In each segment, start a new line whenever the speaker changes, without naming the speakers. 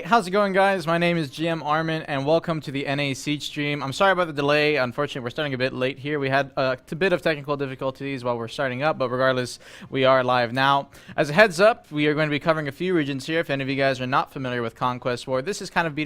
how's it going, guys? My name is GM Armin, and welcome to the NA Siege stream. I'm sorry about the delay. Unfortunately, we're starting a bit late here. We had a bit of technical difficulties while we're starting up, but regardless, we are live now. As a heads up, we are going to be covering a few regions here. If any of you guys are not familiar with Conquest War, this is kind of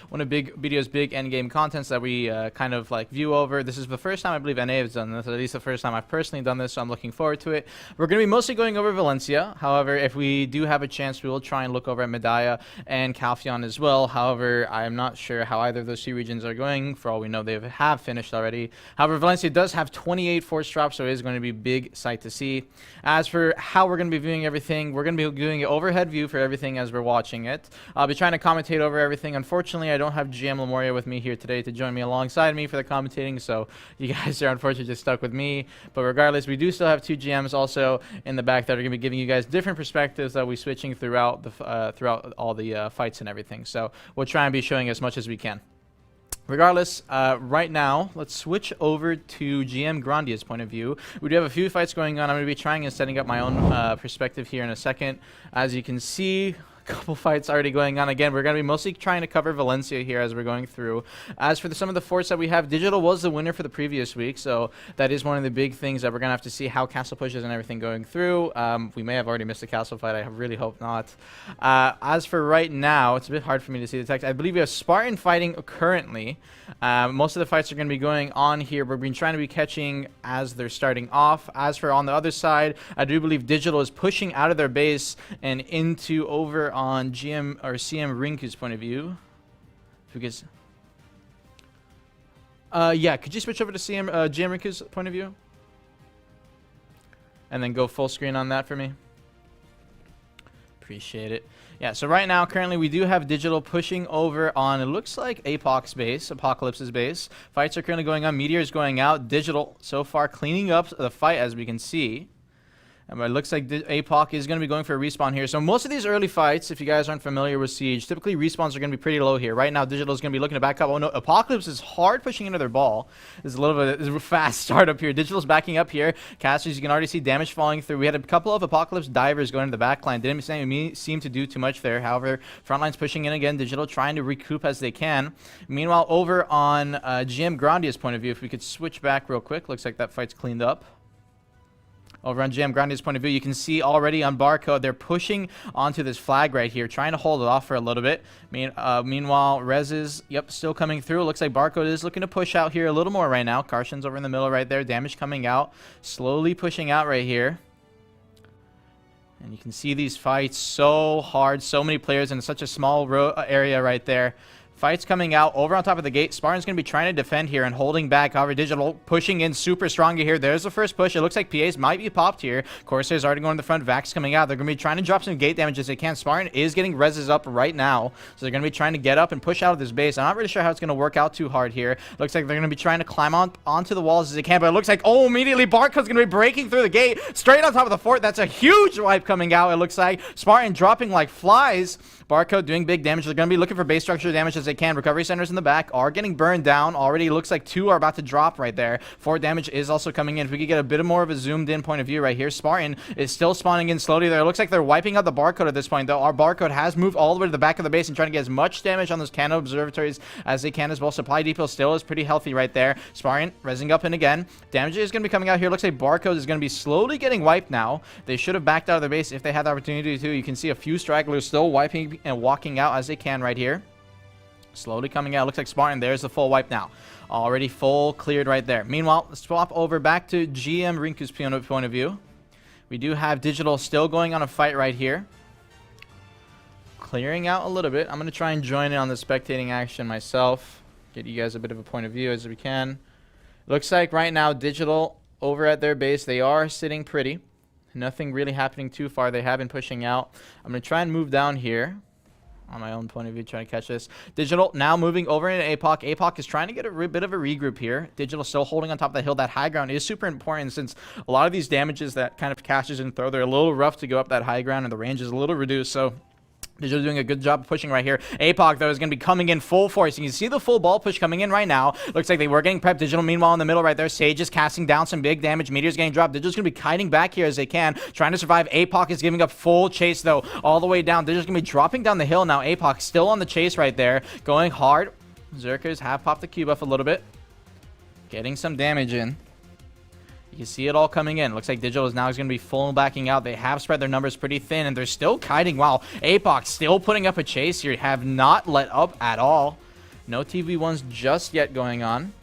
one of BDO's big endgame contents that we kind of like view over. This is the first time I believe NA has done this, at least the first time I've personally done this, so I'm looking forward to it. We're going to be mostly going over Valencia. However, if we do have a chance, we will try and look over at Medalla and Calphion as well. However, I'm not sure how either of those two regions are going. For all we know, they have finished already. However, Valencia does have 28 force drops, so it is going to be a big sight to see. As for how we're going to be viewing everything, we're going to be doing an overhead view for everything as we're watching it. I'll be trying to commentate over everything. Unfortunately, I don't have GM Lemuria with me here today to join me alongside me for the commentating, so you guys are unfortunately just stuck with me. But regardless, we do still have two GMs also in the back that are going to be giving you guys different perspectives that we're switching throughout all the fights and everything. So we'll try and be showing as much as we can. Regardless, right now, let's switch over to GM Grandia's point of view. We do have a few fights going on. I'm going to be trying and setting up my own perspective here in a second. As you can see, couple fights already going on. Again, we're going to be mostly trying to cover Valencia here as we're going through. As for some of the forts that we have, Digital was the winner for the previous week, so that is one of the big things that we're going to have to see how castle pushes and everything going through. We may have already missed a castle fight. I really hope not. As for right now, it's a bit hard for me to see the text. I believe we have Spartan fighting currently. Most of the fights are going to be going on here. We've been trying to be catching as they're starting off. As for on the other side, I do believe Digital is pushing out of their base and into over on GM or CM Rinku's point of view, because yeah, could you switch over to GM Rinku's point of view and then go full screen on that for me? Appreciate it. Yeah, so right now currently we do have Digital pushing over on, it looks like Apocalypse's base. Fights are currently going on. Meteor is going out. Digital so far cleaning up the fight, as we can see. It looks like the APOC is going to be going for a respawn here. So most of these early fights, if you guys aren't familiar with Siege, typically respawns are going to be pretty low here. Right now, Digital is going to be looking to back up. Oh no, Apocalypse is hard pushing into their ball. There's a little bit of a fast start up here. Digital's backing up here. Casters, you can already see damage falling through. We had a couple of Apocalypse divers going to the back line. Didn't seem to do too much there. However, Frontline's pushing in again. Digital trying to recoup as they can. Meanwhile, over on GM Grandia's point of view, if we could switch back real quick. Looks like that fight's cleaned up. Over on GM Grandia's point of view, you can see already on Barcode, they're pushing onto this flag right here, trying to hold it off for a little bit. Meanwhile, Rez is, still coming through. Looks like Barcode is looking to push out here a little more right now. Carson's over in the middle right there. Damage coming out. Slowly pushing out right here. And you can see these fights so hard. So many players in such a small area right there. Fights coming out over on top of the gate. Spartan's going to be trying to defend here and holding back. However, Digital pushing in super strong here. There's the first push. It looks like PAs might be popped here. Corsair's already going to the front. Vax coming out. They're going to be trying to drop some gate damage as they can. Spartan is getting reses up right now. So they're going to be trying to get up and push out of this base. I'm not really sure how it's going to work out too hard here. Looks like they're going to be trying to climb onto the walls as they can. But it looks like, oh, immediately Barcode's going to be breaking through the gate. Straight on top of the fort. That's a huge wipe coming out, it looks like. Spartan dropping like flies. Barcode doing big damage. They're going to be looking for base structure damage as they can. Recovery centers in the back are getting burned down. Already looks like two are about to drop right there. 4 damage is also coming in. If we could get a bit more of a zoomed in point of view right here. Spartan is still spawning in slowly there. It looks like they're wiping out the Barcode at this point, though. Our Barcode has moved all the way to the back of the base and trying to get as much damage on those cannon observatories as they can as well. Supply depot still is pretty healthy right there. Spartan resing up in again. Damage is going to be coming out here. Looks like Barcode is going to be slowly getting wiped now. They should have backed out of their base if they had the opportunity to. You can see a few stragglers still wiping and walking out as they can right here. Slowly coming out. Looks like Spartan. There's the full wipe now. Already full cleared right there. Meanwhile, let's swap over back to GM Rinku's point of view. We do have Digital still going on a fight right here. Clearing out a little bit. I'm going to try and join in on the spectating action myself. Get you guys a bit of a point of view as we can. Looks like right now Digital over at their base, they are sitting pretty. Nothing really happening too far. They have been pushing out. I'm going to try and move down here. On my own point of view, trying to catch this. Digital now moving over into APOC. APOC is trying to get a bit of a regroup here. Digital still holding on top of the hill. That high ground is super important since a lot of these damages that kind of casters and throw, they're a little rough to go up that high ground and the range is a little reduced. So Digital doing a good job pushing right here. APOC, though, is going to be coming in full force. You can see the full ball push coming in right now. Looks like they were getting prepped. Digital, meanwhile, in the middle right there. Sage is casting down some big damage. Meteor's getting dropped. Digital's going to be kiting back here as they can, trying to survive. APOC is giving up full chase, though, all the way down. Digital's going to be dropping down the hill now. APOC still on the chase right there, going hard. Zerkers have popped the Q buff a little bit, getting some damage in. You see it all coming in. Looks like Digital is now going to be full backing out. They have spread their numbers pretty thin, and they're still kiting. Wow, APOC still putting up a chase here. Have not let up at all. No TV1s just yet going on.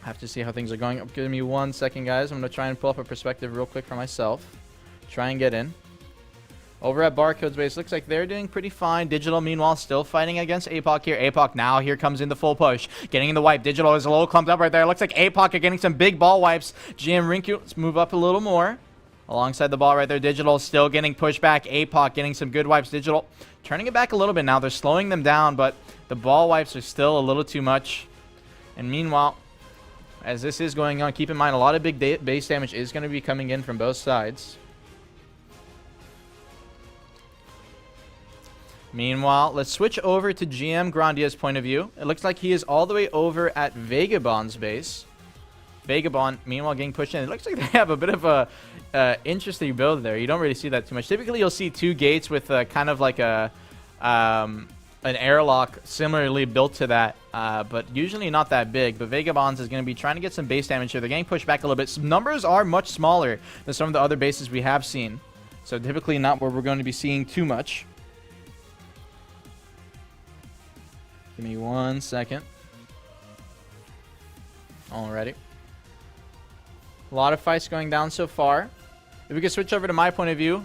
Have to see how things are going. Give me 1 second, guys. I'm going to try and pull up a perspective real quick for myself. Try and get in. Over at Barcode's base, looks like they're doing pretty fine. Digital, meanwhile, still fighting against APOC here. APOC now here comes in the full push. Getting in the wipe. Digital is a little clumped up right there. Looks like APOC are getting some big ball wipes. GM Rinku, let's move up a little more. Alongside the ball right there. Digital still getting pushed back. APOC getting some good wipes. Digital turning it back a little bit now. They're slowing them down, but the ball wipes are still a little too much. And meanwhile, as this is going on, keep in mind a lot of big base damage is going to be coming in from both sides. Meanwhile, let's switch over to GM Grandia's point of view. It looks like he is all the way over at Vagabond's base. Vagabond, meanwhile, getting pushed in. It looks like they have a bit of a interesting build there. You don't really see that too much. Typically, you'll see 2 gates with kind of like an airlock similarly built to that, but usually not that big. But Vagabonds is going to be trying to get some base damage here. They're getting pushed back a little bit. Some numbers are much smaller than some of the other bases we have seen, so typically not where we're going to be seeing too much. Give me 1 second. Alrighty. A lot of fights going down so far. If we could switch over to my point of view,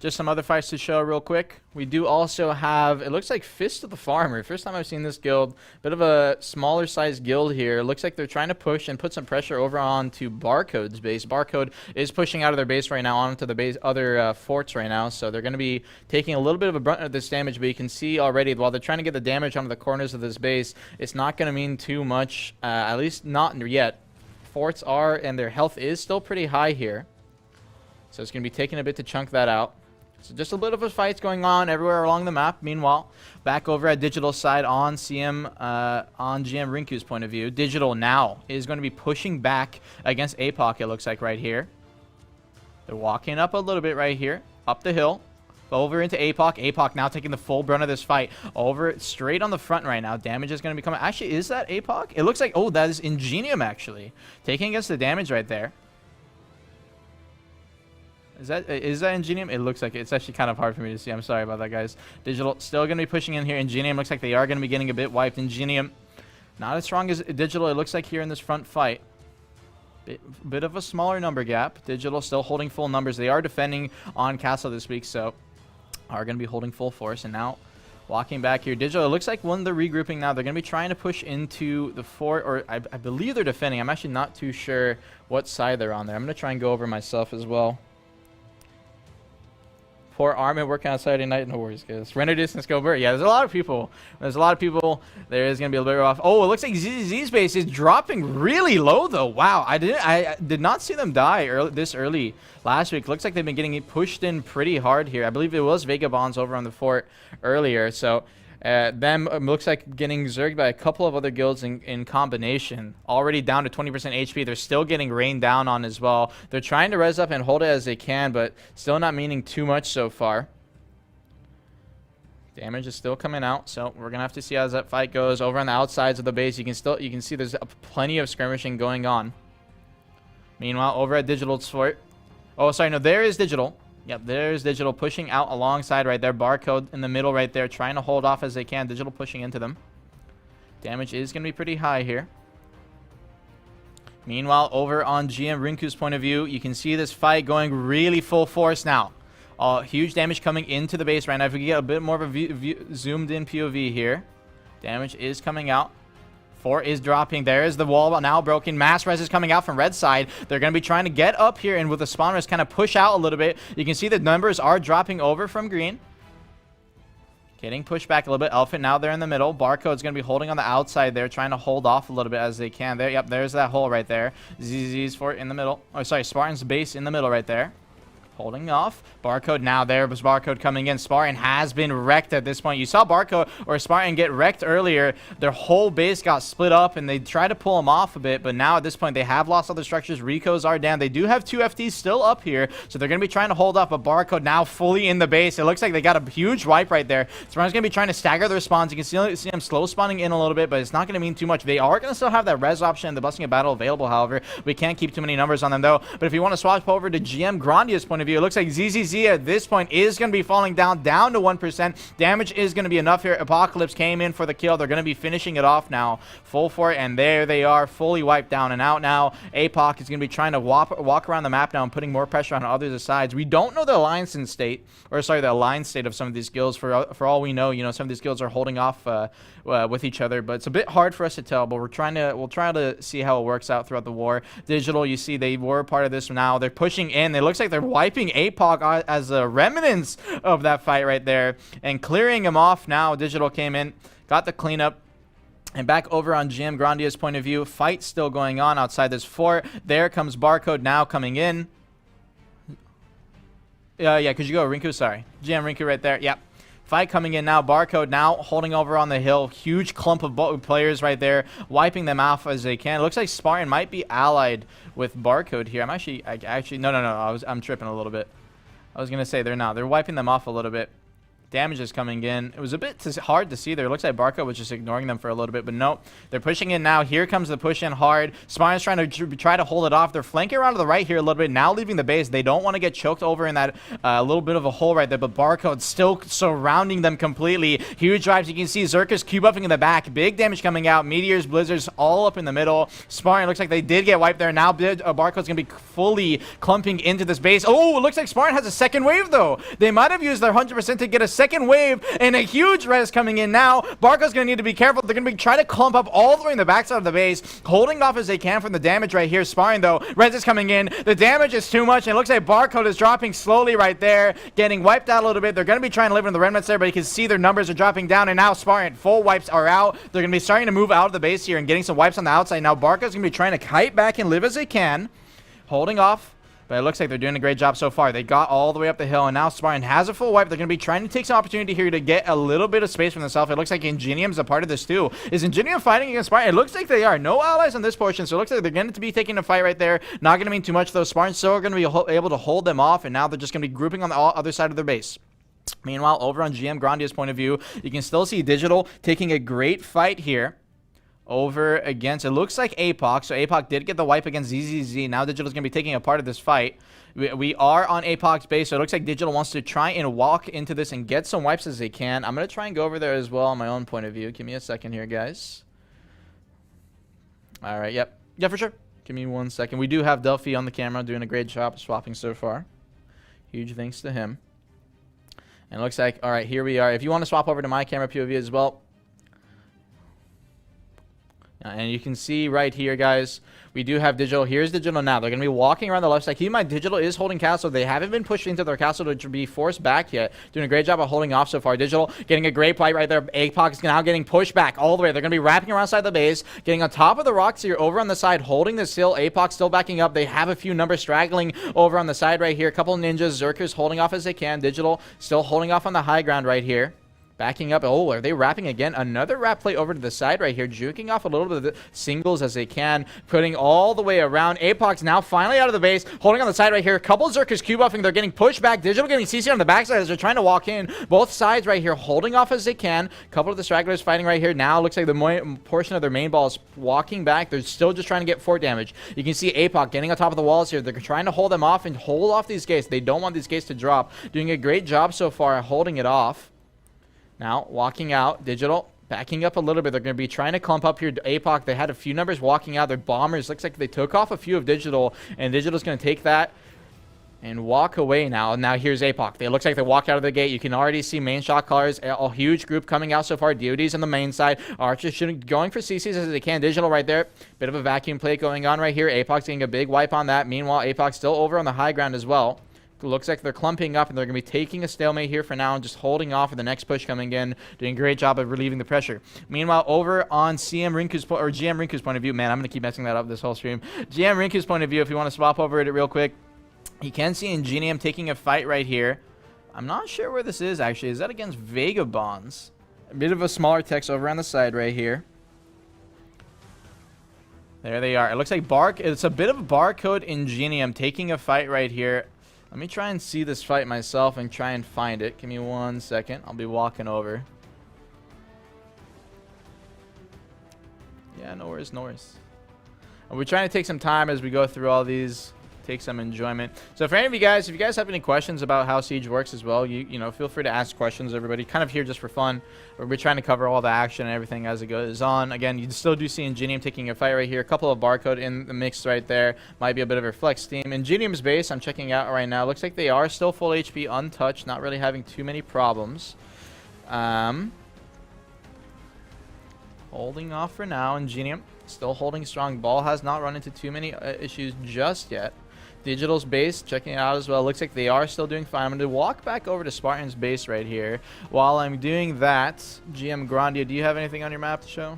just some other fights to show real quick. We do also have, it looks like Fist of the Farmer. First time I've seen this guild. Bit of a smaller size guild here. Looks like they're trying to push and put some pressure over onto Barcode's base. Barcode is pushing out of their base right now onto the base other forts right now. So they're going to be taking a little bit of a brunt of this damage. But you can see already while they're trying to get the damage onto the corners of this base, it's not going to mean too much. At least not yet. Forts are, and their health is still pretty high here. So it's going to be taking a bit to chunk that out. So just a bit of a fight going on everywhere along the map. Meanwhile, back over at Digital side on GM Rinku's point of view, Digital now is going to be pushing back against APOC, it looks like right here. They're walking up a little bit right here, up the hill, over into APOC. APOC now taking the full brunt of this fight. Over straight on the front right now. Damage is going to be coming. Actually, is that APOC? It looks like, oh, that is Ingenium actually. Taking against the damage right there. Is that Ingenium? It looks like it. It's actually kind of hard for me to see. I'm sorry about that, guys. Digital still going to be pushing in here. Ingenium looks like they are going to be getting a bit wiped. Ingenium not as strong as Digital, it looks like, here in this front fight. Bit of a smaller number gap. Digital still holding full numbers. They are defending on Castle this week, so are going to be holding full force. And now walking back here. Digital, it looks like when they're regrouping now, they're going to be trying to push into the fort, or I believe they're defending. I'm actually not too sure what side they're on there. I'm going to try and go over myself as well. Poor Armin working on Saturday night. No worries, guys. Render distance, go Burt. Yeah, there's a lot of people. There is going to be a little bit off. Oh, it looks like ZZ's base is dropping really low, though. Wow, I did not see them die this early last week. Looks like they've been getting pushed in pretty hard here. I believe it was Vagabonds over on the fort earlier. So them looks like getting zerged by a couple of other guilds in combination. Already down to 20% HP. They're still getting rained down on as well. They're trying to res up and hold it as they can, but still not meaning too much so far. Damage is still coming out, so we're gonna have to see how that fight goes. Over on the outsides of the base, you can see there's plenty of skirmishing going on. Meanwhile, over at Digital's fort. Oh, sorry, no, there is Digital. Yep, there's Digital pushing out alongside right there. Barcode in the middle right there, trying to hold off as they can. Digital pushing into them. Damage is going to be pretty high here. Meanwhile, over on GM Rinku's point of view, you can see this fight going really full force now. Huge damage coming into the base right now. If we can get a bit more of a zoomed in POV here. Damage is coming out. Fort is dropping. There is the wall now broken. Mass res is coming out from red side. They're going to be trying to get up here and with the spawn res kind of push out a little bit. You can see the numbers are dropping over from green. Getting pushed back a little bit. Elephant now they're in the middle. Barcode's going to be holding on the outside there, trying to hold off a little bit as they can. There, yep, there's that hole right there. ZZ's fort in the middle. Oh, sorry, Spartan's base in the middle right there. Holding off. Barcode now. There was Barcode coming in. Spartan has been wrecked at this point. You saw Barcode or Spartan get wrecked earlier. Their whole base got split up and they tried to pull them off a bit, but now at this point they have lost all the structures. Recos are down. They do have 2 FTs still up here, so they're going to be trying to hold off, but Barcode now fully in the base. It looks like they got a huge wipe right there. Spartan's going to be trying to stagger their spawns. You can see them slow spawning in a little bit, but it's not going to mean too much. They are going to still have that res option and the busting of battle available, however. We can't keep too many numbers on them though. But if you want to swap over to GM Grandia's point of view, it looks like ZZZ at this point is going to be falling down to 1%. Damage is going to be enough here. Apocalypse came in for the kill. They're going to be finishing it off now. Full for it, and there they are, fully wiped down and out now. APOC is going to be trying to walk around the map now and putting more pressure on others' sides. We don't know the alliance state, or sorry, the alliance state of some of these guilds. For all we know, you know, some of these guilds are holding off with each other, but it's a bit hard for us to tell. But we'll try to see how it works out throughout the war. Digital, you see, they were part of this now. They're pushing in. It looks like they're wiping APOC as a remnants of that fight right there and clearing him off now. Digital came in, got the cleanup. And back over on GM Grandia's point of view, fight still going on outside this fort. There comes Barcode now coming in. Yeah, could you go Rinku? Sorry. GM Rinku right there. Yep. Fight coming in now. Barcode now holding over on the hill. Huge clump of players right there, wiping them off as they can. It looks like Spartan might be allied with Barcode here. I'm actually no. I'm tripping a little bit. I was gonna say they're not. They're wiping them off a little bit. Damage is coming in. It was a bit hard to see there. It looks like Barco was just ignoring them for a little bit, but nope. They're pushing in now. Here comes the push in hard. Spartan's trying to hold it off. They're flanking around to the right here a little bit. Now leaving the base. They don't want to get choked over in that little bit of a hole right there, but Barcode's still surrounding them completely. Huge drives. You can see Zerka's Q-buffing in the back. Big damage coming out. Meteors, Blizzards all up in the middle. Spartan looks like they did get wiped there. Now Barcode's going to be fully clumping into this base. Oh, it looks like Spartan has a second wave though. They might have used their 100% to get a second wave, and a huge res coming in now. Barco's going to need to be careful. They're going to be trying to clump up all the way in the backside of the base, holding off as they can from the damage right here. Sparring though, res is coming in. The damage is too much, and it looks like Barcode is dropping slowly right there, getting wiped out a little bit. They're going to be trying to live in the remnants there, but you can see their numbers are dropping down, and now Spartan full wipes are out. They're going to be starting to move out of the base here and getting some wipes on the outside. Now Barco's going to be trying to kite back and live as they can, holding off. But it looks like they're doing a great job so far. They got all the way up the hill, and now Spartan has a full wipe. They're going to be trying to take some opportunity here to get a little bit of space for themselves. It looks like Ingenium's a part of this too. Is Ingenium fighting against Spartan? It looks like they are. No allies on this portion, so it looks like they're going to be taking a fight right there. Not going to mean too much, though. Spartan's still going to be able to hold them off, and now they're just going to be grouping on the other side of their base. Meanwhile, over on GM Grandia's point of view, you can still see Digital taking a great fight here. Over against, it looks like APOC. So APOC did get the wipe against ZZZ. Now Digital's going to be taking a part of this fight. We are on APOC's base, so it looks like Digital wants to try and walk into this and get some wipes as they can. I'm going to try and go over there as well on my own point of view. Give me a second here, guys. All right, yep. Yeah, for sure. Give me 1 second. We do have Delphi on the camera doing a great job swapping so far. Huge thanks to him. And it looks like, all right, here we are. If you want to swap over to my camera POV as well, and you can see right here, guys, we do have Digital. Here's Digital now. They're going to be walking around the left side. Keep in mind, Digital is holding castle. They haven't been pushed into their castle to be forced back yet. Doing a great job of holding off so far. Digital getting a great fight right there. APOC is now getting pushed back all the way. They're going to be wrapping around side the base, getting on top of the rocks here over on the side, holding this hill. APOC still backing up. They have a few numbers straggling over on the side right here. A couple ninjas. Zerkers holding off as they can. Digital still holding off on the high ground right here. Backing up. Oh, are they wrapping again? Another wrap play over to the side right here. Juking off a little bit of the singles as they can. Putting all the way around. APOC's now finally out of the base. Holding on the side right here. A couple of Zerkers Q-buffing. They're getting pushed back. Digital getting CC on the backside as they're trying to walk in. Both sides right here holding off as they can. A couple of the stragglers fighting right here. Now looks like the portion of their main ball is walking back. They're still just trying to get fort damage. You can see APOC getting on top of the walls here. They're trying to hold them off and hold off these gates. They don't want these gates to drop. Doing a great job so far holding it off. Now, walking out, Digital, backing up a little bit. They're going to be trying to clump up here. APOC, they had a few numbers walking out. Their bombers, looks like they took off a few of Digital, and Digital's going to take that and walk away now. Now, here's APOC. It looks like they walk out of the gate. You can already see main shot callers, a huge group coming out so far. DOD's on the main side. Archers going for CCs as they can. Digital right there. Bit of a vacuum play going on right here. APOC's getting a big wipe on that. Meanwhile, APOC's still over on the high ground as well. Looks like they're clumping up, and they're going to be taking a stalemate here for now and just holding off for the next push coming in, doing a great job of relieving the pressure. Meanwhile, over on GM Rinku's point of view, man, I'm going to keep messing that up this whole stream. GM Rinku's point of view, if you want to swap over it real quick, You can see Ingenium taking a fight right here. I'm not sure where this is, actually. Is that against Vagabonds? A bit of a smaller text over on the side right here. There they are. It looks like it's a bit of a barcode Ingenium taking a fight right here. Let me try and see this fight myself and try and find it. Give me 1 second. I'll be walking over. Yeah, no worries, no worries. We're trying to take some time as we go through all these. Take some enjoyment. So for any of you guys, if you guys have any questions about how Siege works as well, you know, feel free to ask questions, everybody. Kind of here just for fun. We're trying to cover all the action and everything as it goes on. Again, you still do see Ingenium taking a fight right here. A couple of barcode in the mix right there. Might be a bit of a flex team. Ingenium's base, I'm checking out right now. Looks like they are still full HP, untouched. Not really having too many problems. Holding off for now. Ingenium still holding strong. Ball has not run into too many issues just yet. Digital's base, checking it out as well. Looks like they are still doing fine. I'm going to walk back over to Spartan's base right here. While I'm doing that, GM Grandia, do you have anything on your map to show?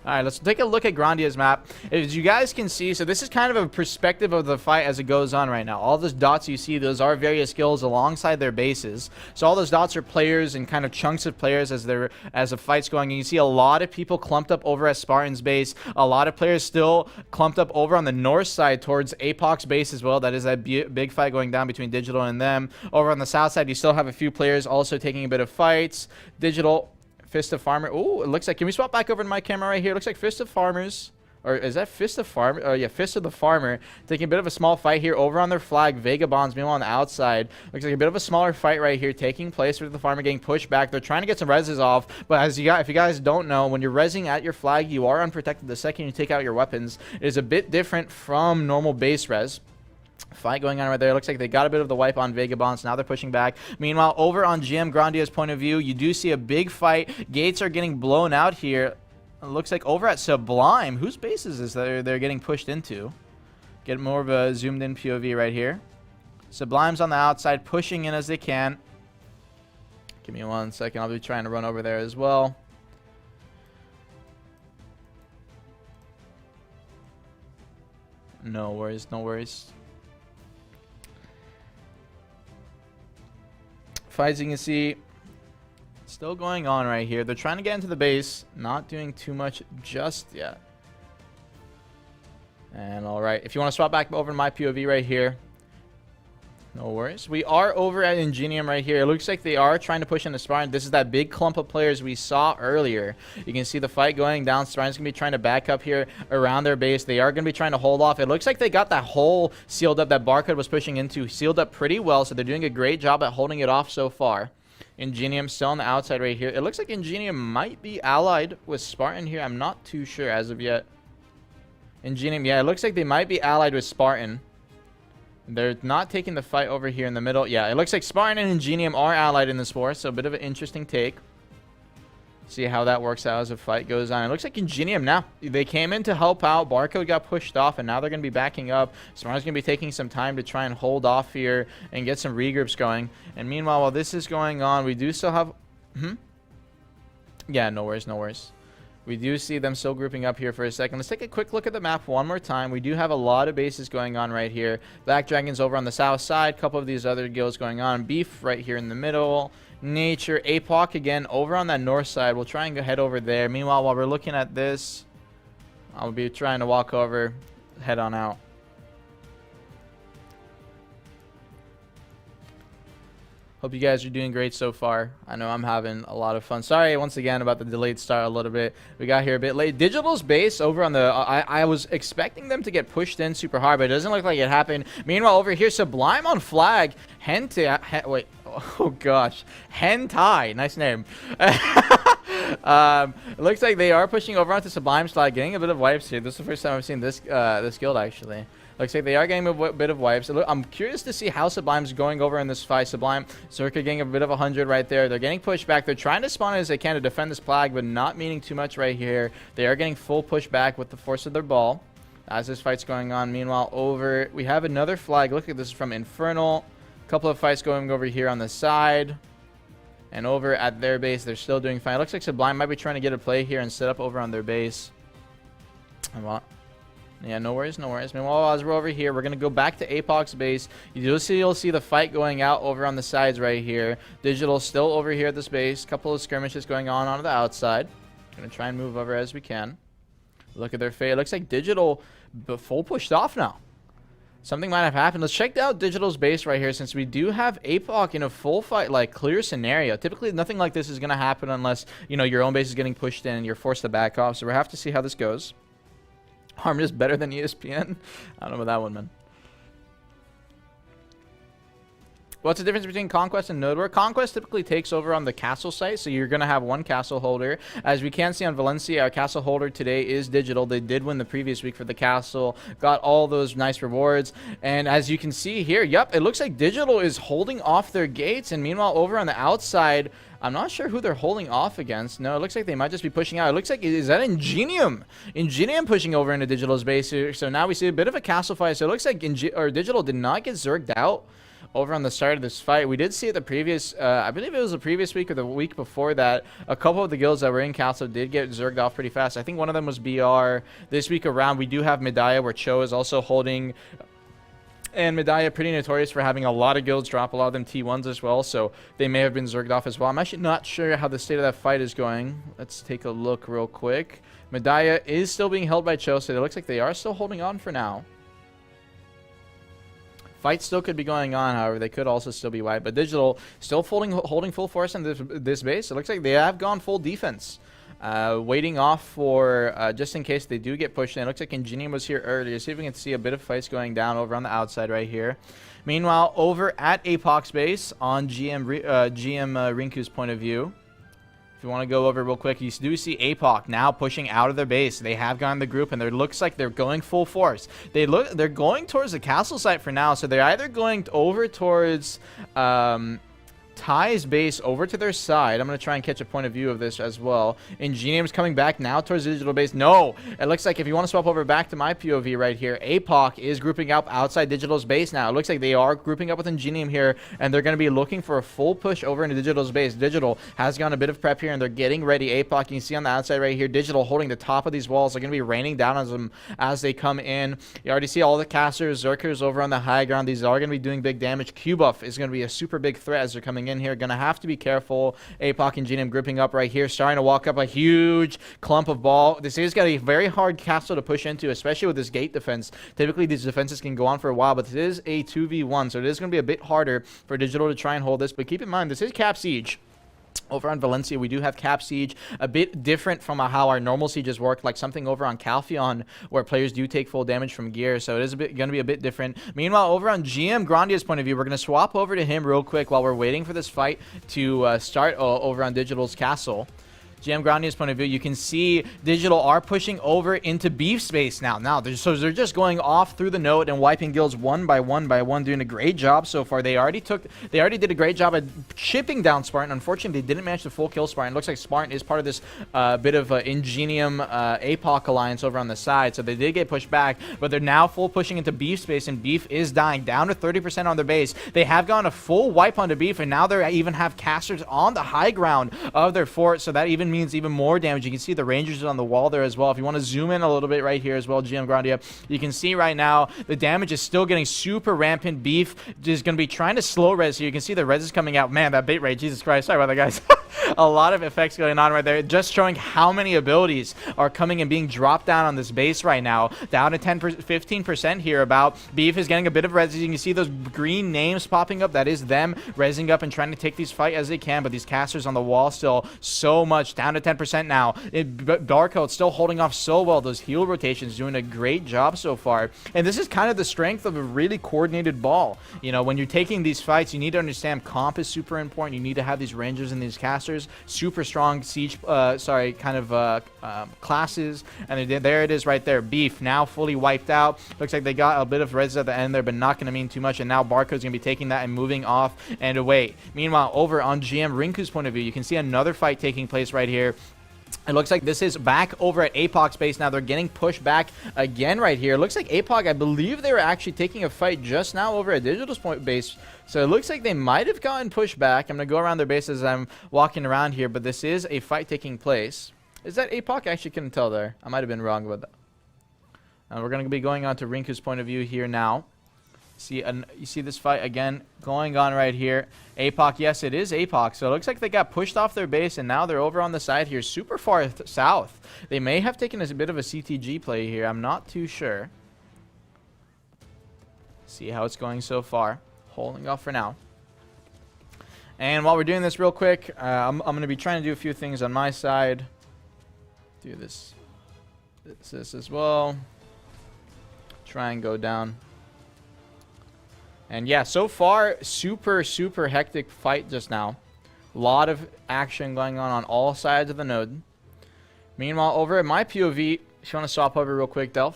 All right, let's take a look at Grandia's map. As you guys can see, so this is kind of a perspective of the fight as it goes on right now. All those dots you see, those are various skills alongside their bases. So all those dots are players and kind of chunks of players as the fight's going. And you see a lot of people clumped up over at Spartan's base. A lot of players still clumped up over on the north side towards Apoc's base as well. That is that big fight going down between Digital and them. Over on the south side, you still have a few players also taking a bit of fights. Digital... Fist of Farmer. Oh, it looks like... Can we swap back over to my camera right here? It looks like Fist of Farmers. Or is that Fist of Farmer? Oh, yeah, Fist of the Farmer. Taking a bit of a small fight here over on their flag. Vagabonds, meanwhile, on the outside. Looks like a bit of a smaller fight right here taking place with the Farmer getting pushed back. They're trying to get some reses off. But if you guys don't know, when you're resing at your flag, you are unprotected the second you take out your weapons. It is a bit different from normal base res. Fight going on right there. Looks like they got a bit of the wipe on Vagabonds. Now they're pushing back. Meanwhile, over on GM Grandia's point of view, you do see a big fight. Gates are getting blown out here. It looks like over at Sublime. Whose base is this that they're getting pushed into? Get more of a zoomed in POV right here. Sublime's on the outside, pushing in as they can. Give me 1 second. I'll be trying to run over there as well. No worries, no worries. Fights you can see still going on right here. They're trying to get into the base, not doing too much just yet. And all right, if you want to swap back over to my POV right here, no worries. We are over at Ingenium right here. It looks like they are trying to push into Spartan. This is that big clump of players we saw earlier. You can see the fight going down. Spartan's going to be trying to back up here around their base. They are going to be trying to hold off. It looks like they got that hole sealed up that Barcode was pushing into sealed up pretty well, so they're doing a great job at holding it off so far. Ingenium still on the outside right here. It looks like Ingenium might be allied with Spartan here. I'm not too sure as of yet. Ingenium, yeah, it looks like they might be allied with Spartan. They're not taking the fight over here in the middle. Yeah, it looks like Spartan and Ingenium are allied in this war, so a bit of an interesting take. See how that works out as the fight goes on. It looks like Ingenium now. They came in to help out. Barcode got pushed off, and now they're going to be backing up. Spartan's going to be taking some time to try and hold off here and get some regroups going. And meanwhile, while this is going on, we do still have... Yeah, no worries, no worries. We do see them still grouping up here for a second. Let's take a quick look at the map one more time. We do have a lot of bases going on right here. Black Dragon's over on the south side. A couple of these other guilds going on. Beef right here in the middle. Nature. Apoc again over on that north side. We'll try and go head over there. Meanwhile, while we're looking at this, I'll be trying to walk over, head on out. Hope you guys are doing great so far. I know I'm having a lot of fun. Sorry once again about the delayed start a little bit. We got here a bit late. Digital's base over on the... I was expecting them to get pushed in super hard, but it doesn't look like it happened. Meanwhile, over here, Sublime on flag. Wait. Oh, gosh. Hentai. Nice name. It looks like they are pushing over onto Sublime's flag, getting a bit of wipes here. This is the first time I've seen this guild, actually. Looks like they are getting a bit of wipes. I'm curious to see how Sublime's going over in this fight. Sublime, Circa getting a bit of 100 right there. They're getting pushed back. They're trying to spawn as they can to defend this flag, but not meaning too much right here. They are getting full pushback with the force of their ball as this fight's going on. Meanwhile, over, we have another flag. Look at this from Infernal. A couple of fights going over here on the side. And over at their base, they're still doing fine. It looks like Sublime might be trying to get a play here and set up over on their base. Yeah, no worries, no worries. Meanwhile, as we're over here, we're going to go back to Apoc's base. You'll see the fight going out over on the sides right here. Digital still over here at this base. Couple of skirmishes going on the outside. Going to try and move over as we can. Look at their fate. It looks like Digital full pushed off now. Something might have happened. Let's check out Digital's base right here, since we do have Apoc in a full fight, like, clear scenario. Typically, nothing like this is going to happen unless, you know, your own base is getting pushed in and you're forced to back off. So we'll have to see how this goes. Harm is better than ESPN. I don't know about that one, man. What's the difference between Conquest and Node War? Conquest typically takes over on the castle site, so you're going to have one castle holder. As we can see on Valencia, our castle holder today is Digital. They did win the previous week for the castle, got all those nice rewards. And as you can see here, yep, it looks like Digital is holding off their gates. And meanwhile, over on the outside, I'm not sure who they're holding off against. No, it looks like they might just be pushing out. It looks like, is that Ingenium? Ingenium pushing over into Digital's base here. So now we see a bit of a castle fight. So it looks like Digital did not get zerged out over on the start of this fight. We did see it the previous, I believe it was the previous week or the week before that, a couple of the guilds that were in castle did get zerged off pretty fast. I think one of them was BR. This week around, we do have Medaya, where Cho is also holding. And Medaya, pretty notorious for having a lot of guilds drop, a lot of them T1s as well, so they may have been zerged off as well. I'm actually not sure how the state of that fight is going. Let's take a look real quick. Medaya is still being held by Cho, so it looks like they are still holding on for now. Fight still could be going on, however, they could also still be wiped. But Digital still holding full force in this base. It looks like they have gone full defense. Waiting off for just in case they do get pushed in. It looks like Ingenium was here earlier. See if we can see a bit of fights going down over on the outside right here. Meanwhile, over at Apoc's base on Rinku's point of view, if you want to go over real quick, you do see Apoc now pushing out of their base. They have gone the group, and it looks like they're going full force. They're going towards the castle site for now, so they're either going over towards Ty's base over to their side. I'm going to try and catch a point of view of this as well. Ingenium's coming back now towards the Digital base. No! It looks like if you want to swap over back to my POV right here, Apoc is grouping up outside Digital's base now. It looks like they are grouping up with Ingenium here, and they're going to be looking for a full push over into Digital's base. Digital has gone a bit of prep here, and they're getting ready. Apoc, you can see on the outside right here, Digital holding the top of these walls. They're going to be raining down on them as they come in. You already see all the casters, Zerkers over on the high ground. These are going to be doing big damage. Q-Buff is going to be a super big threat as they're coming in here. Going to have to be careful. Apoc and Ingenium gripping up right here, starting to walk up a huge clump of ball. This is going to be a very hard castle to push into, especially with this gate defense. Typically, these defenses can go on for a while, but this is a 2v1, so it is going to be a bit harder for Digital to try and hold this. But keep in mind, this is Cap Siege. Over on Valencia, we do have Cap Siege, a bit different from how our normal sieges work, like something over on Calpheon, where players do take full damage from gear, so it is going to be a bit different. Meanwhile, over on GM Grandia's point of view, we're going to swap over to him real quick while we're waiting for this fight to start over on Digital's castle. GM Grandia's point of view, you can see Digital are pushing over into beef space now. So they're just going off through the node and wiping guilds one by one, doing a great job so far. They already did a great job at chipping down Spartan. Unfortunately, they didn't manage to full kill Spartan. It looks like Spartan is part of this bit of Ingenium Apoc alliance over on the side, so they did get pushed back, but they're now full pushing into beef space, and beef is dying down to 30% on their base. They have gone a full wipe onto beef, and now they even have casters on the high ground of their fort, so that even means even more damage. You can see the Rangers on the wall there as well. If you want to zoom in a little bit right here as well, GM Grandia, you can see right now the damage is still getting super rampant. Beef is going to be trying to slow res here. You can see the res is coming out. Man, that bait rate, Jesus Christ. Sorry about that, guys. A lot of effects going on right there, just showing how many abilities are coming and being dropped down on this base right now. Down to 15% here about. Beef is getting a bit of res. You can see those green names popping up. That is them resing up and trying to take these fight as they can, but these casters on the wall still so much. Down to 10% now. Darko still holding off so well. Those heal rotations doing a great job so far. And this is kind of the strength of a really coordinated ball. You know, when you're taking these fights, you need to understand comp is super important. You need to have these rangers and these casters, super strong siege, classes. And there it is right there. Beef now fully wiped out. Looks like they got a bit of res at the end there, but not going to mean too much. And now Barcode's going to be taking that and moving off and away. Meanwhile, over on GM Rinku's point of view, you can see another fight taking place right here. It looks like this is back over at Apoc's base now. They're getting pushed back again right here. It looks like Apoc, I believe they were actually taking a fight just now over at Digital's point base. So it looks like they might have gotten pushed back. I'm going to go around their base as I'm walking around here, but this is a fight taking place. Is that Apoc? I actually couldn't tell there. I might have been wrong about that. And we're going to be going on to Rinku's point of view here now. You see this fight again going on right here. APOC, yes, it is APOC. So it looks like they got pushed off their base, and now they're over on the side here, super far south. They may have taken a bit of a CTG play here. I'm not too sure. See how it's going so far. Holding off for now. And while we're doing this real quick, I'm going to be trying to do a few things on my side. Do this as well. Try and go down. And yeah, so far, super hectic fight just now. A lot of action going on all sides of the node. Meanwhile, over at my POV, if you want to swap over real quick, Delph.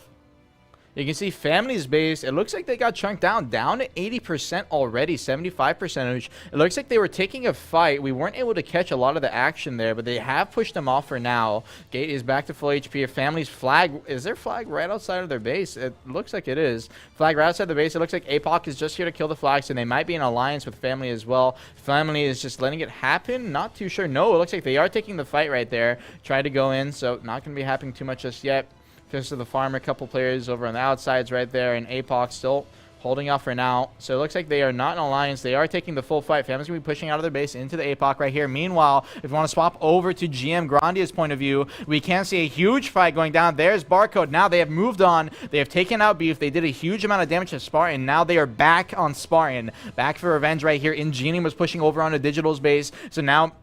You can see Family's base. It looks like they got chunked down to 80% already, 75%. It looks like they were taking a fight. We weren't able to catch a lot of the action there, but they have pushed them off for now. Gate is back to full HP. Family's flag, is their flag right outside of their base? It looks like it is. Flag right outside the base. It looks like APOC is just here to kill the flags, and they might be in alliance with Family as well. Family is just letting it happen. Not too sure. No, it looks like they are taking the fight right there. Try to go in, so not going to be happening too much just yet. Just to the farmer, a couple players over on the outsides right there, and APOC still holding off for now. So it looks like they are not in alliance. They are taking the full fight. Family's going to be pushing out of their base into the APOC right here. Meanwhile, if you want to swap over to GM Grandia's point of view, we can see a huge fight going down. There's Barcode. Now they have moved on. They have taken out Beef. They did a huge amount of damage to Spartan. Now they are back on Spartan. Back for revenge right here. Ingenium was pushing over onto Digital's base. So now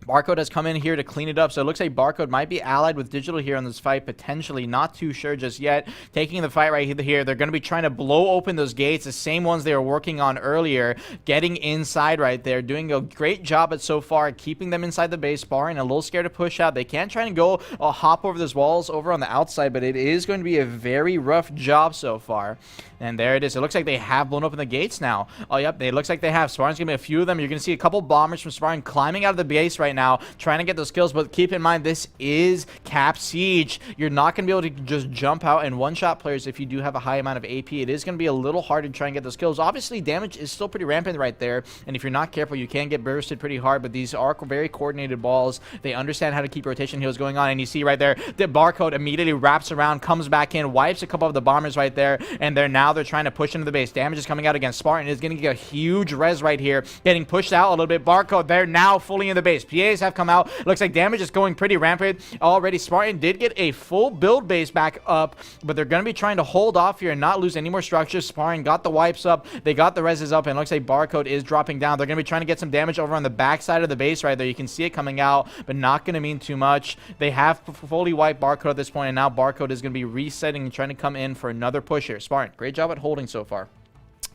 Barcode has come in here to clean it up, so it looks like Barcode might be allied with Digital here on this fight, potentially. Not too sure just yet. Taking the fight right here. They're going to be trying to blow open those gates, the same ones they were working on earlier, getting inside right there, doing a great job at so far, keeping them inside the base, Sparring a little scared to push out. They can try and go hop over those walls over on the outside, but it is going to be a very rough job so far. And there it is. It looks like they have blown open the gates now. Oh, yep. It looks like they have. Spartan's going to be a few of them. You're going to see a couple bombers from Spartan climbing out of the base right now, trying to get those kills. But keep in mind, this is Cap Siege. You're not going to be able to just jump out and one-shot players if you do have a high amount of AP. It is going to be a little hard to try and get those kills. Obviously, damage is still pretty rampant right there. And if you're not careful, you can get bursted pretty hard. But these are very coordinated balls. They understand how to keep rotation heals going on. And you see right there, the Barcode immediately wraps around, comes back in, wipes a couple of the bombers right there. And they're trying to push into the base. Damage is coming out against Spartan. Is going to get a huge res right here. Getting pushed out a little bit. Barcode, they're now fully in the base. PAs have come out. Looks like damage is going pretty rampant already. Spartan did get a full build base back up, but they're going to be trying to hold off here and not lose any more structures. Spartan got the wipes up. They got the reses up, and it looks like Barcode is dropping down. They're going to be trying to get some damage over on the back side of the base right there. You can see it coming out, but not going to mean too much. They have fully wiped Barcode at this point, and now Barcode is going to be resetting and trying to come in for another push here. Spartan, great job at holding so far.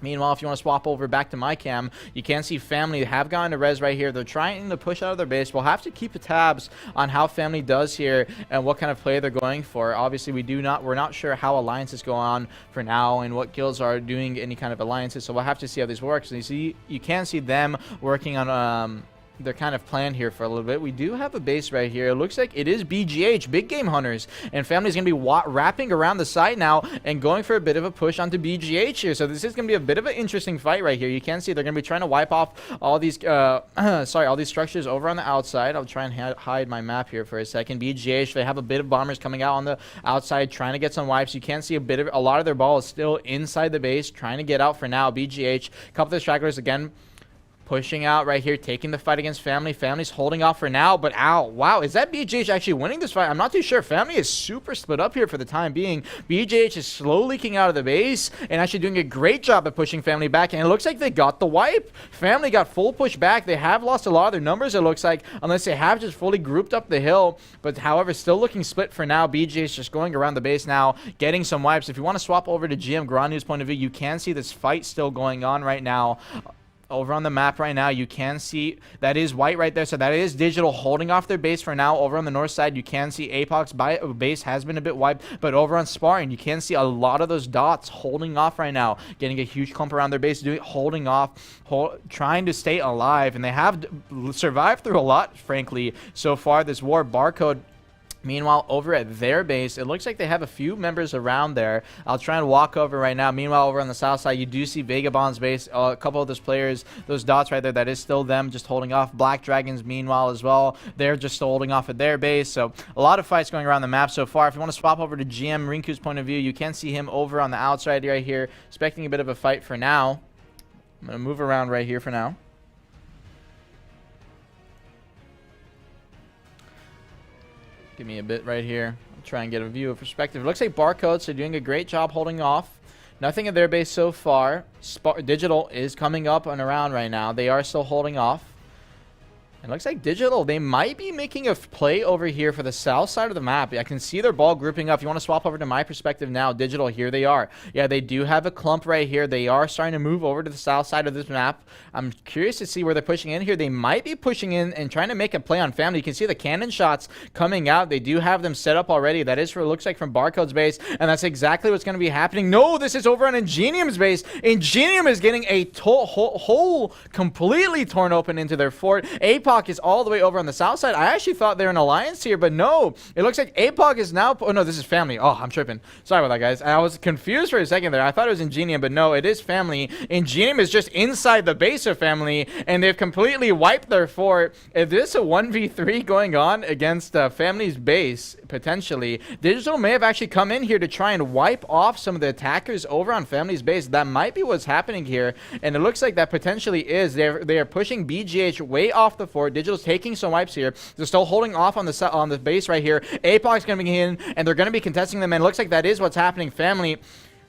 Meanwhile, if you want to swap over back to my cam, you can see Family have gotten to res right here. They're trying to push out of their base. We'll have to keep tabs on how Family does here and what kind of play they're going for. Obviously, we're not sure how alliances go on for now and what guilds are doing any kind of alliances. So we'll have to see how this works. And you can see them working on their kind of plan here for a little bit. We do have a base right here. It looks like it is BGH, Big Game Hunters, and Family's going to be wrapping around the site now and going for a bit of a push onto BGH here. So this is going to be a bit of an interesting fight right here. You can see they're going to be trying to wipe off all these all these structures over on the outside. I'll try and hide my map here for a second. BGH, they have a bit of bombers coming out on the outside trying to get some wipes. You can see a lot of their ball is still inside the base trying to get out for now. BGH, a couple of the stragglers again pushing out right here, taking the fight against Family. Family's holding off for now, but ow, wow, is that BGH actually winning this fight? I'm not too sure. Family is super split up here for the time being. BGH is slow leaking out of the base and actually doing a great job at pushing Family back, and it looks like they got the wipe. Family got full push back. They have lost a lot of their numbers, it looks like, unless they have just fully grouped up the hill, but however, still looking split for now. BGH just going around the base now, getting some wipes. If you want to swap over to GM Grandi's point of view, you can see this fight still going on right now. Over on the map right now, you can see that is white right there. So that is Digital holding off their base for now. Over on the north side, you can see APOC's base has been a bit wiped. But over on Spartan, you can see a lot of those dots holding off right now. Getting a huge clump around their base, holding off, trying to stay alive. And they have survived through a lot, frankly, so far this war. Barcode Meanwhile, over at their base, it looks like they have a few members around there. I'll try and walk over right now. Meanwhile, over on the south side, you do see Vagabond's base. A couple of those players, those dots right there, that is still them just holding off. Black Dragons, meanwhile, as well. They're just still holding off at their base. So a lot of fights going around the map so far. If you want to swap over to GM Rinku's point of view, you can see him over on the outside right here, expecting a bit of a fight for now. I'm going to move around right here for now. Give me a bit right here. I'll try and get a view of perspective. It looks like Barcodes are doing a great job holding off. Nothing at their base so far. Digital is coming up and around right now. They are still holding off. It looks like Digital, they might be making a play over here for the south side of the map. I can see their ball grouping up. If you want to swap over to my perspective now, Digital, here they are. Yeah, they do have a clump right here. They are starting to move over to the south side of this map. I'm curious to see where they're pushing in here. They might be pushing in and trying to make a play on family. You can see the cannon shots coming out. They do have them set up already. That is for, it looks like, from Barcode's base, and that's exactly what's going to be happening. No, this is over on Ingenium's base. Ingenium is getting a hole completely torn open into their fort. APOC is all the way over on the south side. I actually thought they're an alliance here, but no. It looks like APOC is now... Oh, no, this is family. Oh, I'm tripping. Sorry about that, guys. I was confused for a second there. I thought it was Ingenium, but no, it is family. Ingenium is just inside the base of family, and they've completely wiped their fort. If this is a 1v3 going on against family's base, potentially, Digital may have actually come in here to try and wipe off some of the attackers over on family's base. That might be what's happening here, and it looks like that potentially is. They are pushing BGH way off the fort. Digital's taking some wipes here. They're still holding off on the base right here. APOC's going to be in, and they're going to be contesting them, and it looks like that is what's happening. Family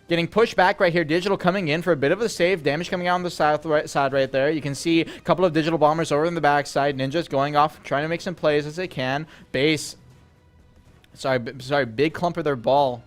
getting pushed back right here. Digital coming in for a bit of a save. Damage coming out on the south side right there. You can see a couple of Digital bombers over in the backside. Ninjas going off, trying to make some plays as they can. Base. Sorry, big clump of their ball.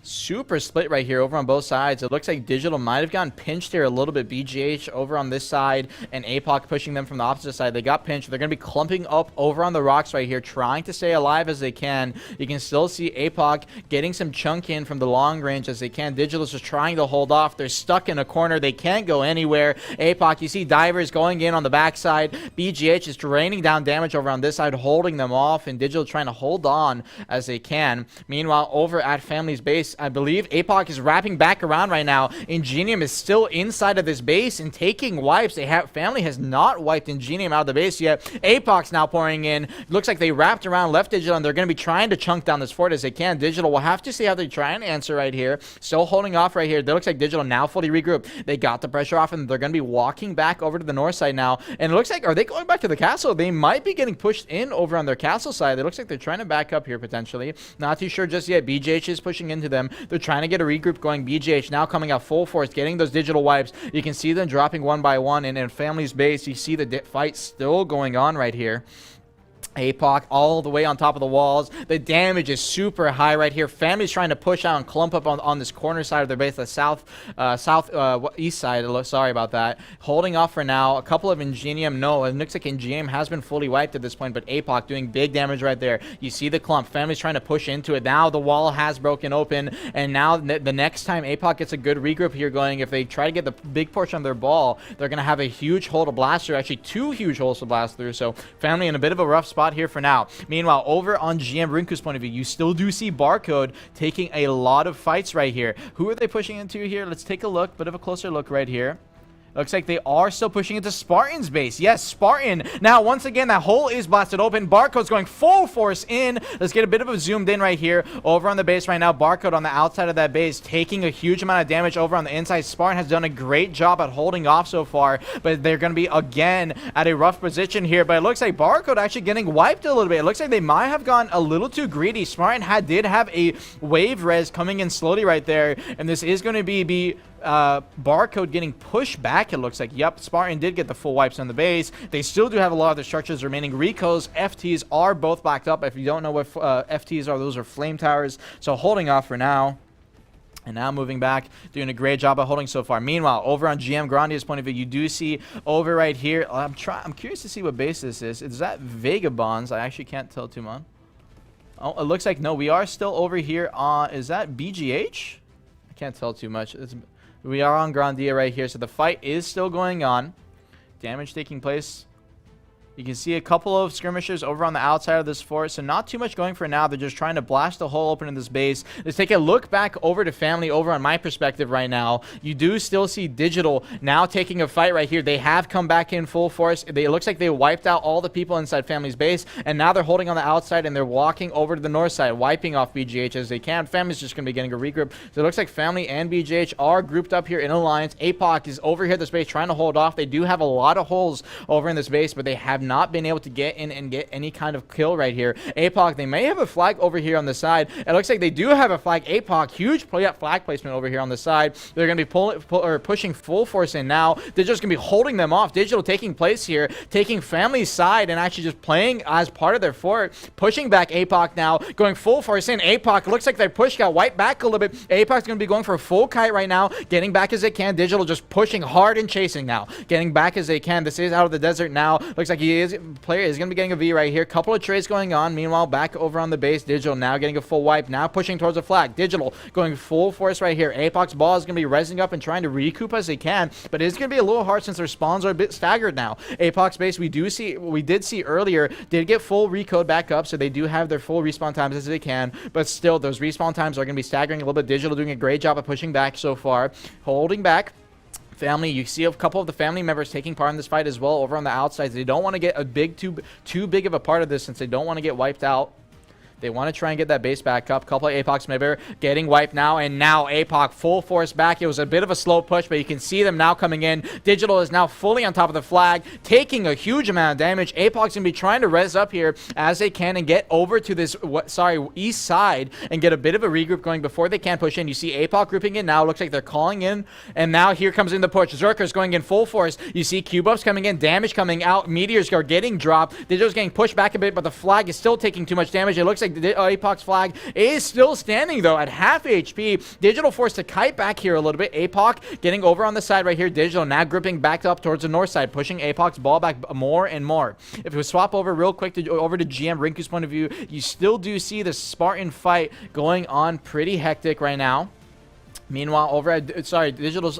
Super split right here over on both sides. It looks like Digital might have gotten pinched here a little bit. BGH over on this side and APOC pushing them from the opposite side. They got pinched. They're going to be clumping up over on the rocks right here, trying to stay alive as they can. You can still see APOC getting some chunk in from the long range as they can. Digital is just trying to hold off. They're stuck in a corner. They can't go anywhere. APOC, you see Divers going in on the backside. BGH is draining down damage over on this side, holding them off, and Digital trying to hold on as they can. Meanwhile, over at Family's base, I believe APOC is wrapping back around right now. Ingenium is still inside of this base and taking wipes. Family has not wiped Ingenium out of the base yet. APOC's now pouring in. Looks like they wrapped around left Digital, and they're going to be trying to chunk down this fort as they can. Digital will have to see how they try and answer right here. Still holding off right here. It looks like Digital now fully regrouped. They got the pressure off, and they're going to be walking back over to the north side now. And it looks like, are they going back to the castle? They might be getting pushed in over on their castle side. It looks like they're trying to back up here potentially. Not too sure just yet. BGH is pushing into them. They're trying to get a regroup going. BGH now coming out full force, getting those digital wipes. You can see them dropping one by one, and in Family's base, you see the fight still going on right here. APOC all the way on top of the walls. The damage is super high right here. Family's trying to push out and clump up on this corner side of their base, the southeast side. Sorry about that. Holding off for now. A couple of Ingenium. No, it looks like Ingenium has been fully wiped at this point, but APOC doing big damage right there. You see the clump. Family's trying to push into it. Now the wall has broken open, and now the next time APOC gets a good regroup here going, if they try to get the big portion of their ball, they're going to have a huge hole to blast through. Actually, two huge holes to blast through. So Family in a bit of a rough spot here for now. Meanwhile, over on GM Rinku's point of view, you still do see Barcode taking a lot of fights right here. Who are they pushing into here? Let's take a look, bit of a closer look right here. Looks like they are still pushing into Spartan's base. Yes, Spartan. Now, once again, that hole is blasted open. Barcode's going full force in. Let's get a bit of a zoomed in right here. Over on the base right now, Barcode on the outside of that base, taking a huge amount of damage over on the inside. Spartan has done a great job at holding off so far, but they're going to be, again, at a rough position here. But it looks like Barcode actually getting wiped a little bit. It looks like they might have gone a little too greedy. Spartan did have a wave res coming in slowly right there, and this is going to be Barcode getting pushed back. It looks like, yep, Spartan did get the full wipes on the base. They still do have a lot of the structures remaining. Ricos, FTs are both backed up. If you don't know what FTs are, those are flame towers. So holding off for now. And now moving back, doing a great job of holding so far. Meanwhile, over on GM Grandia's point of view, you do see over right here. I'm curious to see what base this is. Is that Vagabonds? I actually can't tell too much. Oh, it looks like no. We are still over here on. Is that BGH? I can't tell too much. We are on Grandia right here, so the fight is still going on. Damage taking place. You can see a couple of skirmishers over on the outside of this fort, so not too much going for now. They're just trying to blast a hole open in this base. Let's take a look back over to family over on my perspective right now. You do still see Digital now taking a fight right here. They have come back in full force. It looks like they wiped out all the people inside family's base, and now they're holding on the outside, and they're walking over to the north side, wiping off BGH as they can. Family's just going to be getting a regroup. So it looks like family and BGH are grouped up here in alliance. APOC is over here at this base trying to hold off. They do have a lot of holes over in this base, but they have not been able to get in and get any kind of kill right here. APOC, they may have a flag over here on the side. It looks like they do have a flag. APOC, huge flag placement over here on the side. They're going to be pushing full force in now. They're just going to be holding them off. Digital taking place here, taking family's side and actually just playing as part of their fort, pushing back APOC now, going full force in. APOC looks like their push got wiped back a little bit. APOC's going to be going for a full kite right now, getting back as they can. Digital just pushing hard and chasing now, getting back as they can. This is out of the desert now. Looks like player is going to be getting a V right here. Couple of trades going on. Meanwhile, back over on the base, Digital now getting a full wipe, now pushing towards the flag. Digital going full force right here. APOC's ball is going to be resing up and trying to recoup as they can, but it's going to be a little hard since their spawns are a bit staggered now. APOC's base, we did see earlier, did get full recode back up, so they do have their full respawn times as they can, but still, those respawn times are going to be staggering a little bit. Digital doing a great job of pushing back so far, holding back. Family, you see a couple of the family members taking part in this fight as well over on the outside. They don't want to get a too big of a part of this since they don't want to get wiped out. They want to try and get that base back up. Couple of APOCs maybe getting wiped now, and now APOC full force back. It was a bit of a slow push, but you can see them now coming in. Digital is now fully on top of the flag, taking a huge amount of damage. APOC's going to be trying to res up here as they can and get over to this, east side and get a bit of a regroup going before they can push in. You see APOC grouping in now. Looks like they're calling in, and now here comes in the push. Zerker's going in full force. You see Q-buffs coming in, damage coming out. Meteors are getting dropped. Digital's getting pushed back a bit, but the flag is still taking too much damage. It looks like the APOC's flag is still standing though at half HP. Digital forced to kite back here a little bit. APOC getting over on the side right here. Digital now gripping back up towards the north side, pushing APOC's ball back more and more. If we swap over real quick over to GM Rinku's point of view, you still do see the Spartan fight going on pretty hectic right now. Meanwhile, over at Digital's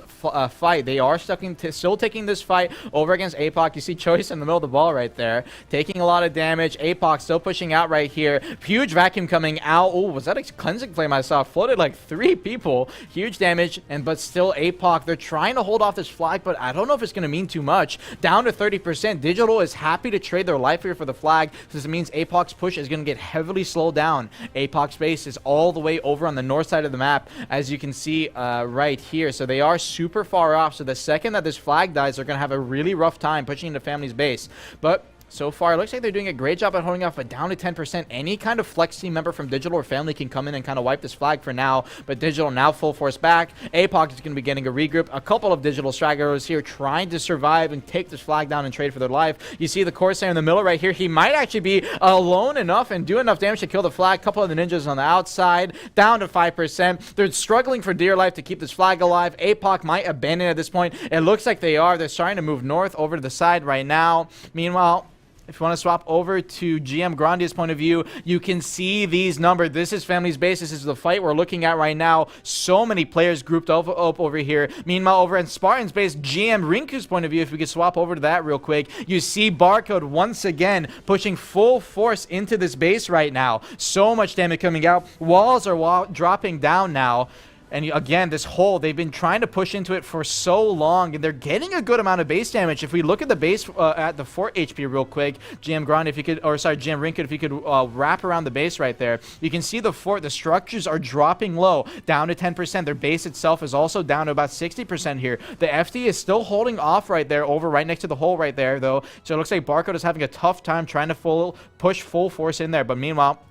fight, they are still taking this fight over against APOC. You see Choice in the middle of the ball right there, taking a lot of damage. APOC still pushing out right here. Huge vacuum coming out. Oh, was that a cleansing flame I saw? Floated like 3 people. Huge damage, but still APOC. They're trying to hold off this flag, but I don't know if it's going to mean too much. Down to 30%. Digital is happy to trade their life here for the flag, since it means APOC's push is going to get heavily slowed down. APOC's base is all the way over on the north side of the map, as you can see right here. So they are super far off. So the second that this flag dies, they're going to have a really rough time pushing into family's base. But so far, it looks like they're doing a great job at holding off, but down to 10%. Any kind of flex team member from Digital or family can come in and kind of wipe this flag for now, but Digital now full force back. APOC is going to be getting a regroup. A couple of Digital stragglers here trying to survive and take this flag down and trade for their life. You see the Corsair in the middle right here. He might actually be alone enough and do enough damage to kill the flag. A couple of the ninjas on the outside, down to 5%. They're struggling for dear life to keep this flag alive. APOC might abandon it at this point. It looks like they are. They're starting to move north over to the side right now. Meanwhile, if you want to swap over to GM Grandia's point of view, you can see these numbers. This is family's base. This is the fight we're looking at right now. So many players grouped up over here. Meanwhile, over in Spartan's base, GM Rinku's point of view, if we could swap over to that real quick, you see Barcode once again pushing full force into this base right now. So much damage coming out. Walls are dropping down now. And again, this hole, they've been trying to push into it for so long, and they're getting a good amount of base damage. If we look at the base at the fort HP real quick, GM Grande, if you could, or sorry, GM Rinkud, if you could wrap around the base right there, you can see the fort, the structures are dropping low, down to 10%. Their base itself is also down to about 60% here. The FD is still holding off right there, over right next to the hole right there, though. So it looks like Barcode is having a tough time trying to push full force in there. But meanwhile,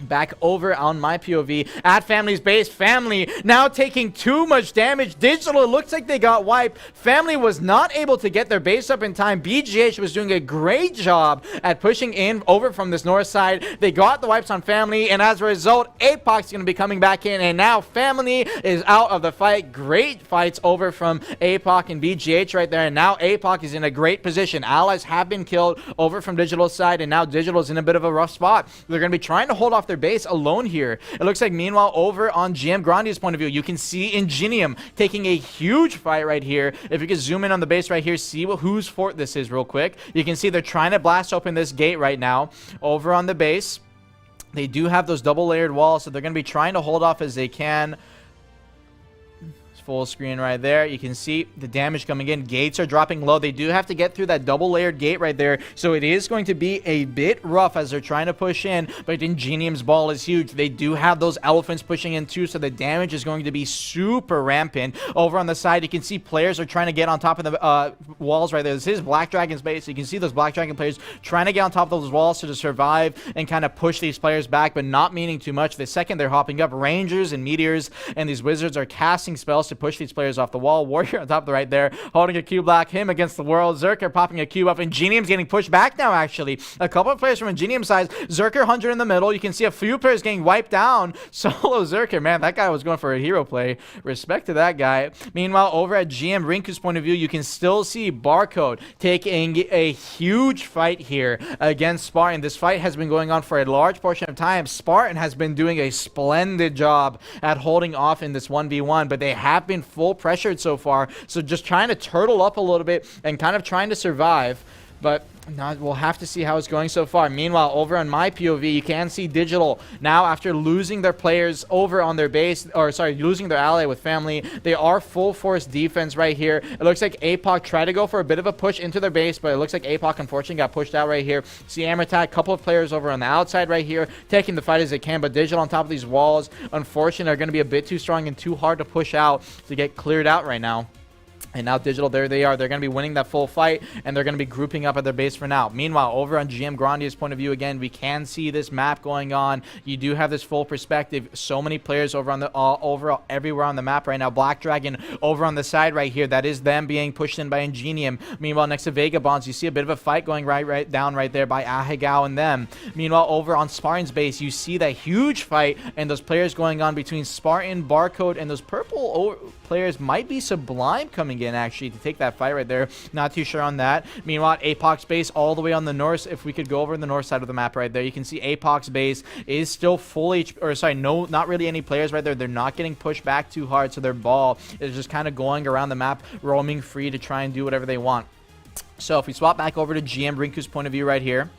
back over on my POV at family's base, family now taking too much damage. Digital, it looks like they got wiped. Family was not able to get their base up in time. BGH was doing a great job at pushing in over from this north side. They got the wipes on family, and as a result, APOC's going to be coming back in, and now family is out of the fight. Great fights over from APOC and BGH right there, and now APOC is in a great position. Allies have been killed over from Digital's side, and now Digital is in a bit of a rough spot. They're going to be trying to hold off their base alone here. It looks like meanwhile over on GM Grandi's point of view, you can see Ingenium taking a huge fight right here. If you could zoom in on the base right here, see whose fort this is real quick. You can see they're trying to blast open this gate right now over on the base. They do have those double layered walls, so they're going to be trying to hold off as they can. Full screen right there. You can see the damage coming in. Gates are dropping low. They do have to get through that double layered gate right there, so it is going to be a bit rough as they're trying to push in, but Ingenium's ball is huge. They do have those elephants pushing in too, so the damage is going to be super rampant. Over on the side, you can see players are trying to get on top of the walls right there. This is Black Dragon's base. You can see those Black Dragon players trying to get on top of those walls to survive and kind of push these players back, but not meaning too much. The second they're hopping up, Rangers and Meteors and these Wizards are casting spells to push these players off the wall. Warrior on top of the right there, holding a cube block, him against the world. Zerker popping a cube up. Ingenium's getting pushed back now, actually. A couple of players from Ingenium side. Zerker 100 in the middle. You can see a few players getting wiped down. Solo Zerker, man, that guy was going for a hero play. Respect to that guy. Meanwhile, over at GM Rinku's point of view, you can still see Barcode taking a huge fight here against Spartan. This fight has been going on for a large portion of time. Spartan has been doing a splendid job at holding off in this 1v1, but they have been full pressured so far, so just trying to turtle up a little bit and kind of trying to survive. But we'll have to see how it's going so far. Meanwhile, over on my POV, you can see Digital now, after losing their players over on their base, or sorry, losing their ally with family, they are full force defense right here. It looks like APOC tried to go for a bit of a push into their base, but it looks like APOC unfortunately got pushed out right here. See Amortat, a couple of players over on the outside right here, taking the fight as they can, but Digital on top of these walls, unfortunately, are going to be a bit too strong and too hard to push out to get cleared out right now. And now Digital, there they are. They're going to be winning that full fight, and they're going to be grouping up at their base for now. Meanwhile, over on GM Grandi's point of view, again, we can see this map going on. You do have this full perspective. So many players over on the overall everywhere on the map right now. Black Dragon over on the side right here. That is them being pushed in by Ingenium. Meanwhile, next to Vagabonds, you see a bit of a fight going right down right there by Ahegao and them. Meanwhile, over on Spartan's base, you see that huge fight and those players going on between Spartan, Barcode, and those purple players. Might be Sublime coming in actually to take that fight right there. Not too sure on that. Meanwhile, APOC's base all the way on the north. If we could go over the north side of the map right there, you can see APOC's base is still fully, or sorry, no, not really any players right there. They're not getting pushed back too hard, so their ball is just kind of going around the map, roaming free to try and do whatever they want. So if we swap back over to GM Rinku's point of view right here,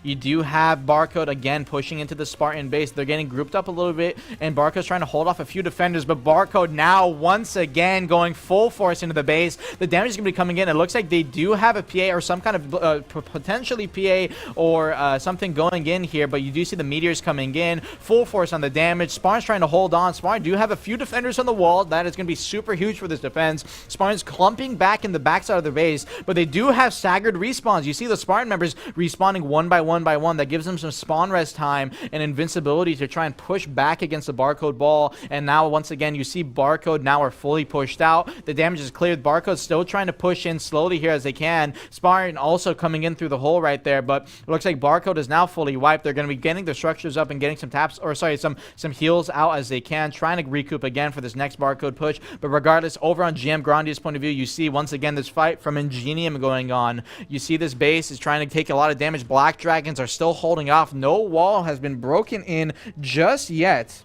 you do have Barcode again pushing into the Spartan base. They're getting grouped up a little bit, and Barcode's trying to hold off a few defenders, but Barcode now once again going full force into the base. The damage is going to be coming in. It looks like they do have a PA or some kind of potentially PA or something going in here, but you do see the meteors coming in. Full force on the damage. Spartan's trying to hold on. Spartan do have a few defenders on the wall. That is going to be super huge for this defense. Spartan's clumping back in the backside of the base, but they do have staggered respawns. You see the Spartan members respawning one by one. That gives them some spawn res time and invincibility to try and push back against the Barcode ball. And now once again you see Barcode now are fully pushed out. The damage is cleared. Barcode's still trying to push in slowly here as they can. Spartan also coming in through the hole right there, but it looks like Barcode is now fully wiped. They're going to be getting their structures up and getting some taps, or sorry, some heals out as they can, trying to recoup again for this next Barcode push. But regardless, over on GM Grandi's point of view, you see once again this fight from Ingenium going on. You see this base is trying to take a lot of damage. Black Dragons are still holding off. No wall has been broken in just yet.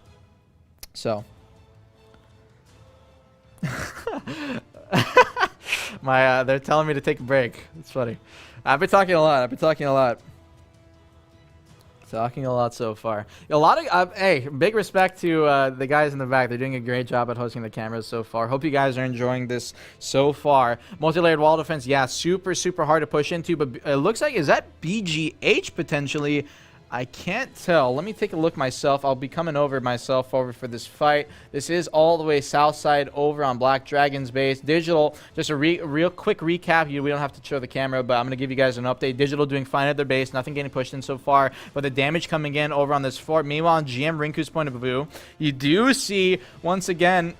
So they're telling me to take a break. It's funny. I've been talking a lot. Talking a lot so far. A lot of hey, big respect to the guys in the back. They're doing a great job at hosting the cameras so far. Hope you guys are enjoying this so far. Multi-layered wall defense, yeah, super hard to push into, but it looks like, is that BGH potentially? I can't tell. Let me take a look myself. I'll be coming over for this fight. This is all the way south side over on Black Dragon's base. Digital, just a real quick recap. We don't have to show the camera, but I'm going to give you guys an update. Digital doing fine at their base. Nothing getting pushed in so far, but the damage coming in over on this fort. Meanwhile, on GM Rinku's point of view, you do see, once again,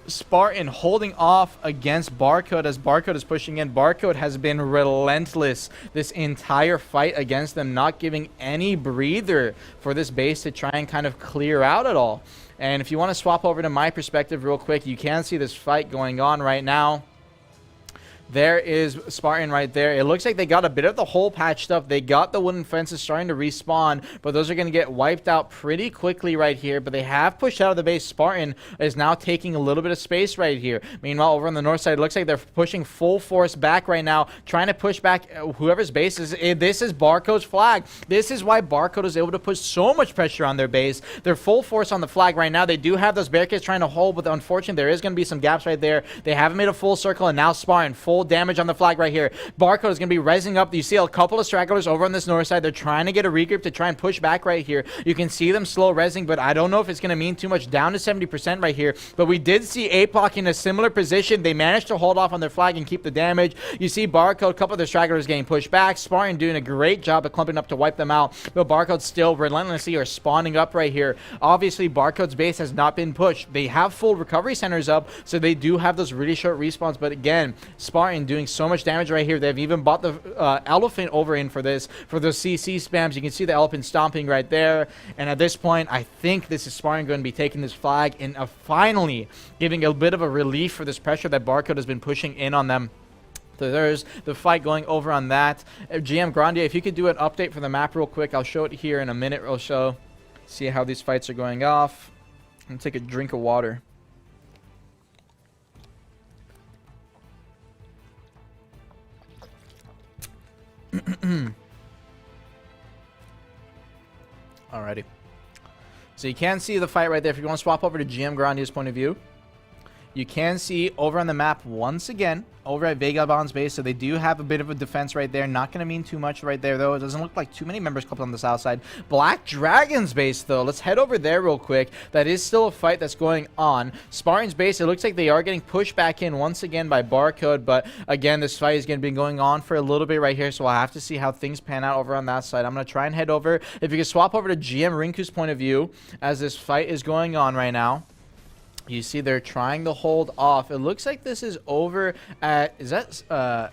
Spartan holding off against Barcode as Barcode is pushing in. Barcode has been relentless this entire fight against them, not giving any breather for this base to try and kind of clear out at all. And if you want to swap over to my perspective real quick, you can see this fight going on right now. There is Spartan right there. It looks like they got a bit of the hole patched up. They got the wooden fences starting to respawn, but those are going to get wiped out pretty quickly right here. But they have pushed out of the base. Spartan is now taking a little bit of space right here. Meanwhile, over on the north side, it looks like they're pushing full force back right now, trying to push back whoever's base is. This is Barcode's flag. This is why Barcode is able to put so much pressure on their base. They're full force on the flag right now. They do have those barricades trying to hold, but unfortunately, there is going to be some gaps right there. They haven't made a full circle, and now Spartan full damage on the flag right here. Barcode is going to be resing up. You see a couple of stragglers over on this north side. They're trying to get a regroup to try and push back right here. You can see them slow resing, but I don't know if it's going to mean too much. Down to 70% right here. But we did see APOC in a similar position. They managed to hold off on their flag and keep the damage. You see Barcode, a couple of their stragglers getting pushed back. Spartan doing a great job of clumping up to wipe them out. But Barcode still relentlessly are spawning up right here. Obviously, Barcode's base has not been pushed. They have full recovery centers up, so they do have those really short respawns. But again, Spartan doing so much damage right here. They've even bought the elephant over in for this, for those CC spams. You can see the elephant stomping right there. And at this point, I think this is Spartan going to be taking this flag and finally giving a bit of a relief for this pressure that Barcode has been pushing in on them. So there's the fight going over on that. GM Grande, if you could do an update for the map real quick, I'll show it here in a minute or so. See how these fights are going off. I'm gonna take a drink of water. Alrighty. So you can see the fight right there. If you want to swap over to GM Grande's point of view, you can see over on the map once again, over at Vagabond's base, so they do have a bit of a defense right there. Not going to mean too much right there, though. It doesn't look like too many members clubbed on the south side. Black Dragon's base, though. Let's head over there real quick. That is still a fight that's going on. Spartan's base, it looks like they are getting pushed back in once again by Barcode, but again, this fight is going to be going on for a little bit right here, so I'll have to see how things pan out over on that side. I'm going to try and head over. If you could swap over to GM Rinku's point of view as this fight is going on right now. You see they're trying to hold off. It looks like this is over at, is that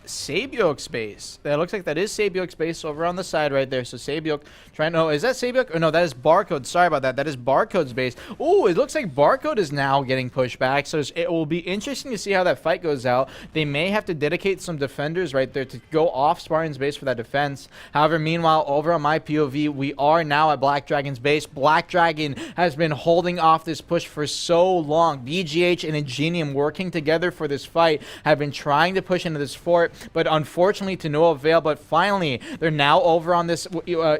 Sabiok's base? That looks like that is Sabiok's base over on the side right there. So Sabiok trying to, oh, is that Sabiok? Or no, that is Barcode. Sorry about that. That is Barcode's base. Oh, it looks like Barcode is now getting pushed back. So it will be interesting to see how that fight goes out. They may have to dedicate some defenders right there to go off Spartan's base for that defense. However, meanwhile, over on my POV, we are now at Black Dragon's base. Black Dragon has been holding off this push for so long. BGH and Ingenium working together for this fight have been trying to push into this fort, but unfortunately to no avail. But finally, they're now over on this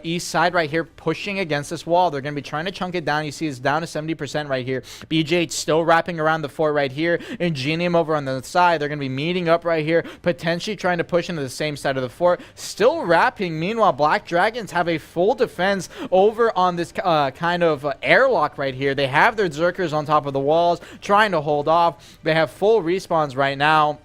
east side right here, pushing against this wall. They're going to be trying to chunk it down. You see it's down to 70% right here. BGH still wrapping around the fort right here. Ingenium over on the side. They're going to be meeting up right here, potentially trying to push into the same side of the fort. Still wrapping. Meanwhile, Black Dragons have a full defense over on this kind of airlock right here. They have their Zerkers on top of the walls, trying to hold off. They have full respawns right now,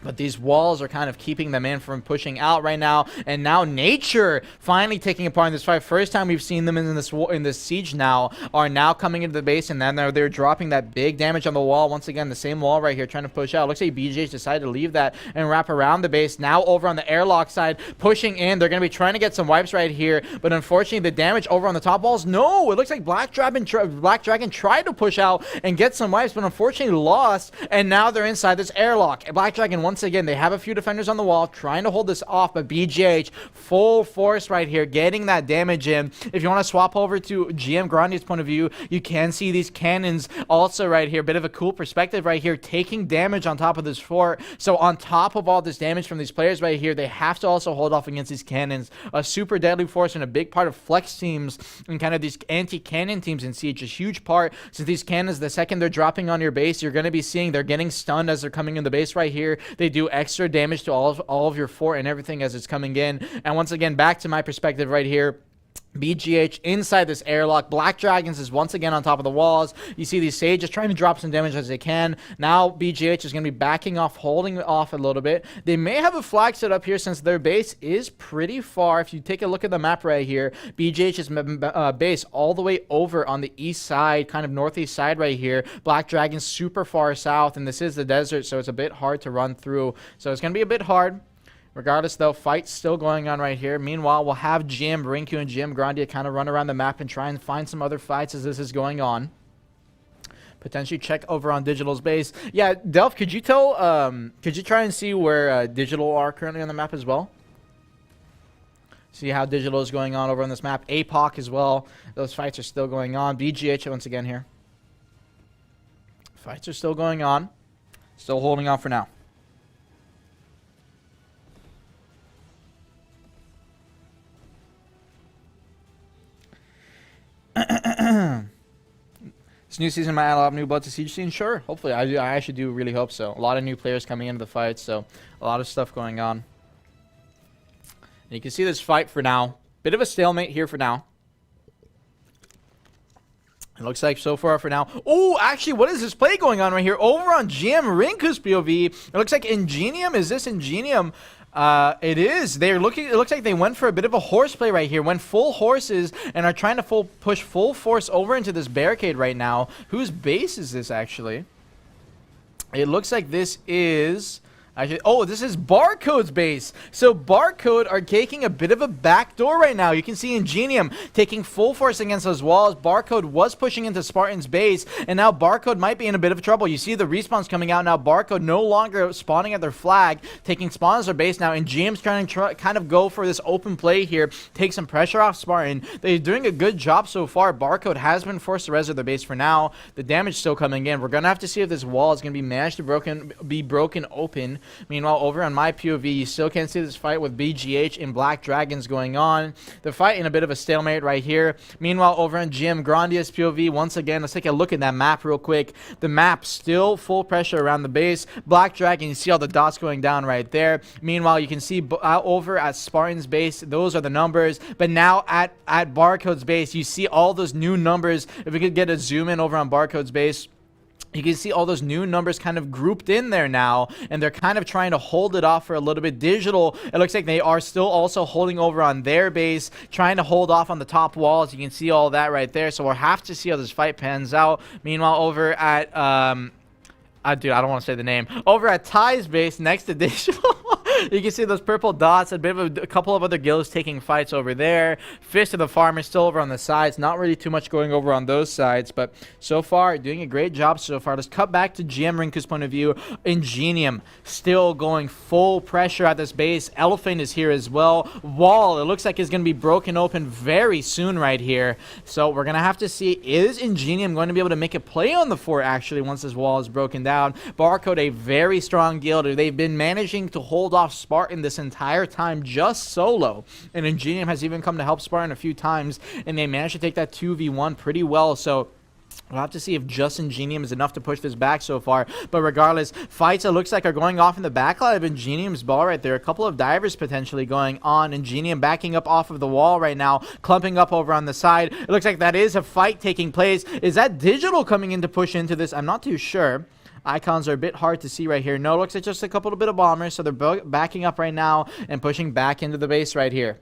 but these walls are kind of keeping them in from pushing out right now. And now Nature finally taking a part in this fight. First time we've seen them in this siege now, are now coming into the base, and then they're dropping that big damage on the wall. Once again, the same wall right here trying to push out. Looks like BJ's decided to leave that and wrap around the base. Now over on the airlock side, pushing in. They're going to be trying to get some wipes right here, but unfortunately the damage over on the top walls, no! It looks like Black Dragon tried to push out and get some wipes, but unfortunately lost, and now they're inside this airlock. Black Dragon, once again, they have a few defenders on the wall trying to hold this off, but BGH full force right here, getting that damage in. If you want to swap over to GM Grande's point of view, you can see these cannons also right here. Bit of a cool perspective right here, taking damage on top of this fort. So on top of all this damage from these players right here, they have to also hold off against these cannons. A super deadly force and a big part of flex teams and kind of these anti-cannon teams in Siege. A huge part, since these cannons, the second they're dropping on your base, you're going to be seeing they're getting stunned as they're coming in the base right here. They do extra damage to all of your fort and everything as it's coming in. And once again, back to my perspective right here, BGH inside this airlock. Black Dragons is once again on top of the walls. You see these Sages trying to drop some damage as they can. Now BGH is going to be backing off, holding off a little bit. They may have a flag set up here since their base is pretty far. If you take a look at the map right here, BGH's base all the way over on the east side, kind of northeast side right here. Black Dragons super far south, and this is the desert, so it's a bit hard to run through. So it's going to be a bit hard. Regardless, though, fight's still going on right here. Meanwhile, we'll have GM Rinku and GM Grande kind of run around the map and try and find some other fights as this is going on. Potentially check over on Digital's base. Yeah, Delph, could you try and see where Digital are currently on the map as well? See how Digital is going on over on this map. APOC as well. Those fights are still going on. BGH once again here. Fights are still going on. Still holding on for now. This new season might add a lot of new blood to Siege Scene. Sure, hopefully. I actually do really hope so. A lot of new players coming into the fight, so a lot of stuff going on. And you can see this fight for now. Bit of a stalemate here for now. It looks like so far for now. Oh, actually, what is this play going on right here? Over on GM Rinku's POV. It looks like Ingenium. Is this Ingenium? It is. They're looking. It looks like they went for a bit of a horseplay right here. Went full horses and are trying to push full force over into this barricade right now. Whose base is this actually? It looks like this is. Actually, oh, this is Barcode's base. So Barcode are taking a bit of a backdoor right now. You can see Ingenium taking full force against those walls. Barcode was pushing into Spartan's base, and now Barcode might be in a bit of trouble. You see the respawns coming out now. Barcode no longer spawning at their flag, taking spawn as their base now. Ingenium's trying to kind of go for this open play here, take some pressure off Spartan. They're doing a good job so far. Barcode has been forced to res their base for now. The damage still coming in. We're gonna have to see if this wall is gonna be managed to be broken open. Meanwhile, over on my POV, you still can't see this fight with BGH and Black Dragons going on. They're fighting a bit of a stalemate right here. Meanwhile, over on GM Grandia's POV, once again, let's take a look at that map real quick. The map still full pressure around the base. Black Dragon, you see all the dots going down right there. Meanwhile, you can see over at Spartan's base, those are the numbers. But now at Barcode's base, you see all those new numbers. If we could get a zoom in over on Barcode's base, you can see all those new numbers kind of grouped in there now, and they're kind of trying to hold it off for a little bit. Digital, it looks like they are still also holding over on their base, trying to hold off on the top walls. You can see all that right there, so we'll have to see how this fight pans out. Meanwhile, over at, dude, I don't want to say the name. Over at Ty's base, next to Digital, you can see those purple dots, a bit of a couple of other guilds taking fights over there. Fist of the Farmer still over on the sides. Not really too much going over on those sides, but so far, doing a great job so far. Let's cut back to GM Rinku's point of view. Ingenium still going full pressure at this base. Elephant is here as well. Wall, it looks like it's going to be broken open very soon right here. So we're going to have to see, is Ingenium going to be able to make a play on the fort actually once this wall is broken down? Barcode, a very strong guild. They've been managing to hold off Spartan this entire time just solo, and Ingenium has even come to help Spartan a few times, and they managed to take that 2v1 pretty well. So we'll have to see if just Ingenium is enough to push this back so far. But regardless, fights, it looks like, are going off in the backline of Ingenium's ball right there. A couple of divers potentially going on. Ingenium backing up off of the wall right now, clumping up over on the side. It looks like that is a fight taking place. Is that Digital coming in to push into this? I'm not too sure. Icons are a bit hard to see right here. No, it looks like just a couple of bit of bombers, so they're backing up right now and pushing back into the base right here.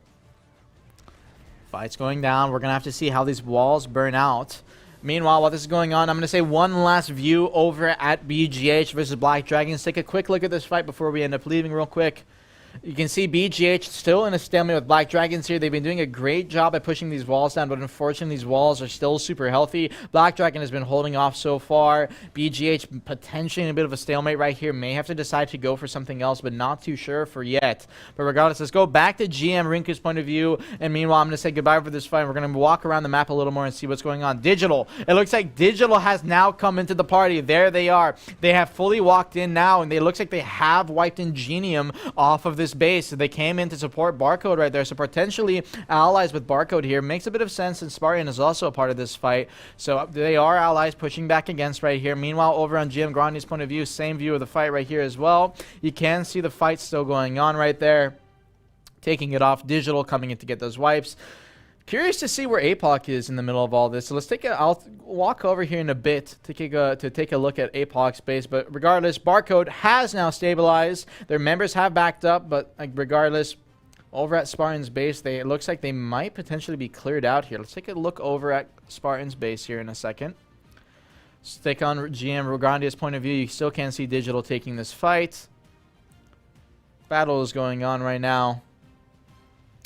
Fight's going down. We're going to have to see how these walls burn out. Meanwhile, while this is going on, I'm going to say one last view over at BGH versus Black Dragons. Take a quick look at this fight before we end up leaving real quick. You can see BGH still in a stalemate with Black Dragons here. They've been doing a great job at pushing these walls down, but unfortunately these walls are still super healthy. Black Dragon has been holding off so far. BGH potentially in a bit of a stalemate right here. May have to decide to go for something else, but not too sure for yet. But regardless, let's go back to GM Rinku's point of view. And meanwhile, I'm going to say goodbye for this fight. We're going to walk around the map a little more and see what's going on. Digital. It looks like Digital has now come into the party. There they are. They have fully walked in now, and it looks like they have wiped Ingenium off of this base. So they came in to support Barcode right there. So potentially allies with Barcode here. Makes a bit of sense, and Spartan is also a part of this fight. So they are allies pushing back against right here. Meanwhile, over on GM Grandi's point of view, same view of the fight right here as well. You can see the fight still going on right there. Taking it off. Digital coming in to get those wipes. Curious to see where APOC is in the middle of all this. So let's take a, I'll walk over here in a bit to take a look at APOC's base. But regardless, Barcode has now stabilized. Their members have backed up, but regardless, over at Spartan's base, it looks like they might potentially be cleared out here. Let's take a look over at Spartan's base here in a second. Let's take on GM Rogandia's point of view. You still can't see Digital taking this fight. Battle is going on right now.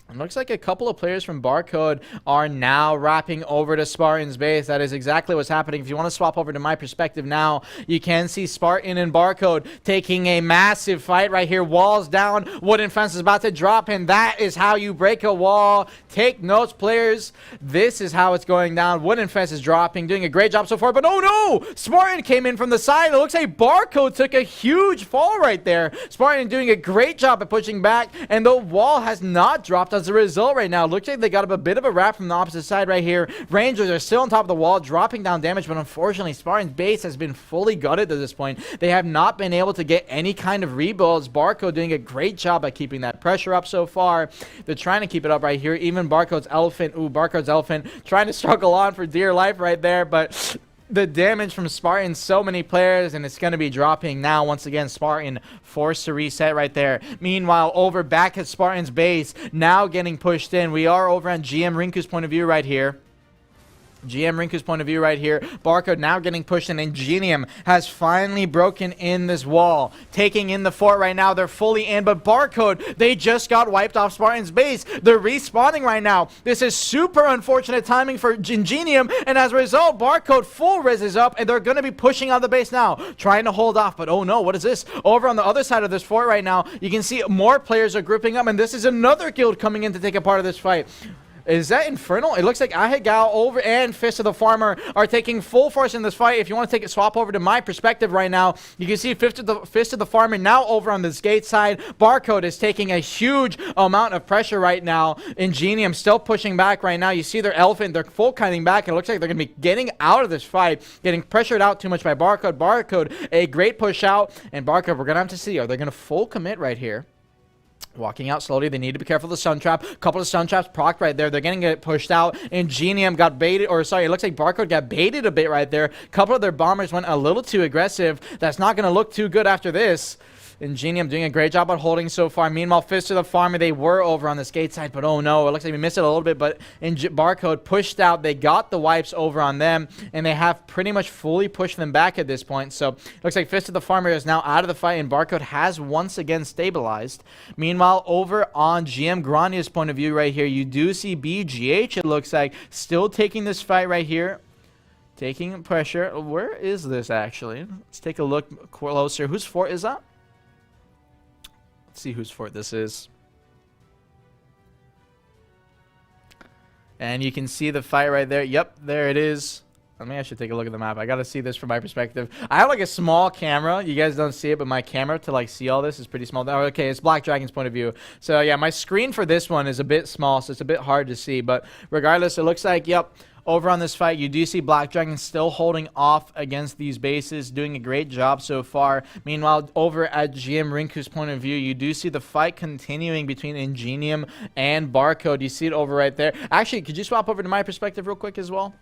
It looks like a couple of players from Barcode are now wrapping over to Spartan's base. That is exactly what's happening. If you want to swap over to my perspective now, you can see Spartan and Barcode taking a massive fight right here. Walls down. Wooden fence is about to drop, and that is how you break a wall. Take notes, players. This is how it's going down. Wooden fence is dropping, doing a great job so far, but oh no! Spartan came in from the side. It looks like Barcode took a huge fall right there. Spartan doing a great job at pushing back, and the wall has not dropped as a result right now. Looks like they got up a bit of a wrap from the opposite side right here. Rangers are still on top of the wall, dropping down damage, but unfortunately, Spartan's base has been fully gutted to this point. They have not been able to get any kind of rebuilds. Barcode doing a great job at keeping that pressure up so far. They're trying to keep it up right here. Even Barcode's Elephant, Barcode's Elephant trying to struggle on for dear life right there, but the damage from Spartan, so many players, and it's going to be dropping now. Once again, Spartan forced to reset right there. Meanwhile, over back at Spartan's base, now getting pushed in. We are over on GM Rinku's point of view right here. GM Rinku's point of view right here. Barcode now getting pushed in. Ingenium has finally broken in this wall. Taking in the fort right now. They're fully in, but Barcode, they just got wiped off Spartan's base. They're respawning right now. This is super unfortunate timing for Ingenium, and as a result, Barcode full res is up, and they're going to be pushing out the base now, trying to hold off, but oh no, what is this? Over on the other side of this fort right now, you can see more players are grouping up, and this is another guild coming in to take a part of this fight. Is that Infernal? It looks like Ahegao over and Fist of the Farmer are taking full force in this fight. If you want to take a swap over to my perspective right now, you can see Fist of the Farmer now over on this gate side. Barcode is taking a huge amount of pressure right now. Ingenium still pushing back right now. You see their Elephant. They're full cutting back. It looks like they're going to be getting out of this fight, getting pressured out too much by Barcode. Barcode, a great push out. And Barcode, we're going to have to see. Are they going to full commit right here? Walking out slowly. They need to be careful of the stun trap. A couple of stun traps proc right there. They're getting it pushed out. Ingenium got baited, or sorry, it looks like Barcode got baited a bit right there. A couple of their bombers went a little too aggressive. That's not going to look too good after this. Ingenium doing a great job at holding so far. Meanwhile, Fist of the Farmer, they were over on the skate side, but oh no, it looks like we missed it a little bit, but Barcode pushed out. They got the wipes over on them, and they have pretty much fully pushed them back at this point. So it looks like Fist of the Farmer is now out of the fight, and Barcode has once again stabilized. Meanwhile, over on GM Grandia's point of view right here, you do see BGH, it looks like, still taking this fight right here. Taking pressure. Where is this actually? Let's take a look closer. Whose fort is that? See whose fort this is. And you can see the fight right there. Yep, there it is. Let me actually take a look at the map. I gotta see this from my perspective. I have like a small camera. You guys don't see it, but my camera to like see all this is pretty small. Oh, okay, it's Black Dragon's point of view. So yeah, my screen for this one is a bit small, so it's a bit hard to see. But regardless, it looks like, yep, over on this fight, you do see Black Dragon still holding off against these bases, doing a great job so far. Meanwhile, over at GM Rinku's point of view, you do see the fight continuing between Ingenium and Barcode. You see it over right there. Actually, could you swap over to my perspective real quick as well?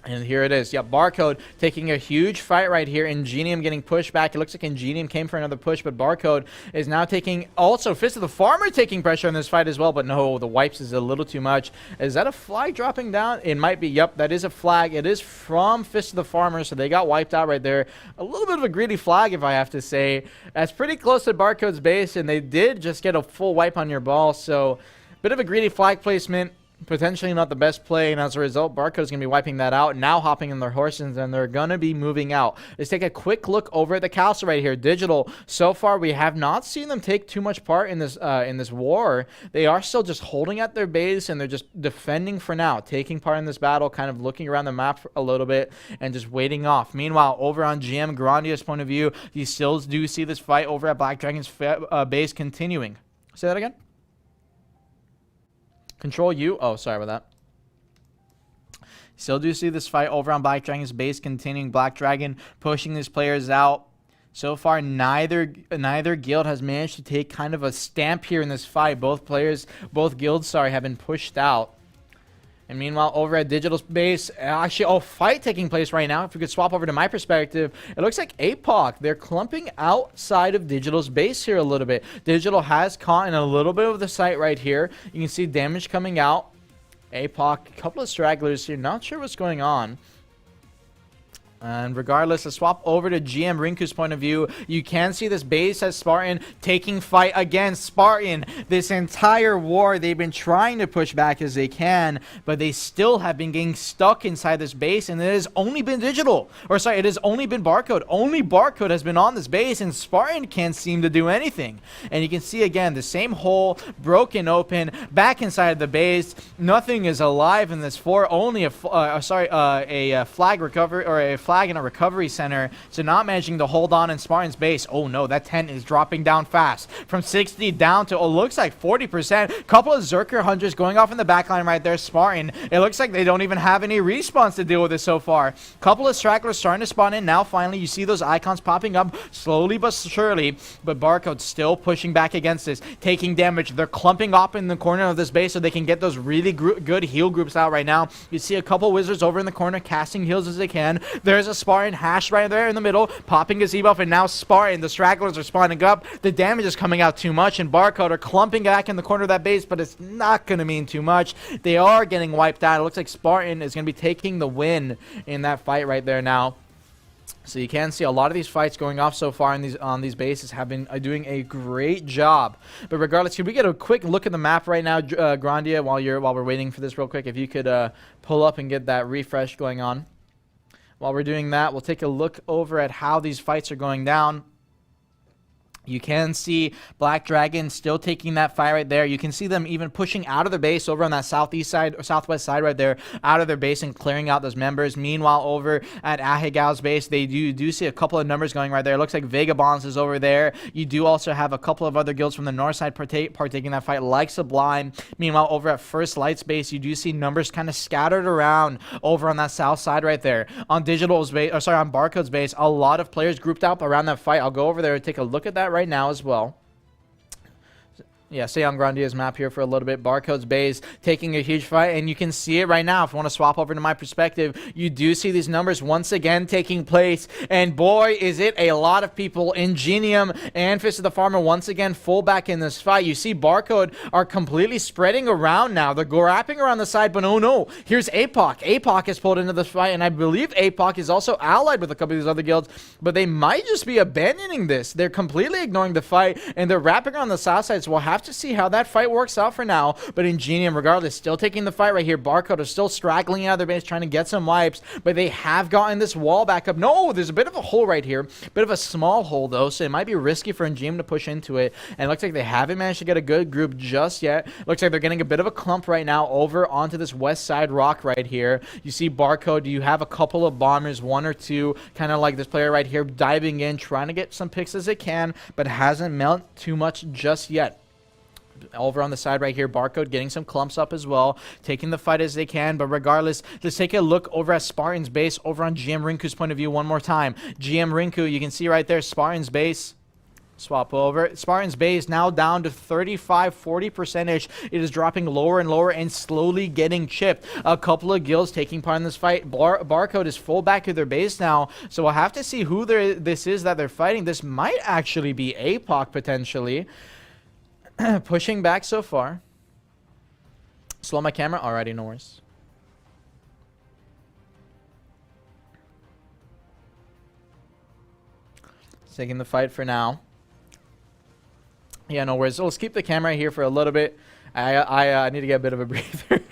And here it is. Yep, Barcode taking a huge fight right here. Ingenium getting pushed back. It looks like Ingenium came for another push, but Barcode is now taking... Also, Fist of the Farmer taking pressure in this fight as well, but no, the wipes is a little too much. Is that a flag dropping down? It might be. Yep, that is a flag. It is from Fist of the Farmer, so they got wiped out right there. A little bit of a greedy flag, if I have to say. That's pretty close to Barcode's base, and they did just get a full wipe on your ball, so bit of a greedy flag placement. Potentially not the best play, and as a result, Barcode's going to be wiping that out, now hopping in their horses, and they're going to be moving out. Let's take a quick look over at the castle right here. Digital, so far, we have not seen them take too much part in this war. They are still just holding at their base, and they're just defending for now, taking part in this battle, kind of looking around the map a little bit, and just waiting off. Meanwhile, over on GM Grandia's point of view, you still do see this fight over at Black Dragon's base continuing. Say that again? Control U. Oh, sorry about that. Still do see this fight over on Black Dragon's base continuing. Black Dragon pushing these players out. So far, neither guild has managed to take kind of a stamp here in this fight. Both guilds, have been pushed out. And meanwhile, over at Digital's base, actually, fight taking place right now. If we could swap over to my perspective, it looks like APOC, they're clumping outside of Digital's base here a little bit. Digital has caught in a little bit of the site right here. You can see damage coming out. APOC, a couple of stragglers here. Not sure what's going on. And regardless, let's swap over to GM Rinku's point of view. You can see this base as Spartan taking fight against Spartan. This entire war, they've been trying to push back as they can, but they still have been getting stuck inside this base, and it has only been digital. Or sorry, it has only been barcode. Only barcode has been on this base, and Spartan can't seem to do anything. And you can see again, the same hole, broken open, back inside the base. Nothing is alive in this fort. Only a flag recovery, or a flag in a recovery center, so not managing to hold on in Spartan's base. Oh no, that tent is dropping down fast from 60 down to, it looks like 40%. Couple of Zerker Hunters going off in the backline right there. Spartan, it looks like they don't even have any respawns to deal with this so far. Couple of stragglers starting to spawn in now. Finally, you see those icons popping up slowly but surely, but Barcode's still pushing back against this, taking damage. They're clumping up in the corner of this base so they can get those really good heal groups out right now. You see a couple wizards over in the corner casting heals as they can. There's a Spartan hash right there in the middle, popping his debuff, and now Spartan, the stragglers are spawning up. The damage is coming out too much, and Barcode are clumping back in the corner of that base, but it's not going to mean too much. They are getting wiped out. It looks like Spartan is going to be taking the win in that fight right there now. So you can see a lot of these fights going off so far on these bases have been doing a great job. But regardless, can we get a quick look at the map right now, Grandia, while we're waiting for this real quick? If you could pull up and get that refresh going on. While we're doing that, we'll take a look over at how these fights are going down. You can see Black Dragon still taking that fight right there. You can see them even pushing out of their base over on that southeast side or southwest side right there, out of their base and clearing out those members. Meanwhile, over at Ahigal's base, they do see a couple of numbers going right there. It looks like Vagabonds is over there. You do also have a couple of other guilds from the north side partaking that fight, like Sublime. Meanwhile, over at First Light's base, you do see numbers kind of scattered around over on that south side right there. On Digital's base, or sorry, on Barcode's base, a lot of players grouped up around that fight. I'll go over there and take a look at that right now as well. Yeah, stay on Grandia's map here for a little bit. Barcode's base taking a huge fight, and you can see it right now. If you want to swap over to my perspective, you do see these numbers once again taking place, and boy, is it a lot of people. Ingenium and Fist of the Farmer once again full back in this fight. You see Barcode are completely spreading around now. They're wrapping around the side, but oh no, here's APOC. APOC is pulled into this fight, and I believe APOC is also allied with a couple of these other guilds, but they might just be abandoning this. They're completely ignoring the fight, and they're wrapping around the south side, so we'll have to see how that fight works out for now. But Ingenium, regardless, still taking the fight right here. Barcode are still straggling out of their base, trying to get some wipes, but they have gotten this wall back up. No, there's a bit of a hole right here, bit of a small hole though, so it might be risky for Ingenium to push into it, and it looks like they haven't managed to get a good group just yet. Looks like they're getting a bit of a clump right now over onto this west side rock right here. You see Barcode, you have a couple of bombers, one or two, kind of like this player right here, diving in, trying to get some picks as they can, but hasn't meant too much just yet. Over on the side right here, Barcode getting some clumps up as well, taking the fight as they can. But regardless, let's take a look over at Spartan's base, over on GM Rinku's point of view one more time. GM Rinku, you can see right there, Spartan's base. Swap over. Spartan's base now down to 35-40%. It is dropping lower and lower and slowly getting chipped. A couple of guilds taking part in this fight. Barcode is full back to their base now, so we'll have to see who this is that they're fighting. This might actually be APOC potentially. Pushing back so far. Slow my camera. Alrighty, no worries. Taking the fight for now. Yeah, no worries. So let's keep the camera here for a little bit. I need to get a bit of a breather.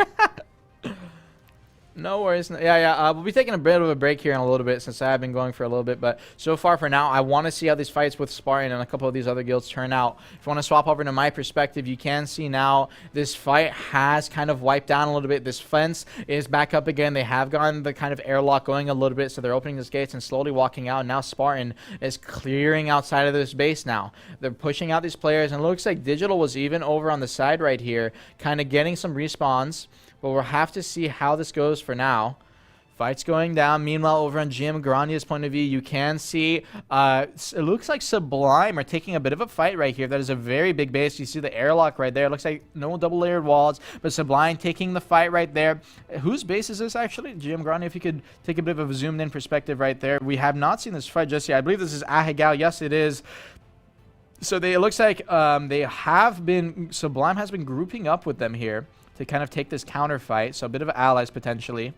No worries. Yeah. We'll be taking a bit of a break here in a little bit since I have been going for a little bit. But so far for now, I want to see how these fights with Spartan and a couple of these other guilds turn out. If you want to swap over to my perspective, you can see now this fight has kind of wiped down a little bit. This fence is back up again. They have gotten the kind of airlock going a little bit, so they're opening these gates and slowly walking out. Now Spartan is clearing outside of this base now. They're pushing out these players, and it looks like Digital was even over on the side right here, kind of getting some respawns. But we'll have to see how this goes for now. Fight's going down. Meanwhile, over on Jim Grandia's point of view, you can see it looks like Sublime are taking a bit of a fight right here. That is a very big base. You see the airlock right there. It looks like no double-layered walls, but Sublime taking the fight right there. Whose base is this, actually? Jim Grandia, if you could take a bit of a zoomed-in perspective right there. We have not seen this fight just yet. I believe this is Ahigal. Yes, it is. So it looks like Sublime has been grouping up with them here to kind of take this counter fight. So a bit of allies potentially.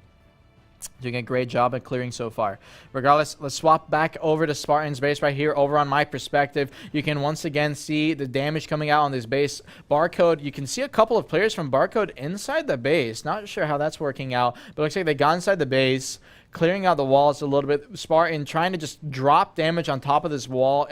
Doing a great job at clearing so far. Regardless, let's swap back over to Spartan's base right here. Over on my perspective, you can once again see the damage coming out on this base. Barcode, you can see a couple of players from Barcode inside the base. Not sure how that's working out, but it looks like they got inside the base, clearing out the walls a little bit. Spartan trying to just drop damage on top of this wall.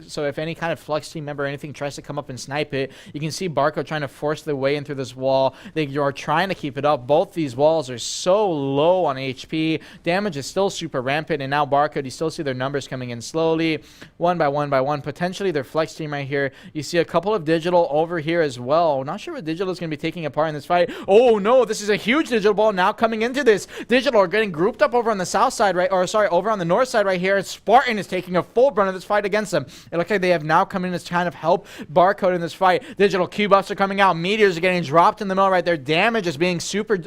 So if any kind of Flux team member or anything tries to come up and snipe it, you can see Barco trying to force their way in through this wall. They are trying to keep it up. Both these walls are so low on HP. Damage is still super rampant, and now Barco, you still see their numbers coming in slowly, one by one. Potentially their Flex team right here. You see a couple of Digital over here as well. Not sure what Digital is going to be taking a part in this fight. Oh no, this is a huge Digital ball now coming into this. Digital are getting grouped up over on the south side, over on the north side right here. Spartan is taking a full brunt of this fight against them. It looks like they have now come in to kind of help Barcode in this fight. Digital Q buffs are coming out. Meteors are getting dropped in the middle right there. Damage is being super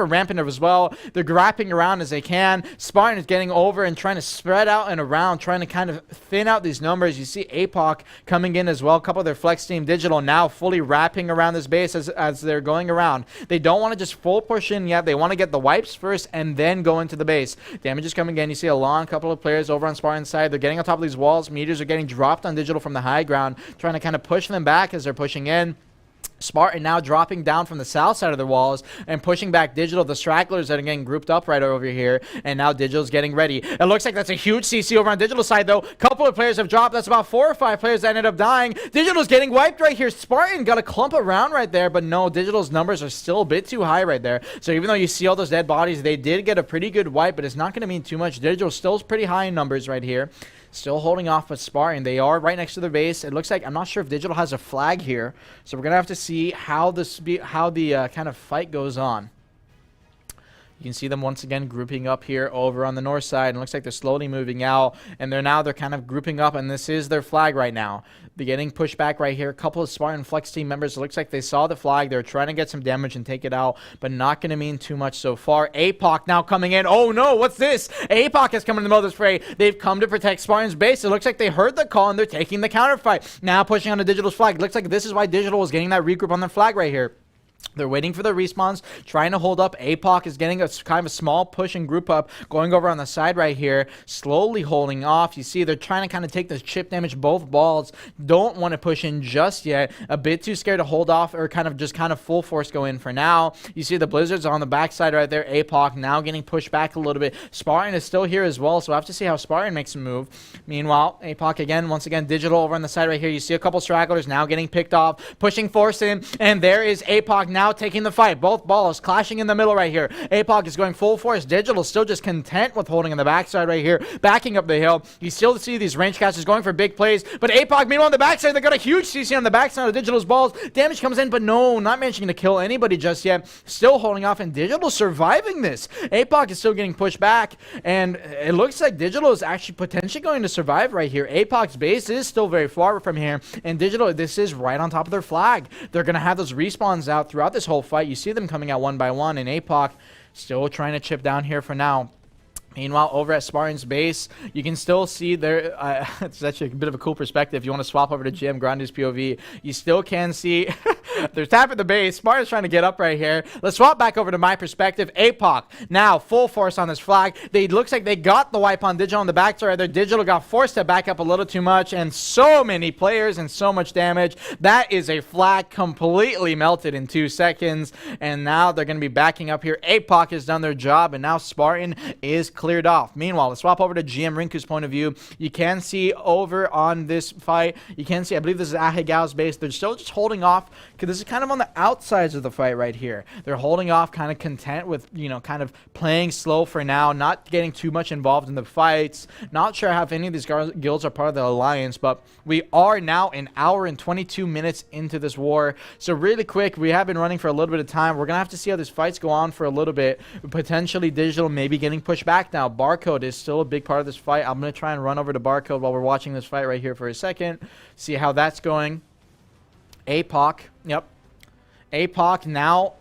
rampant as well. They're grappling around as they can. Spartan is getting over and trying to spread out and around, trying to kind of thin out these numbers. You see APOC coming in as well. A couple of their Flex team Digital now fully wrapping around this base as they're going around. They don't want to just full push in yet. They want to get the wipes first and then go into the base. Damage is coming in. You see a long couple of players over on Spartan's side. They're getting on top of these walls. Meteors are getting dropped on Digital from the high ground, trying to kind of push them back as they're pushing in. Spartan now dropping down from the south side of the walls and pushing back Digital. The stragglers that are getting grouped up right over here, and now Digital's getting ready. It looks like that's a huge CC over on Digital side though. Couple of players have dropped. That's about 4 or 5 players that ended up dying. Digital's getting wiped right here. Spartan got a clump around right there, but no, Digital's numbers are still a bit too high right there. So even though you see all those dead bodies, they did get a pretty good wipe, but it's not going to mean too much. Digital still is pretty high in numbers right here. Still holding off with Spartan. They are right next to their base. It looks like, I'm not sure if Digital has a flag here, so we're gonna have to see how the kind of fight goes on. You can see them once again grouping up here over on the north side, and it looks like they're slowly moving out, and they're kind of grouping up, and this is their flag right now. They're getting pushed back right here. A couple of Spartan Flex team members, it looks like they saw the flag. They're trying to get some damage and take it out, but not going to mean too much so far. APOC now coming in. Oh no, what's this? APOC has come in the middle of this fray. They've come to protect Spartan's base. It looks like they heard the call, and they're taking the counter fight. Now pushing on the Digital's flag. It looks like this is why Digital was getting that regroup on their flag right here. They're waiting for the respawns, trying to hold up. APOC is getting a kind of a small push and group up, going over on the side right here, slowly holding off. You see they're trying to kind of take the chip damage. Both balls don't want to push in just yet. A bit too scared to hold off or kind of full force go in for now. You see the Blizzards on the backside right there. APOC now getting pushed back a little bit. Spartan is still here as well, so I have to see how Spartan makes a move. Meanwhile, APOC once again, Digital over on the side right here. You see a couple stragglers now getting picked off, pushing force in, and there is APOC now taking the fight. Both balls clashing in the middle right here. APOC is going full force. Digital still just content with holding on the backside right here, backing up the hill. You still see these range casters going for big plays, but APOC, meanwhile, on the backside, they got a huge CC on the backside of Digital's balls. Damage comes in, but no, not managing to kill anybody just yet. Still holding off, and Digital surviving this. APOC is still getting pushed back, and it looks like Digital is actually potentially going to survive right here. APOC's base is still very far from here, and Digital, this is right on top of their flag. They're going to have those respawns out throughout this whole fight. You see them coming out one by one, and APOC still trying to chip down here for now. Meanwhile, over at Spartan's base, you can still see there, it's actually a bit of a cool perspective. If you want to swap over to GM Grande's POV, you still can see they're tapping the base. Spartan's trying to get up right here. Let's swap back over to my perspective. APOC now full force on this flag. Looks like they got the wipe on Digital on the backside. Their Digital got forced to back up a little too much, and so many players and so much damage. That is a flag completely melted in 2 seconds, and now they're going to be backing up here. APOC has done their job, and now Spartan is cleared off. Meanwhile, let's swap over to GM Rinku's point of view. You can see over on this fight, you can see, I believe this is Ahigao's base. They're still just holding off, because this is kind of on the outsides of the fight right here. They're holding off, kind of content with, kind of playing slow for now, not getting too much involved in the fights. Not sure how if any of these guilds are part of the alliance, but we are now an hour and 22 minutes into this war. So really quick, we have been running for a little bit of time. We're going to have to see how these fights go on for a little bit. Potentially Digital maybe getting pushed back now. Barcode is still a big part of this fight. I'm going to try and run over to Barcode while we're watching this fight right here for a second. See how that's going. APOC. Yep. APOC now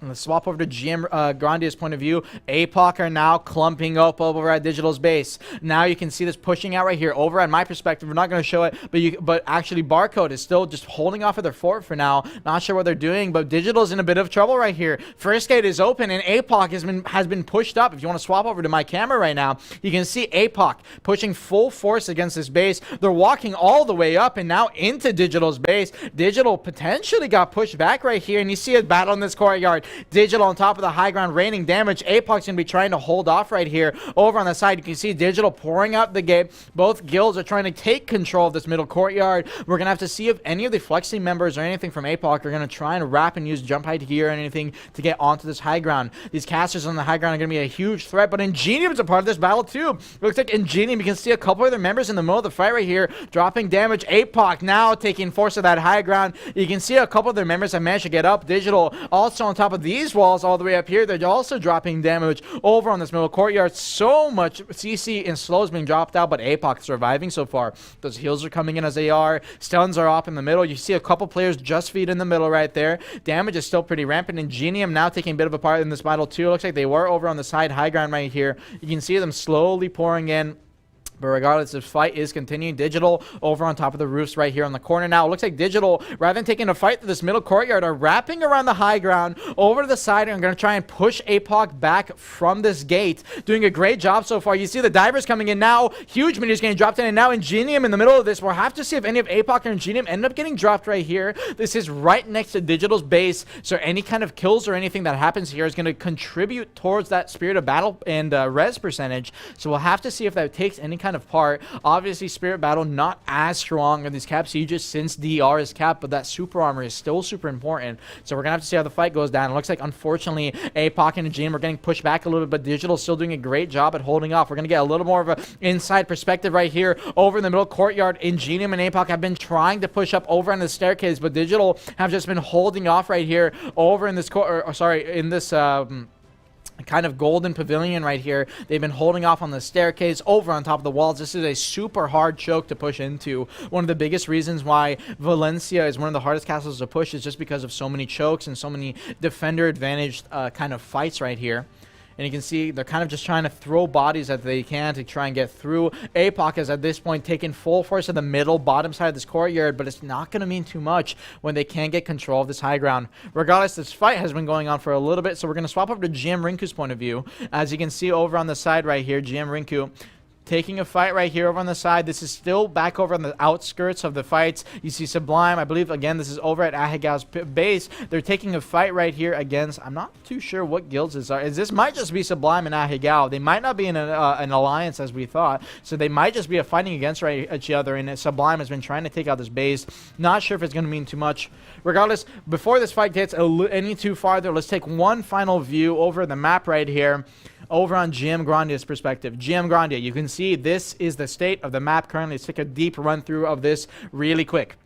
Let's swap over to GM Grandia's point of view. APOC are now clumping up over at Digital's base. Now you can see this pushing out right here. Over at my perspective, we're not going to show it, but actually Barcode is still just holding off of their fort for now. Not sure what they're doing, but Digital's in a bit of trouble right here. First gate is open, and APOC has been pushed up. If you want to swap over to my camera right now, you can see APOC pushing full force against this base. They're walking all the way up and now into Digital's base. Digital potentially got pushed back right here, and you see a battle in this courtyard. Digital on top of the high ground, raining damage. APOC's going to be trying to hold off right here. Over on the side, you can see Digital pouring out the gate. Both guilds are trying to take control of this middle courtyard. We're going to have to see if any of the flexing members or anything from APOC are going to try and wrap and use jump height here or anything to get onto this high ground. These casters on the high ground are going to be a huge threat, but Ingenium's a part of this battle too. It looks like Ingenium, you can see a couple of their members in the middle of the fight right here, dropping damage. APOC now taking force of that high ground. You can see a couple of their members have managed to get up. Digital also on top of these walls all the way up here. They're also dropping damage over on this middle courtyard. So much CC and slows being dropped out, but APOC surviving so far. Those heals are coming in as they are. Stuns are off in the middle. You see a couple players just feed in the middle right there. Damage is still pretty rampant. Ingenium now taking a bit of a part in this battle too. It looks like they were over on the side high ground right here. You can see them slowly pouring in. But regardless, the fight is continuing. Digital over on top of the roofs right here on the corner now. It looks like Digital, rather than taking a fight to this middle courtyard, are wrapping around the high ground over to the side and are going to try and push APOC back from this gate. Doing a great job so far. You see the divers coming in now. Huge meteors getting dropped in, and now Ingenium in the middle of this. We'll have to see if any of APOC or Ingenium end up getting dropped right here. This is right next to Digital's base, so any kind of kills or anything that happens here is going to contribute towards that Spirit of Battle and res percentage. So we'll have to see if that takes any kind of part. Obviously, Spirit Battle not as strong in these cap sieges since DR is capped, but that super armor is still super important. So we're gonna have to see how the fight goes down. It looks like, unfortunately, APOC and Ingenium are getting pushed back a little bit, but Digital's still doing a great job at holding off. We're gonna get a little more of an inside perspective right here over in the middle courtyard. Ingenium and APOC have been trying to push up over on the staircase, but Digital have just been holding off right here over in this in this kind of golden pavilion right here. They've been holding off on the staircase over on top of the walls. This is a super hard choke to push into. One of the biggest reasons why Valencia is one of the hardest castles to push is just because of so many chokes and so many defender advantaged kind of fights right here. And you can see they're kind of just trying to throw bodies that they can to try and get through. APOC has at this point taken full force of the middle, bottom side of this courtyard, but it's not going to mean too much when they can't get control of this high ground. Regardless, this fight has been going on for a little bit, so we're going to swap over to GM Rinku's point of view. As you can see over on the side right here, GM Rinku taking a fight right here over on the side. This is still back over on the outskirts of the fights. You see Sublime. I believe, again, this is over at Ahigao's base. They're taking a fight right here against, I'm not too sure what guilds this are. This might just be Sublime and Ahigao. They might not be in an alliance as we thought. So they might just be fighting against each other. And Sublime has been trying to take out this base. Not sure if it's going to mean too much. Regardless, before this fight gets any too farther, let's take one final view over the map right here. Over on GM Grandia's perspective. GM Grandia, you can see this is the state of the map currently. Let's take a deep run through of this really quick.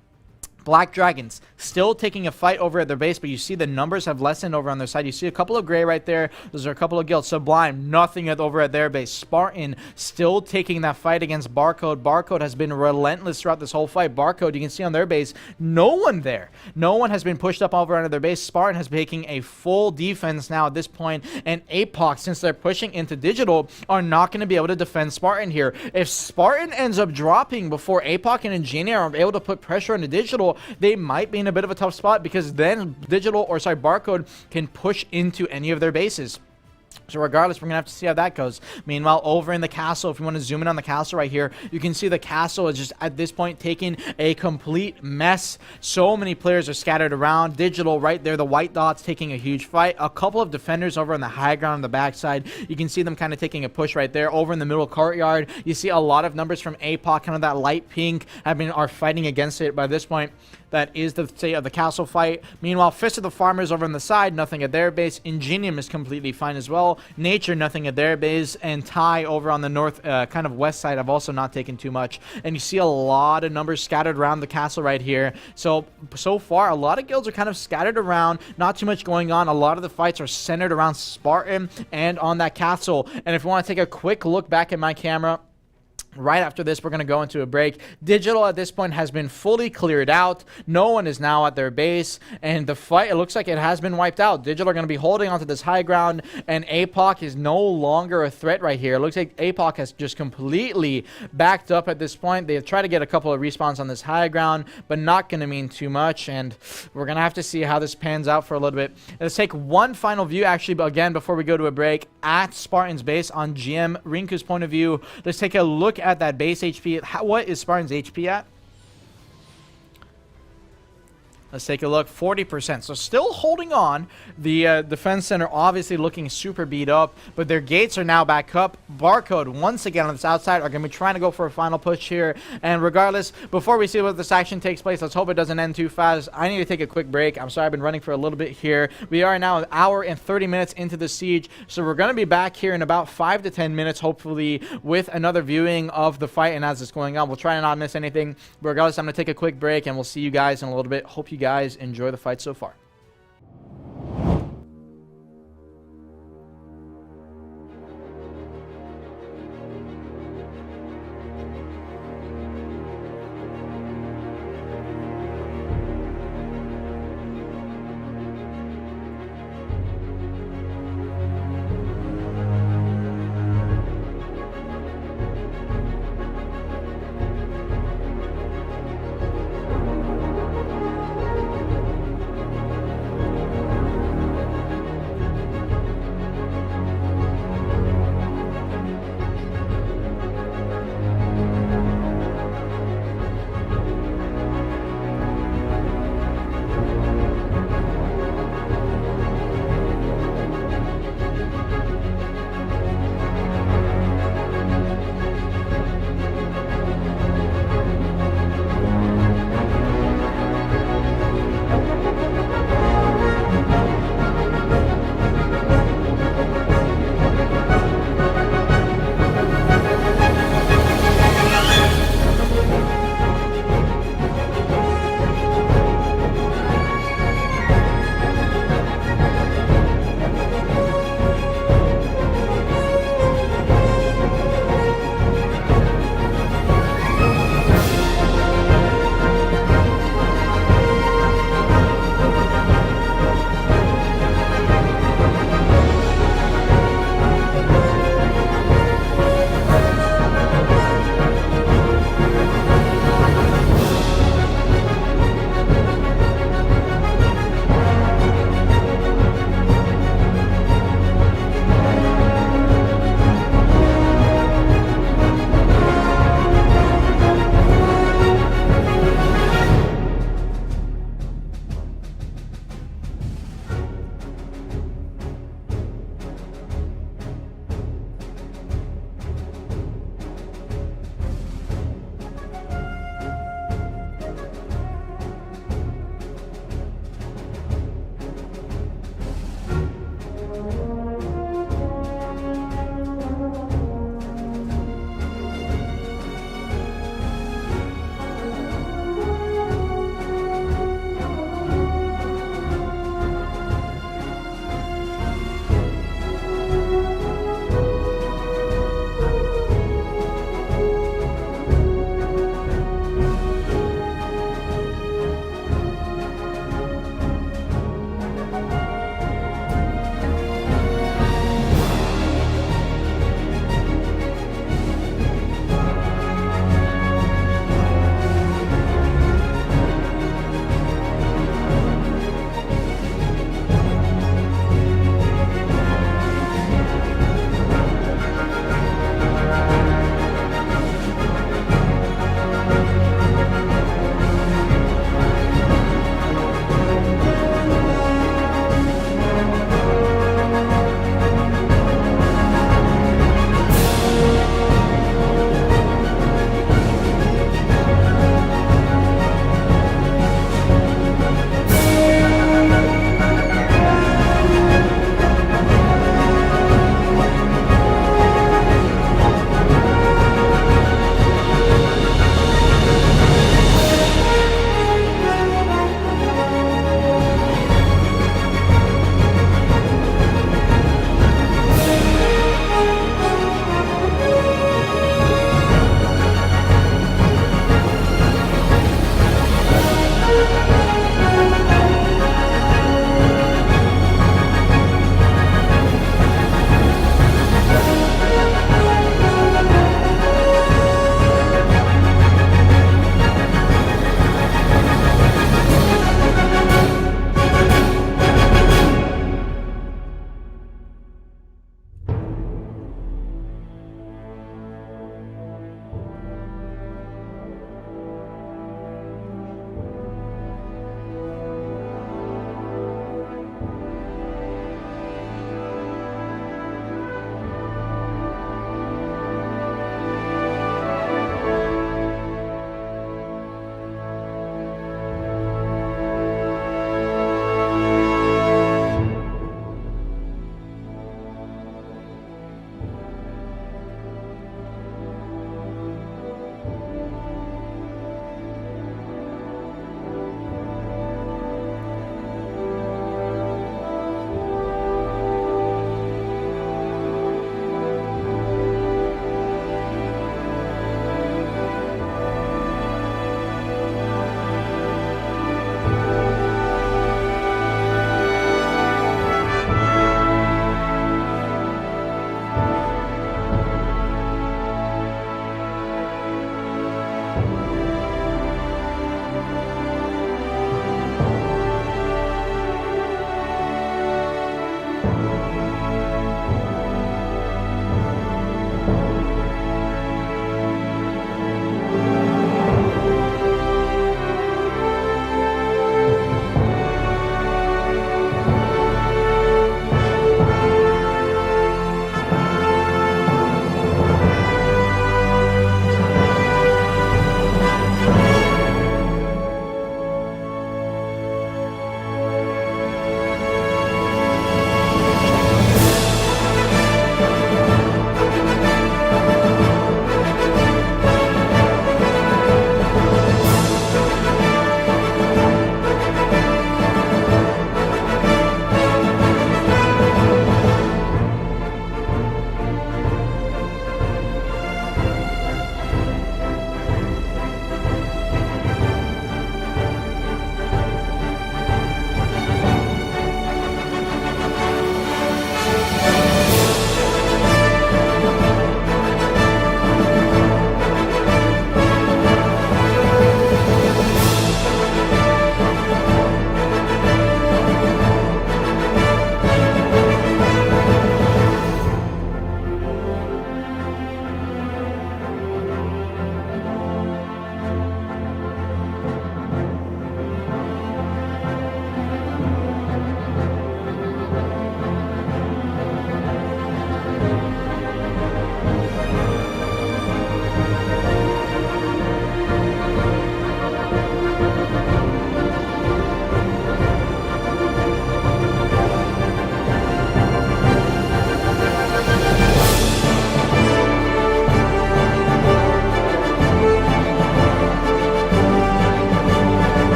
Black Dragons still taking a fight over at their base, but you see the numbers have lessened over on their side. You see a couple of gray right there. Those are a couple of guilds. Sublime, nothing over at their base. Spartan still taking that fight against Barcode. Barcode has been relentless throughout this whole fight. Barcode, you can see on their base, no one there. No one has been pushed up over onto their base. Spartan has been taking a full defense now at this point, and APOC, since they're pushing into Digital, are not going to be able to defend Spartan here. If Spartan ends up dropping before APOC and Ingenia are able to put pressure on the Digital, they might be in a bit of a tough spot, because then Barcode can push into any of their bases. So regardless, we're going to have to see how that goes. Meanwhile, over in the castle, if you want to zoom in on the castle right here, you can see the castle is just at this point taking a complete mess. So many players are scattered around. Digital right there, the white dots taking a huge fight. A couple of defenders over on the high ground on the backside. You can see them kind of taking a push right there. Over in the middle courtyard, you see a lot of numbers from APOC, kind of that light pink, are fighting against it. By this point, that is the state of the castle fight. Meanwhile, Fist of the Farmers over on the side, nothing at their base. Ingenium is completely fine as well. Nature, nothing at their base. And Tai over on the north, kind of west side, have also not taken too much. And you see a lot of numbers scattered around the castle right here. So far, a lot of guilds are kind of scattered around. Not too much going on. A lot of the fights are centered around Spartan and on that castle. And if you want to take a quick look back at my camera, Right after this, we're going to go into a break. Digital at this point has been fully cleared out. No one is now at their base, and the fight, it looks like it has been wiped out. Digital are going to be holding onto this high ground, and APOC is no longer a threat right here. It looks like APOC has just completely backed up at this point. They've tried to get a couple of respawns on this high ground, but not going to mean too much, and we're going to have to see how this pans out for a little bit. Let's take one final view, actually, but again, before we go to a break, at Spartan's base on GM Rinku's point of view. Let's take a look at that base HP. What is Spartan's HP at? Let's take a look. 40%. So still holding on. The defense center obviously looking super beat up, but their gates are now back up. Barcode once again on this outside are going to be trying to go for a final push here. And regardless, before we see what this action takes place, let's hope it doesn't end too fast. I need to take a quick break. I'm sorry I've been running for a little bit here. We are now an hour and 30 minutes into the siege, so we're going to be back here in about 5 to 10 minutes, hopefully, with another viewing of the fight. And as it's going on, we'll try to not miss anything. But regardless, I'm going to take a quick break, and we'll see you guys in a little bit. Hope you guys enjoy the fight so far.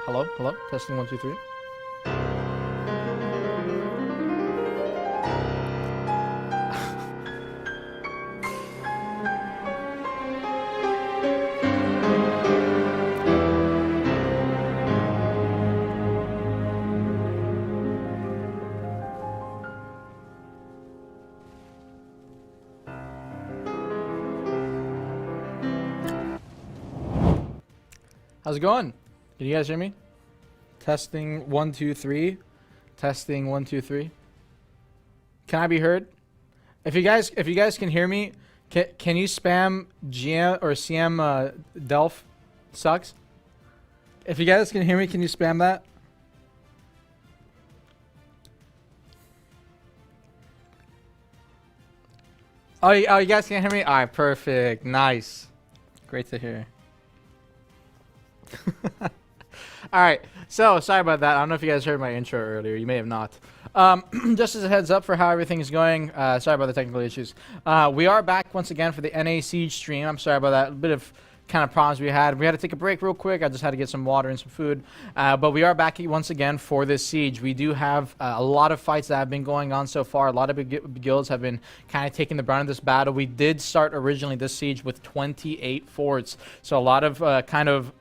Hello? Hello? Testing 1, 2, 3. How's it going? Can you guys hear me? Testing 1, 2, 3. Testing 1, 2, 3. Can I be heard? If you guys can hear me, can you spam GM or CM Delph sucks? If you guys can hear me, can you spam that? Oh, you guys can hear me? All right, perfect. Nice. Great to hear. All right, so sorry about that. I don't know if you guys heard my intro earlier. You may have not. Just as a heads up for how everything is going, sorry about the technical issues. We are back once again for the NA Siege stream. I'm sorry about that. A bit of kind of problems we had. We had to take a break real quick. I just had to get some water and some food. But we are back once again for this siege. We do have a lot of fights that have been going on so far. A lot of guilds have been kind of taking the brunt of this battle. We did start originally this siege with 28 forts. So a lot of kind of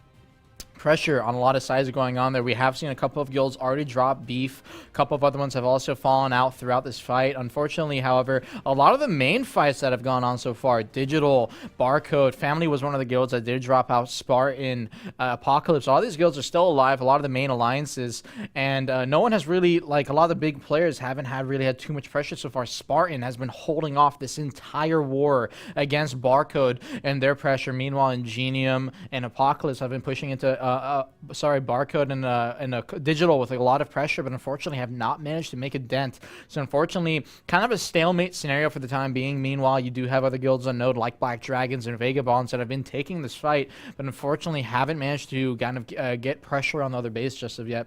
pressure on a lot of sides going on there. We have seen a couple of guilds already drop beef. A couple of other ones have also fallen out throughout this fight. Unfortunately, however, a lot of the main fights that have gone on so far, Digital, Barcode, Family was one of the guilds that did drop out, Spartan, Apocalypse, all these guilds are still alive, a lot of the main alliances, and no one has really, like, a lot of the big players haven't really had too much pressure so far. Spartan has been holding off this entire war against Barcode and their pressure. Meanwhile, Ingenium and Apocalypse have been pushing into Barcode and Digital with a lot of pressure, but unfortunately have not managed to make a dent. So unfortunately, kind of a stalemate scenario for the time being. Meanwhile, you do have other guilds on Node like Black Dragons and Vagabonds that have been taking this fight, but unfortunately haven't managed to kind of get pressure on the other base just of yet.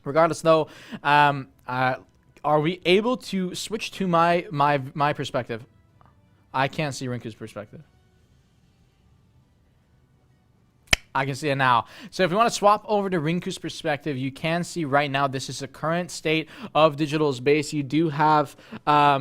Regardless, though, are we able to switch to my perspective? I can't see Rinku's perspective. I can see it now. So if you want to swap over to Rinku's perspective, you can see right now this is the current state of Digital's base. You do have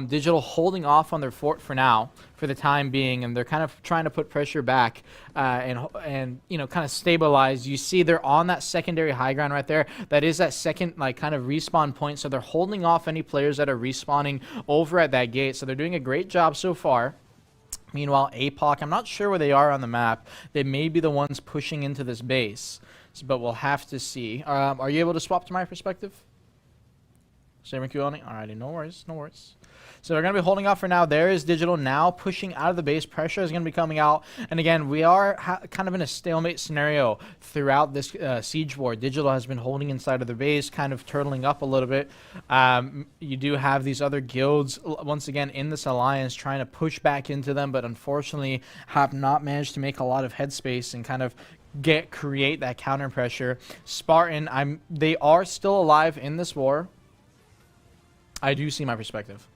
Digital holding off on their fort for now, for the time being, and they're kind of trying to put pressure back and you know, kind of stabilize. You see they're on that secondary high ground right there. That is that second, like, kind of respawn point. So they're holding off any players that are respawning over at that gate. So they're doing a great job so far. Meanwhile, APOC, I'm not sure where they are on the map. They may be the ones pushing into this base, but we'll have to see. Are you able to swap to my perspective? Same Rinku only? Alrighty, no worries, no worries. So they're going to be holding off for now. There is Digital now pushing out of the base. Pressure is going to be coming out. And again, we are kind of in a stalemate scenario throughout this siege war. Digital has been holding inside of the base, kind of turtling up a little bit. You do have these other guilds, once again, in this alliance trying to push back into them, but unfortunately have not managed to make a lot of headspace and kind of create that counter pressure. Spartan, they are still alive in this war. I do see my perspective.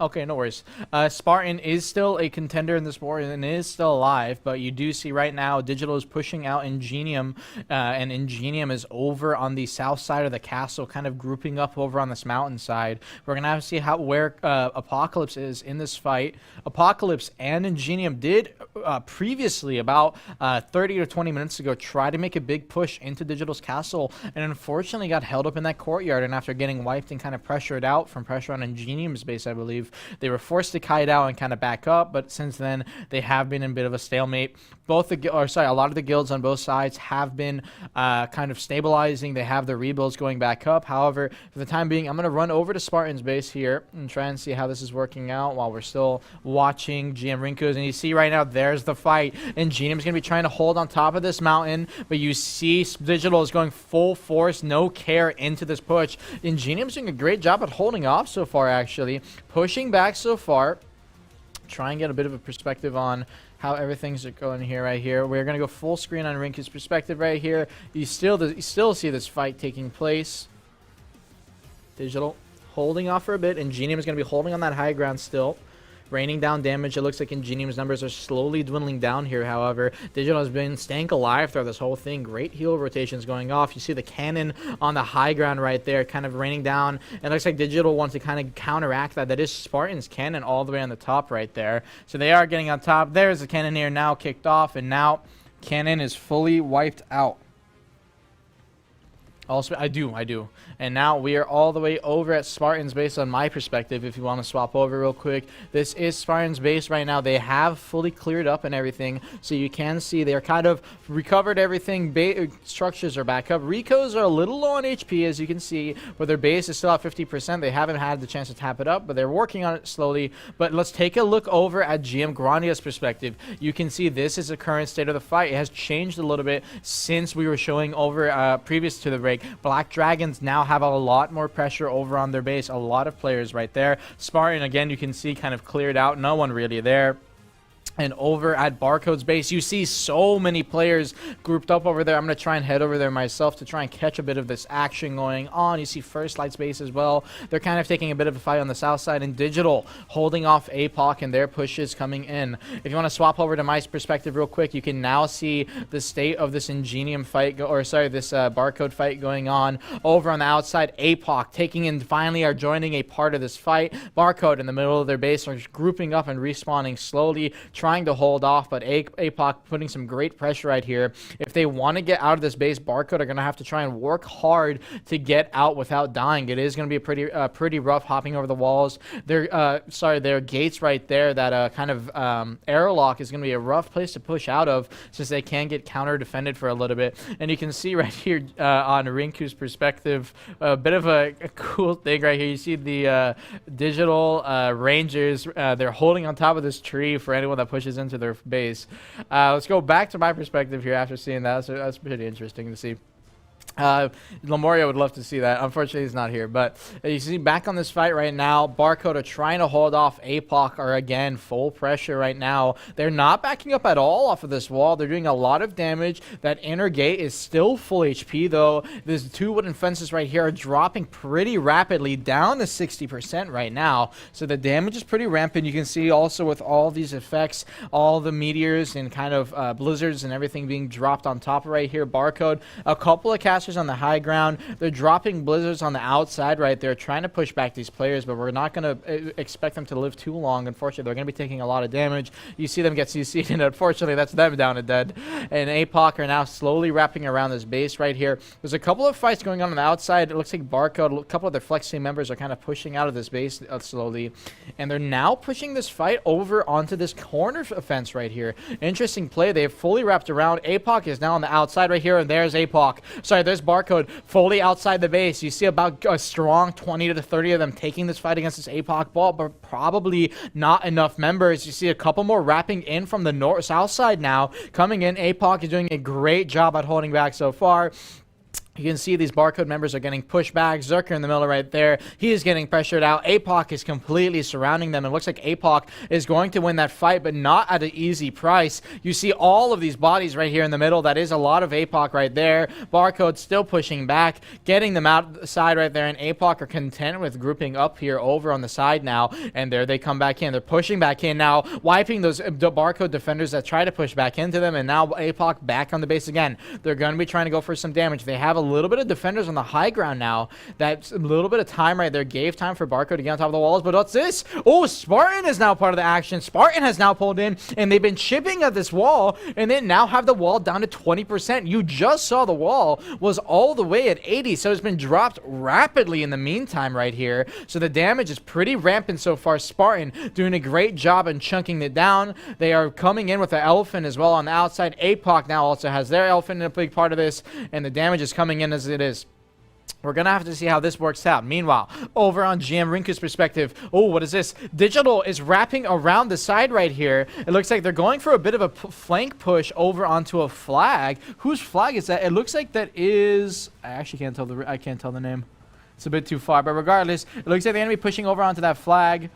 Okay, no worries. Spartan is still a contender in this war and is still alive, but you do see right now Digital is pushing out Ingenium, and Ingenium is over on the south side of the castle, kind of grouping up over on this mountainside. We're going to have to see where Apocalypse is in this fight. Apocalypse and Ingenium did previously, about 30 to 20 minutes ago, try to make a big push into Digital's castle, and unfortunately got held up in that courtyard, and after getting wiped and kind of pressured out from pressure on Ingenium's base, I believe, they were forced to kite out and kind of back up, but since then they have been in a bit of a stalemate. A lot of the guilds on both sides have been kind of stabilizing. They have their rebuilds going back up. However, for the time being, I'm going to run over to Spartan's base here and try and see how this is working out while we're still watching GM Rinku's. And you see right now, there's the fight, and GM's going to be trying to hold on top of this mountain, but you see Digital is going full force, no care into this push. And GM's doing a great job at holding off so far, actually. Pushing back so far. Try and get a bit of a perspective on how everything's going here. Right here, we're gonna go full screen on Rinku's perspective right here. You still see this fight taking place. Digital holding off for a bit, and Genium is gonna be holding on that high ground still. raining down damage. It looks like Ingenium's numbers are slowly dwindling down here, however. Digital has been staying alive throughout this whole thing. Great heal rotations going off. You see the cannon on the high ground right there, kind of raining down. It looks like Digital wants to kind of counteract that. That is Spartan's cannon all the way on the top right there. So they are getting on top. There's the Cannoneer now kicked off, and now Cannon is fully wiped out. Also, I do. And now we are all the way over at Spartan's base on my perspective. If you want to swap over real quick, this is Spartan's base right now. They have fully cleared up and everything, so you can see they're kind of recovered everything. Structures are back up. Ricos are a little low on HP, as you can see, but their base is still at 50%. They haven't had the chance to tap it up, but they're working on it slowly. But let's take a look over at GM Grandia's perspective. You can see this is the current state of the fight. It has changed a little bit since we were showing over previous to the break. Black Dragons now have a lot more pressure over on their base. A lot of players right there. Spartan, again, you can see kind of cleared out. No one really there. And over at Barcode's base, you see so many players grouped up over there. I'm going to try and head over there myself to try and catch a bit of this action going on. You see First Light's base as well. They're kind of taking a bit of a fight on the south side, and Digital holding off APOC and their pushes coming in. If you want to swap over to my perspective real quick, you can now see the state of this Ingenium fight, this Barcode fight going on. Over on the outside, APOC taking in, finally are joining a part of this fight. Barcode in the middle of their base are grouping up and respawning slowly, trying to hold off, but APOC putting some great pressure right here. If they want to get out of this base, Barcode are going to have to try and work hard to get out without dying. It is going to be pretty rough hopping over the walls. Their gates right there, that kind of airlock is going to be a rough place to push out of, since they can get counter defended for a little bit. And you can see right here on Rinku's perspective, a bit of a cool thing right here. You see the Digital Rangers. They're holding on top of this tree for anyone that pushes into their base. Let's go back to my perspective here after seeing that. So that's pretty interesting to see. Lemuria would love to see that. Unfortunately, he's not here. But you see, back on this fight right now, Barcode are trying to hold off. APOC are, again, full pressure right now. They're not backing up at all off of this wall. They're doing a lot of damage. That inner gate is still full HP, though. These two wooden fences right here are dropping pretty rapidly down to 60% right now. So the damage is pretty rampant. You can see also with all these effects, all the meteors and kind of blizzards and everything being dropped on top right here. Barcode, a couple of casters on the high ground. They're dropping blizzards on the outside right there, trying to push back these players, but we're not going to expect them to live too long. Unfortunately, they're going to be taking a lot of damage. You see them get CC'd, and unfortunately, that's them down and dead. And APOC are now slowly wrapping around this base right here. There's a couple of fights going on the outside. It looks like Barcode, a couple of their Flex team members are kind of pushing out of this base slowly, and they're now pushing this fight over onto this corner fence right here. Interesting play. They have fully wrapped around. APOC is now on the outside right here, and there's APOC. Sorry, there's Barcode fully outside the base. You see about a strong 20 to 30 of them taking this fight against this APOC ball, but probably not enough members. You see a couple more wrapping in from the south side now. Coming in, APOC is doing a great job at holding back so far. You can see these Barcode members are getting pushed back. Zerker in the middle right there. He is getting pressured out. APOC is completely surrounding them. It looks like APOC is going to win that fight, but not at an easy price. You see all of these bodies right here in the middle. That is a lot of APOC right there. Barcode still pushing back, getting them out the side right there, and APOC are content with grouping up here over on the side now, and there they come back in. They're pushing back in now, wiping those Barcode defenders that try to push back into them, and now APOC back on the base again. They're going to be trying to go for some damage. They have a little bit of defenders on the high ground now. That's a little bit of time right there. Gave time for Barcode to get on top of the walls, but what's this? Oh, Spartan is now part of the action. Spartan has now pulled in, and they've been chipping at this wall, and then now have the wall down to 20%. You just saw the wall was all the way at 80, so it's been dropped rapidly in the meantime right here. So the damage is pretty rampant so far. Spartan doing a great job in chunking it down. They are coming in with the elephant as well on the outside. APOC now also has their elephant in a big part of this, and the damage is coming in as it is. We're going to have to see how this works out. Meanwhile, over on GM Rinku's perspective, oh, what is this? Digital is wrapping around the side right here. It looks like they're going for a bit of a flank push over onto a flag. Whose flag is that? It looks like that is... I actually can't tell the name. It's a bit too far, but regardless, it looks like they're going to be pushing over onto that flag,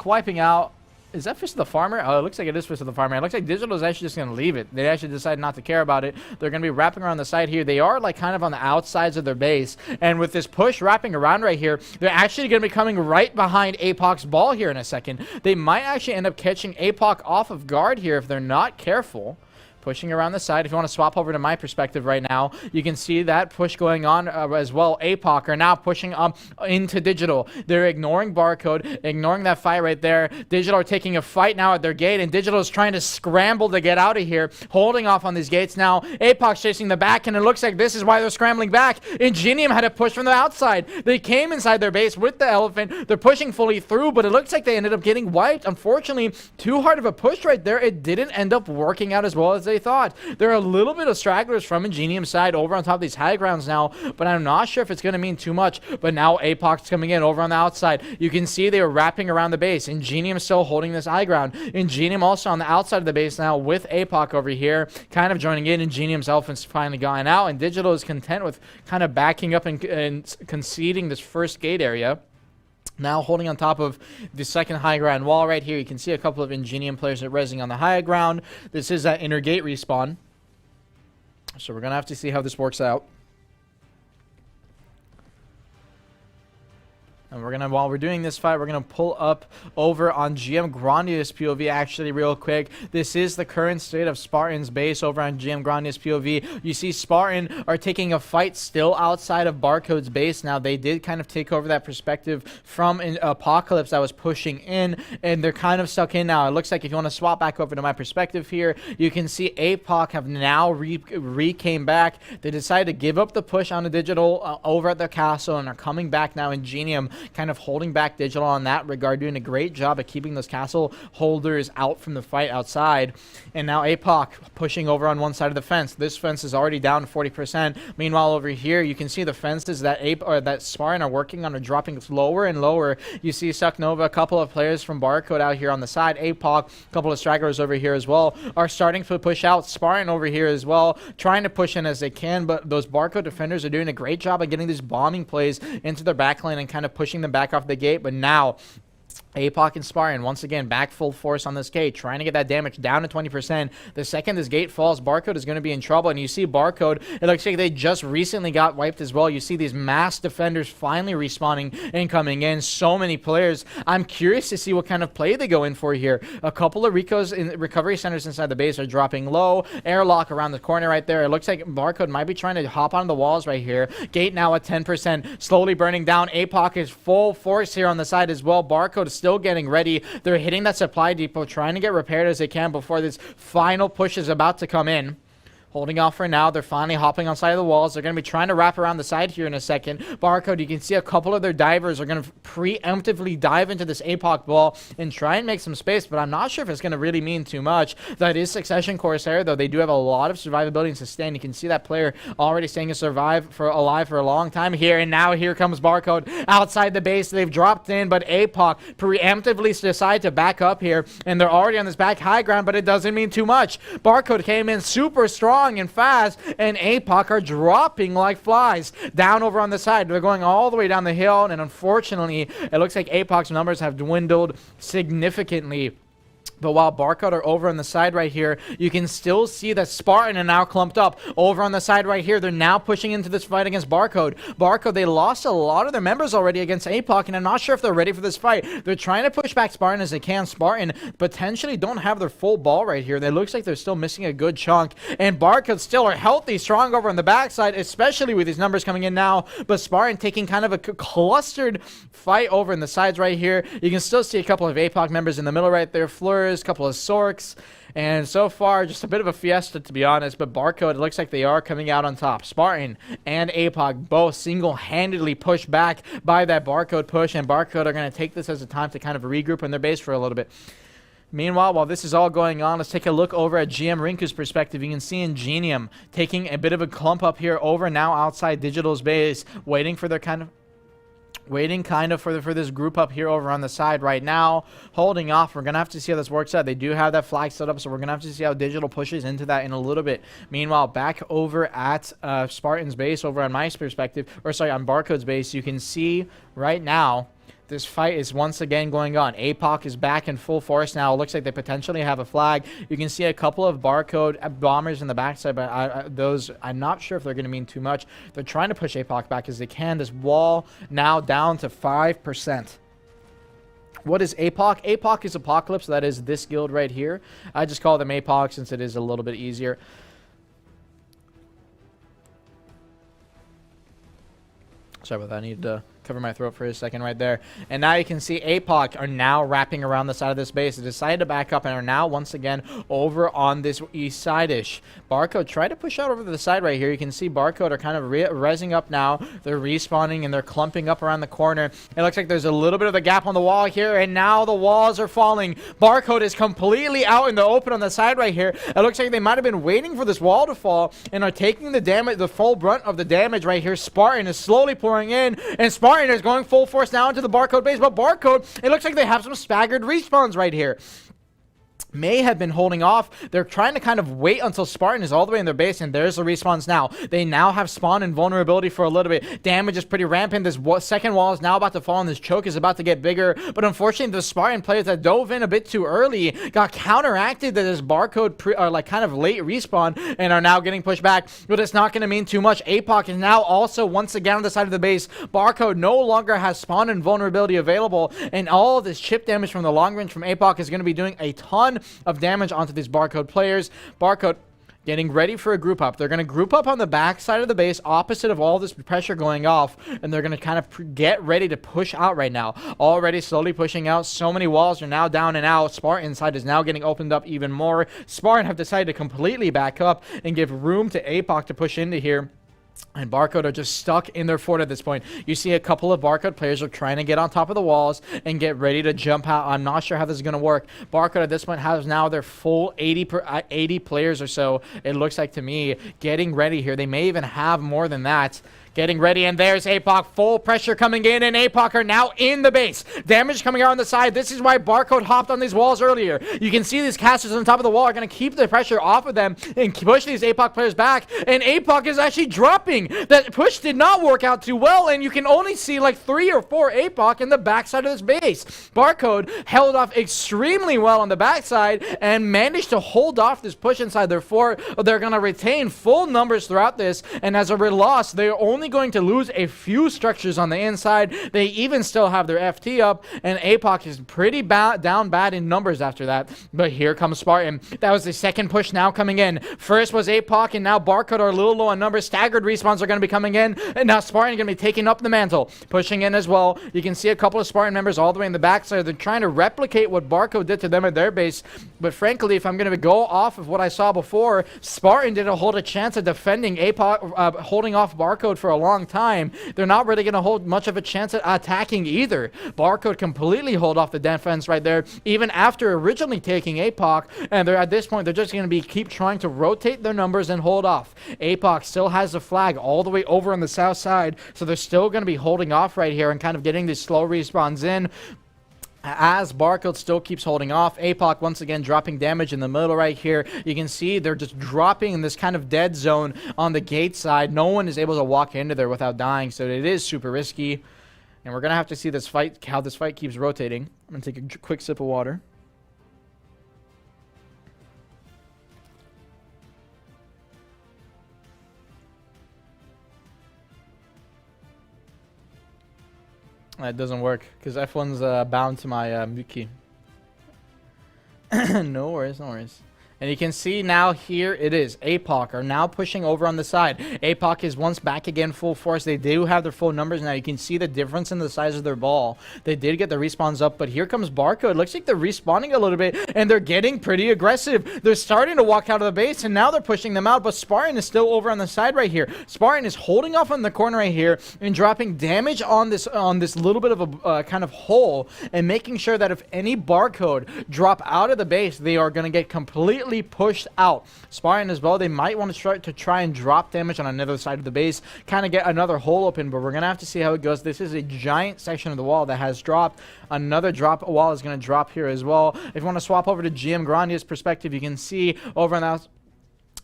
wiping out. Is that Fist of the Farmer? Oh, it looks like it is Fist of the Farmer. It looks like Digital is actually just going to leave it. They actually decided not to care about it. They're going to be wrapping around the side here. They are like kind of on the outsides of their base. And with this push wrapping around right here, they're actually going to be coming right behind APOC's ball here in a second. They might actually end up catching APOC off of guard here if they're not careful. Pushing around the side. If you want to swap over to my perspective right now, you can see that push going on as well. APOC are now pushing up into Digital. They're ignoring Barcode, ignoring that fight right there. Digital are taking a fight now at their gate, and Digital is trying to scramble to get out of here, holding off on these gates now. APOC's chasing the back, and it looks like this is why they're scrambling back. Ingenium had to push from the outside. They came inside their base with the Elephant. They're pushing fully through, but it looks like they ended up getting wiped. Unfortunately, too hard of a push right there. It didn't end up working out as well as they thought. There are a little bit of stragglers from Ingenium's side over on top of these high grounds now, but I'm not sure if it's going to mean too much. But now APOC's coming in over on the outside. You can see they are wrapping around the base. Ingenium still holding this high ground. Ingenium also on the outside of the base now with APOC over here, kind of joining in. Ingenium's Elephant's finally gone out, and Digital is content with kind of backing up and conceding this first gate area. Now holding on top of the second high ground wall right here. You can see a couple of Ingenium players that are resing on the high ground. This is that inner gate respawn. So we're going to have to see how this works out. And we're going to, while we're doing this fight, we're going to pull up over on GM Grandia's POV actually real quick. This is the current state of Spartan's base over on GM Grandia's POV. You see Spartan are taking a fight still outside of Barcode's base. Now, they did kind of take over that perspective from Apocalypse that was pushing in, and they're kind of stuck in now. It looks like if you want to swap back over to my perspective here, you can see APOC have now came back. They decided to give up the push on the Digital over at their castle and are coming back now. Ingenium kind of holding back Digital on that regard, doing a great job at keeping those castle holders out from the fight outside. And now APOC pushing over on one side of the fence. This fence is already down 40%. Meanwhile, over here, you can see the fences that Spartan are working on are dropping lower and lower. You see Sucknova, a couple of players from Barcode out here on the side. APOC, a couple of stragglers over here as well, are starting to push out. Spartan over here as well, trying to push in as they can, but those Barcode defenders are doing a great job of getting these bombing plays into their backline and kind of pushing them back off the gate. But now APOC and Spartan once again back full force on this gate, trying to get that damage down to 20%. The second this gate falls, Barcode is going to be in trouble. And you see Barcode, it looks like they just recently got wiped as well. You see these mass defenders finally respawning and coming in. So many players. I'm curious to see what kind of play they go in for here. A couple of Rico's in recovery centers inside the base are dropping low. Airlock around the corner right there. It looks like Barcode might be trying to hop on the walls right here. Gate now at 10%, slowly burning down. APOC is full force here on the side as well. Barcode is still getting ready. They're hitting that supply depot, trying to get repaired as they can before this final push is about to come in. Holding off for now. They're finally hopping on side of the walls. They're going to be trying to wrap around the side here in a second. Barcode, you can see a couple of their divers are going to preemptively dive into this APOC ball and try and make some space, but I'm not sure if it's going to really mean too much. That is Succession Corsair, though. They do have a lot of survivability and sustain. You can see that player already staying alive for a long time here, and now here comes Barcode outside the base. They've dropped in, but APOC preemptively decide to back up here, and they're already on this back high ground, but it doesn't mean too much. Barcode came in super strong and fast, and APOC are dropping like flies down over on the side. They're going all the way down the hill, and unfortunately, it looks like APOC's numbers have dwindled significantly. But while Barcode are over on the side right here, you can still see that Spartan are now clumped up. Over on the side right here, they're now pushing into this fight against Barcode. Barcode, they lost a lot of their members already against APOC, and I'm not sure if they're ready for this fight. They're trying to push back Spartan as they can. Spartan potentially don't have their full ball right here. It looks like they're still missing a good chunk. And Barcode still are healthy, strong over on the backside, especially with these numbers coming in now. But Spartan taking kind of a clustered fight over in the sides right here. You can still see a couple of APOC members in the middle right there. Fleurs, a couple of Sorks, and so far just a bit of a fiesta, to be honest. But Barcode, it looks like they are coming out on top. Spartan and APOC both single-handedly pushed back by that Barcode push, and Barcode are going to take this as a time to kind of regroup in their base for a little bit. Meanwhile, while this is all going on, let's take a look over at GM Rinku's perspective. You can see Ingenium taking a bit of a clump up here over now outside Digital's base, waiting for this group up here over on the side right now, holding off. We're going to have to see how this works out. They do have that flag set up, so we're going to have to see how Digital pushes into that in a little bit. Meanwhile, back over at Spartan's base, over on my perspective, or sorry, on Barcode's base, you can see right now This fight is once again going on. APOC is back in full force now. It looks like they potentially have a flag. You can see a couple of barcode bombers in the backside, but those, I'm not sure if they're going to mean too much. They're trying to push APOC back as they can. This wall now down to 5%. What is APOC? APOC is Apocalypse. That is this guild right here. I just call them APOC since it is a little bit easier. Sorry about that. I need to cover my throat for a second right there. And now you can see APOC are now wrapping around the side of this base. They decided to back up and are now once again over on this east side-ish. Barcode tried to push out over to the side right here. You can see Barcode are kind of resing up now. They're respawning and they're clumping up around the corner. It looks like there's a little bit of a gap on the wall here, and now the walls are falling. Barcode is completely out in the open on the side right here. It looks like they might have been waiting for this wall to fall and are taking the damage, the full brunt of the damage right here. Spartan is slowly pouring in, and Spartan is going full force now into the Barcode base, but Barcode, it looks like they have some staggered respawns right here. May have been holding off. They're trying to kind of wait until Spartan is all the way in their base, and there's the respawns now. They now have spawn and vulnerability for a little bit. Damage is pretty rampant. This second wall is now about to fall, and this choke is about to get bigger. But unfortunately, the Spartan players that dove in a bit too early got counteracted to this Barcode kind of late respawn and are now getting pushed back. But it's not going to mean too much. APOC is now also once again on the side of the base. Barcode no longer has spawn and vulnerability available, and all of this chip damage from the long range from APOC is going to be doing a ton of damage onto these Barcode players. Barcode getting ready for a group up. They're going to group up on the back side of the base opposite of all this pressure going off, and they're going to kind of get ready to push out right now. Already slowly pushing out. So many walls are now down and out. Spartan side is now getting opened up even more. Spartan have decided to completely back up and give room to APOC to push into here. And Barcode are just stuck in their fort at this point. You see a couple of Barcode players are trying to get on top of the walls and get ready to jump out. I'm not sure how this is going to work. Barcode at this point has now their full 80 players or so, it looks like to me, getting ready here. They may even have more than that. Getting ready, and there's APOC. Full pressure coming in, and APOC are now in the base. Damage coming out on the side. This is why Barcode hopped on these walls earlier. You can see these casters on top of the wall are going to keep the pressure off of them and push these APOC players back, and APOC is actually dropping. That push did not work out too well, and you can only see like 3 or 4 APOC in the backside of this base. Barcode held off extremely well on the backside and managed to hold off this push inside their fort. They're going to retain full numbers throughout this, and as a loss, they're only going to lose a few structures on the inside. They even still have their FT up, and APOC is pretty down bad in numbers after that. But here comes Spartan. That was the second push now coming in. First was APOC, and now Barcode are a little low on numbers. Staggered respawns are going to be coming in, and now Spartan are going to be taking up the mantle, pushing in as well. You can see a couple of Spartan members all the way in the back, so they're trying to replicate what Barcode did to them at their base. But frankly, if I'm going to go off of what I saw before, Spartan didn't hold a chance of defending APOC, holding off Barcode for a long time. They're not really going to hold much of a chance at attacking either. Barcode completely hold off the defense right there, even after originally taking APOC, and they're at this point, they're just going to be keep trying to rotate their numbers and hold off. APOC still has the flag all the way over on the south side, so they're still going to be holding off right here and kind of getting these slow respawns in. As Barcode still keeps holding off, APOC once again dropping damage in the middle right here. You can see they're just dropping in this kind of dead zone on the gate side. No one is able to walk into there without dying, so it is super risky. And we're going to have to see this fight, how this fight keeps rotating. I'm going to take a quick sip of water. That doesn't work because F1's bound to my mute key. No worries, no worries. And you can see now here it is. APOC are now pushing over on the side. APOC is once back again full force. They do have their full numbers now. You can see the difference in the size of their ball. They did get the respawns up, but here comes Barcode. Looks like they're respawning a little bit, and they're getting pretty aggressive. They're starting to walk out of the base, and now they're pushing them out, but Spartan is still over on the side right here. Spartan is holding off on the corner right here and dropping damage on this little bit of a kind of hole, and making sure that if any Barcode drop out of the base, they are going to get completely pushed out. Spartan as well, they might want to start to try and drop damage on another side of the base, kind of get another hole open, but we're going to have to see how it goes. This is a giant section of the wall that has dropped. Another wall is going to drop here as well. If you want to swap over to GM Grandia's perspective, you can see over on the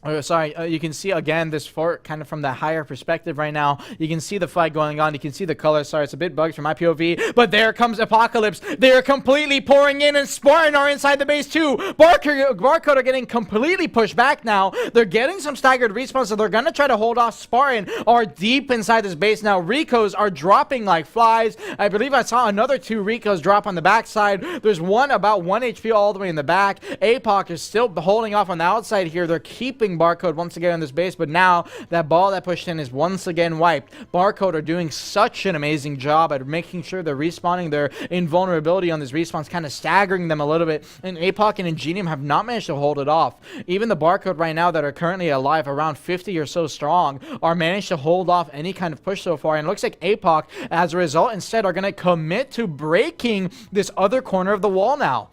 Oh, sorry, you can see again this fort kind of from the higher perspective right now. You can see the fight going on. You can see the colors. Sorry, it's a bit bugged from my POV, but there comes Apocalypse. They are completely pouring in, and Spartan are inside the base too. Barcode are getting completely pushed back now. They're getting some staggered respawns, so they're gonna try to hold off. Spartan are deep inside this base now. Ricos are dropping like flies. I believe I saw another 2 Ricos drop on the backside. There's one about 1 HP all the way in the back. APOC is still holding off on the outside here. They're keeping Barcode once again on this base, but now that ball that pushed in is once again wiped. Barcode are doing such an amazing job at making sure they're respawning their invulnerability on these respawns, kind of staggering them a little bit, and APOC and Ingenium have not managed to hold it off. Even the Barcode right now that are currently alive, around 50 or so strong, are managed to hold off any kind of push so far, and it looks like APOC, as a result, instead are going to commit to breaking this other corner of the wall now.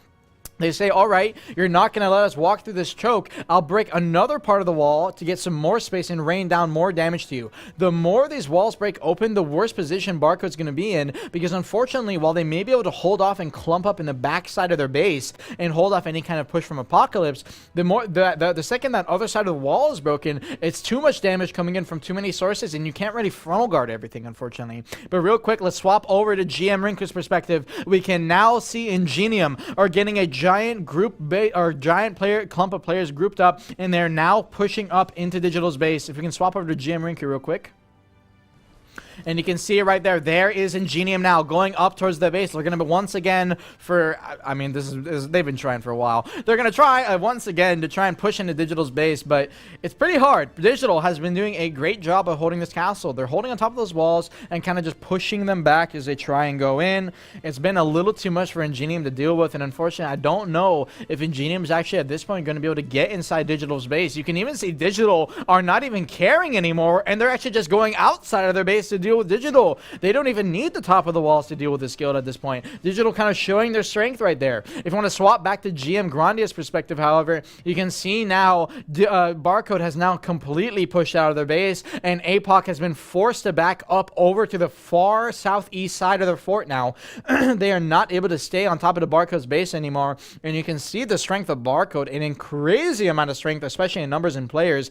They say, all right, you're not going to let us walk through this choke. I'll break another part of the wall to get some more space and rain down more damage to you. The more these walls break open, the worse position Barcode's going to be in, because unfortunately, while they may be able to hold off and clump up in the backside of their base and hold off any kind of push from Apocalypse, the second that other side of the wall is broken, it's too much damage coming in from too many sources, and you can't really frontal guard everything, unfortunately. But real quick, let's swap over to GM Rinku's perspective. We can now see Ingenium are getting a giant clump of players grouped up, and they're now pushing up into Digital's base. If we can swap over to GM Rinku real quick. And you can see it right there. There is Ingenium now going up towards the base. They're going to be once again for, I mean, this is they've been trying for a while. They're going to try once again to try and push into Digital's base, but it's pretty hard. Digital has been doing a great job of holding this castle. They're holding on top of those walls and kind of just pushing them back as they try and go in. It's been a little too much for Ingenium to deal with, and unfortunately, I don't know if Ingenium is actually at this point going to be able to get inside Digital's base. You can even see Digital are not even caring anymore, and they're actually just going outside of their base to deal with Digital. They don't even need the top of the walls to deal with this guild at this point. Digital kind of showing their strength right there. If you want to swap back to GM Grandia's perspective, however, you can see now Barcode has now completely pushed out of their base, and APOC has been forced to back up over to the far southeast side of their fort now. They are not able to stay on top of the Barcode's base anymore, and you can see the strength of Barcode, an crazy amount of strength, especially in numbers and players,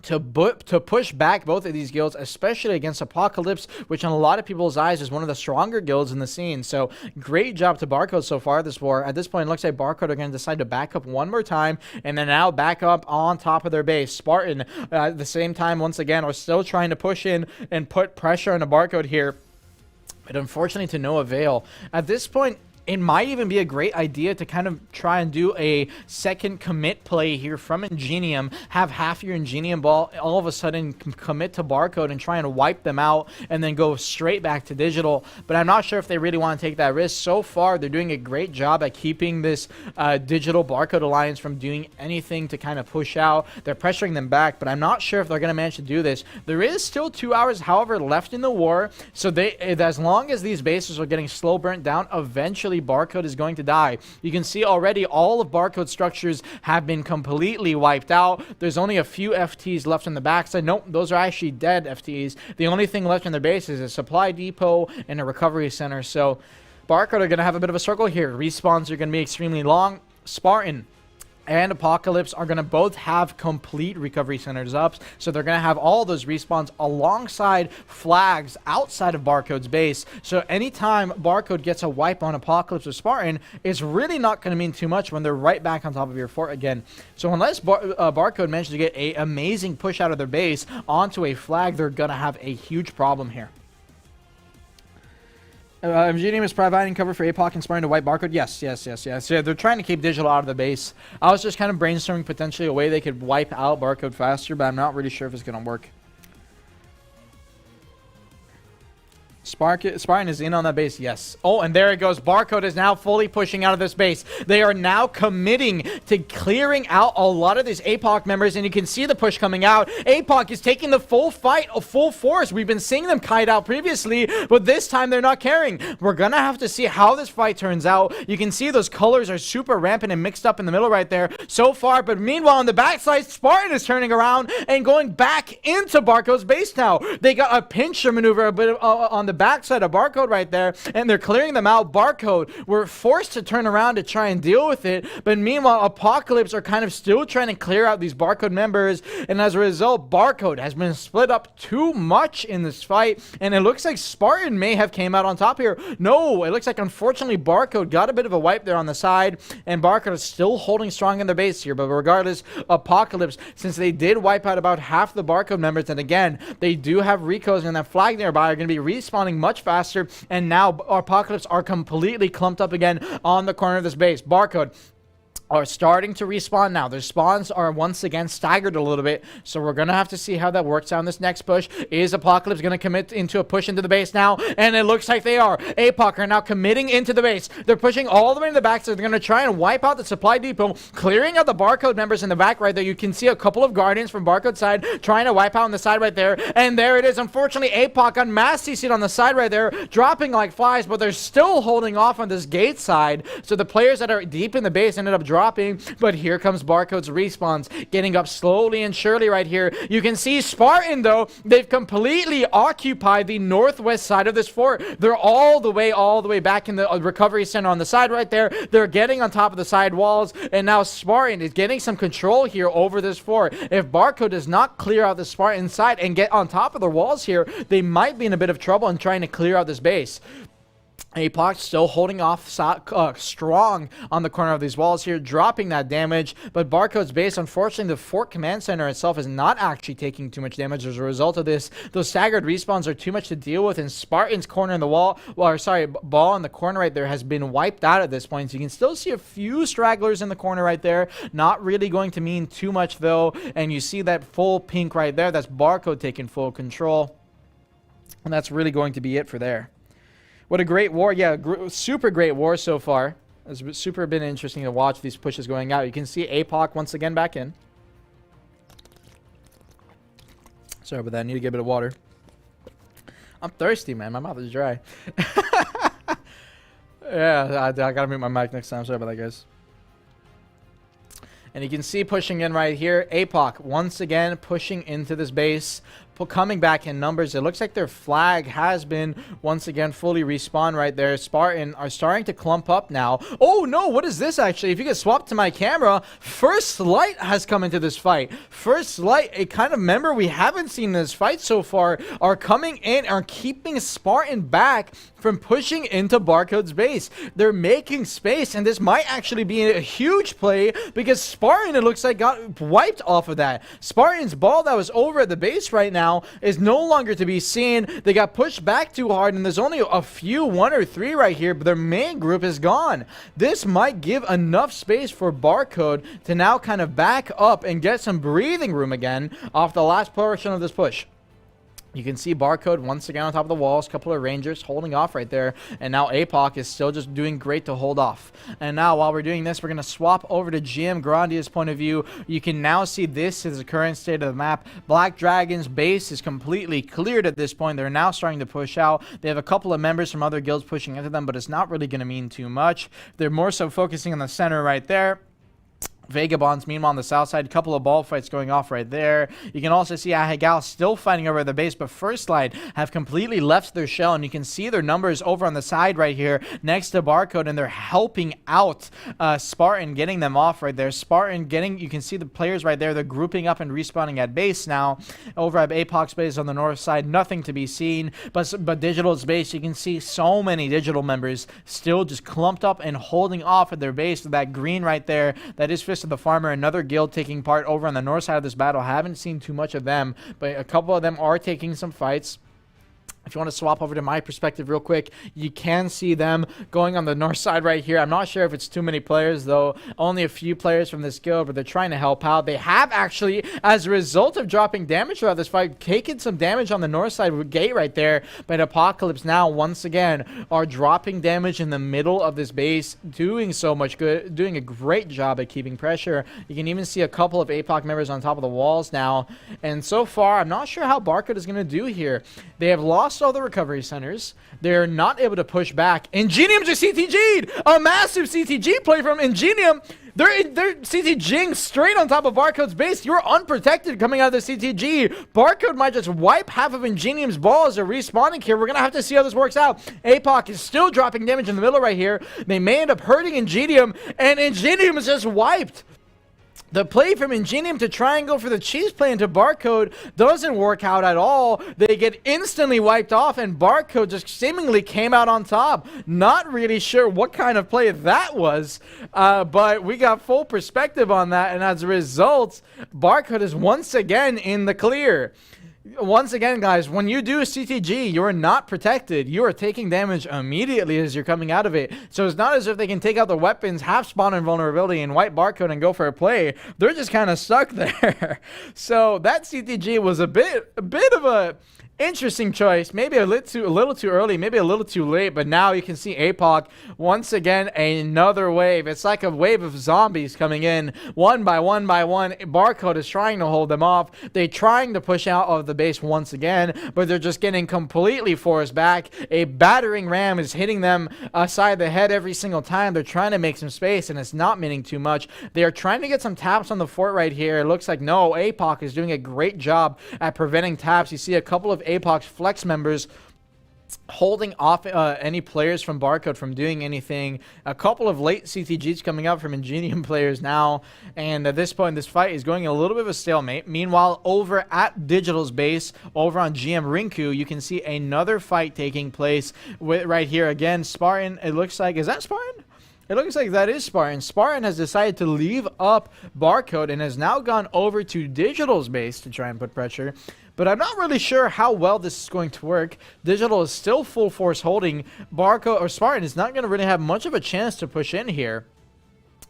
to push back both of these guilds, especially against Apocalypse, which in a lot of people's eyes is one of the stronger guilds in the scene. So great job to Barcode so far this war. At this point, it looks like Barcode are going to decide to back up one more time, and then now back up on top of their base. Spartan, at the same time, once again, are still trying to push in and put pressure on the Barcode here, but unfortunately to no avail. At this point, it might even be a great idea to kind of try and do a second commit play here from Ingenium. Have half your Ingenium ball all of a sudden commit to Barcode and try and wipe them out, and then go straight back to Digital. But I'm not sure if they really want to take that risk. So far, they're doing a great job at keeping this Digital Barcode alliance from doing anything to kind of push out. They're pressuring them back, but I'm not sure if they're going to manage to do this. There is still 2 hours, however, left in the war. So as long as these bases are getting slow burnt down, eventually Barcode is going to die. You can see already all of Barcode structures have been completely wiped out. There's only a few FTs left on the backside. Nope, those are actually dead FTs. The only thing left in their base is a supply depot and a recovery center. So Barcode are going to have a bit of a struggle here. Respawns are going to be extremely long. Spartan and Apocalypse are going to both have complete recovery centers up, so they're going to have all those respawns alongside flags outside of Barcode's base. So anytime Barcode gets a wipe on Apocalypse or Spartan, it's really not going to mean too much when they're right back on top of your fort again. So unless Barcode manages to get an amazing push out of their base onto a flag, they're going to have a huge problem here. Ingenium is providing cover for APOC and Spartan to wipe Barcode. Yes. Yeah, they're trying to keep Digital out of the base. I was just kind of brainstorming potentially a way they could wipe out Barcode faster, but I'm not really sure if it's going to work. Spartan is in on that base, yes. Oh, and there it goes. Barcode is now fully pushing out of this base. They are now committing to clearing out a lot of these APOC members, and you can see the push coming out. APOC is taking the full fight of full force. We've been seeing them kite out previously, but this time they're not caring. We're going to have to see how this fight turns out. You can see those colors are super rampant and mixed up in the middle right there so far, but meanwhile on the backside, Spartan is turning around and going back into Barcode's base now. They got a pincher maneuver a bit on the back backside of Barcode right there, and they're clearing them out. Barcode, we're forced to turn around to try and deal with it, but meanwhile, Apocalypse are kind of still trying to clear out these Barcode members, and as a result, Barcode has been split up too much in this fight, and it looks like Spartan may have came out on top here. No, it looks like unfortunately Barcode got a bit of a wipe there on the side, and Barcode is still holding strong in the base here, but regardless, Apocalypse, since they did wipe out about half the Barcode members, and again, they do have recos, and that flag nearby are going to be respawning much faster, and now Apocalypse are completely clumped up again on the corner of this base. Barcode are starting to respawn now. Their spawns are once again staggered a little bit, so we're gonna have to see how that works out in this next push. Is Apocalypse gonna commit into a push into the base now? And it looks like they are. APOC are now committing into the base. They're pushing all the way in the back, so they're gonna try and wipe out the supply depot, clearing out the Barcode members in the back right there. You can see a couple of Guardians from Barcode side trying to wipe out on the side right there, and there it is. Unfortunately, APOC on mass CC'd on the side right there, dropping like flies, but they're still holding off on this gate side, so the players that are deep in the base ended up dropping, but here comes Barcode's respawns, getting up slowly and surely right here. You can see Spartan, though, they've completely occupied the northwest side of this fort. They're all the way back in the recovery center on the side right there. They're getting on top of the side walls, and now Spartan is getting some control here over this fort. If Barcode does not clear out the Spartan side and get on top of the walls here, they might be in a bit of trouble in trying to clear out this base. APOC still holding off strong on the corner of these walls here, dropping that damage, but Barcode's base, unfortunately, the Fort Command Center itself is not actually taking too much damage as a result of this. Those staggered respawns are too much to deal with, and Spartan's corner in the wall, ball in the corner right there has been wiped out at this point, so you can still see a few stragglers in the corner right there. Not really going to mean too much, though, and you see that full pink right there. That's Barcode taking full control, and that's really going to be it for there. What a great war. Yeah, super great war so far. It's super been interesting to watch these pushes going out. You can see APOC once again back in. Sorry about that. I need to get a bit of water. I'm thirsty, man. My mouth is dry. Yeah, I gotta mute my mic next time. Sorry about that, guys. And you can see pushing in right here. APOC once again pushing into this base, coming back in numbers. It looks like their flag has been once again fully respawned right there. Spartan are starting to clump up now. Oh no, what is this actually? If you get swapped to my camera, First Light has come into this fight. First Light, a kind of member we haven't seen in this fight so far, are coming in, are keeping Spartan back from pushing into Barcode's base. They're making space, and this might actually be a huge play because Spartan, it looks like, got wiped off of that. Spartan's ball that was over at the base right now is no longer to be seen. They got pushed back too hard, and there's only a few, 1 or 3 right here, but their main group is gone. This might give enough space for Barcode to now kind of back up and get some breathing room again off the last portion of this push. You can see Barcode once again on top of the walls, a couple of Rangers holding off right there, and now APOC is still just doing great to hold off. And now while we're doing this, we're going to swap over to GM Grandia's point of view. You can now see this is the current state of the map. Black Dragon's base is completely cleared at this point. They're now starting to push out. They have a couple of members from other guilds pushing into them, but it's not really going to mean too much. They're more so focusing on the center right there. Vagabonds, meanwhile, on the south side, a couple of ball fights going off right there. You can also see Ahegal still fighting over at the base, but First Light have completely left their shell, and you can see their numbers over on the side right here next to Barcode, and they're helping out Spartan, getting them off right there. Spartan getting, you can see the players right there, they're grouping up and respawning at base now. Over at APOC's base on the north side, nothing to be seen, but Digital's base, you can see so many Digital members still just clumped up and holding off at their base. That green right there, that is Fist of the Farmer, another guild taking part over on the north side of this battle. Haven't seen too much of them, but a couple of them are taking some fights. If you want to swap over to my perspective real quick, you can see them going on the north side right here. I'm not sure if it's too many players, though. Only a few players from this guild, but they're trying to help out. They have actually, as a result of dropping damage throughout this fight, taken some damage on the north side with gate right there. But Apocalypse now, once again, are dropping damage in the middle of this base, doing so much good, doing a great job at keeping pressure. You can even see a couple of APOC members on top of the walls now. And so far, I'm not sure how Barcode is going to do here. They have lost all the recovery centers. They're not able to push back. Ingenium just CTG'd! A massive CTG play from Ingenium.
They're CTGing straight on top of Barcode's base. You're unprotected coming out of the CTG. Barcode might just wipe half of Ingenium's balls. They're respawning here. We're going to have to see how this works out. APOC is still dropping damage in the middle right here. They may end up hurting Ingenium, and Ingenium is just wiped. The play from Ingenium to try and go for the cheese play into Barcode doesn't work out at all. They get instantly wiped off, and Barcode just seemingly came out on top. Not really sure what kind of play that was, but we got full perspective on that, and as a result, Barcode is once again in the clear. Once again, guys, when you do CTG, you're not protected. You are taking damage immediately as you're coming out of it. So it's not as if they can take out the weapons, have spawn invulnerability, and wipe Barcode and go for a play. They're just kind of stuck there. So that CTG was a bit of a interesting choice. Maybe a little too early, maybe a little too late, but now you can see APOC once again, another wave. It's like a wave of zombies coming in one by one by one. Barcode is trying to hold them off. They're trying to push out of the base once again, but they're just getting completely forced back. A battering ram is hitting them side the head every single time. They're trying to make some space, and it's not meaning too much. They're trying to get some taps on the fort right here. It looks like no, APOC is doing a great job at preventing taps. You see a couple of APOC's flex members holding off any players from Barcode from doing anything. A couple of late CTGs coming out from Ingenium players now, and at this point this fight is going a little bit of a stalemate. Meanwhile, over at Digital's base, over on GM Rinku, you can see another fight taking place right here again. Spartan, it looks like, is that Spartan? It looks like that is Spartan. Spartan has decided to leave up Barcode and has now gone over to Digital's base to try and put pressure. But I'm not really sure how well this is going to work. Digital is still full force holding. Barcode, or Spartan, is not going to really have much of a chance to push in here,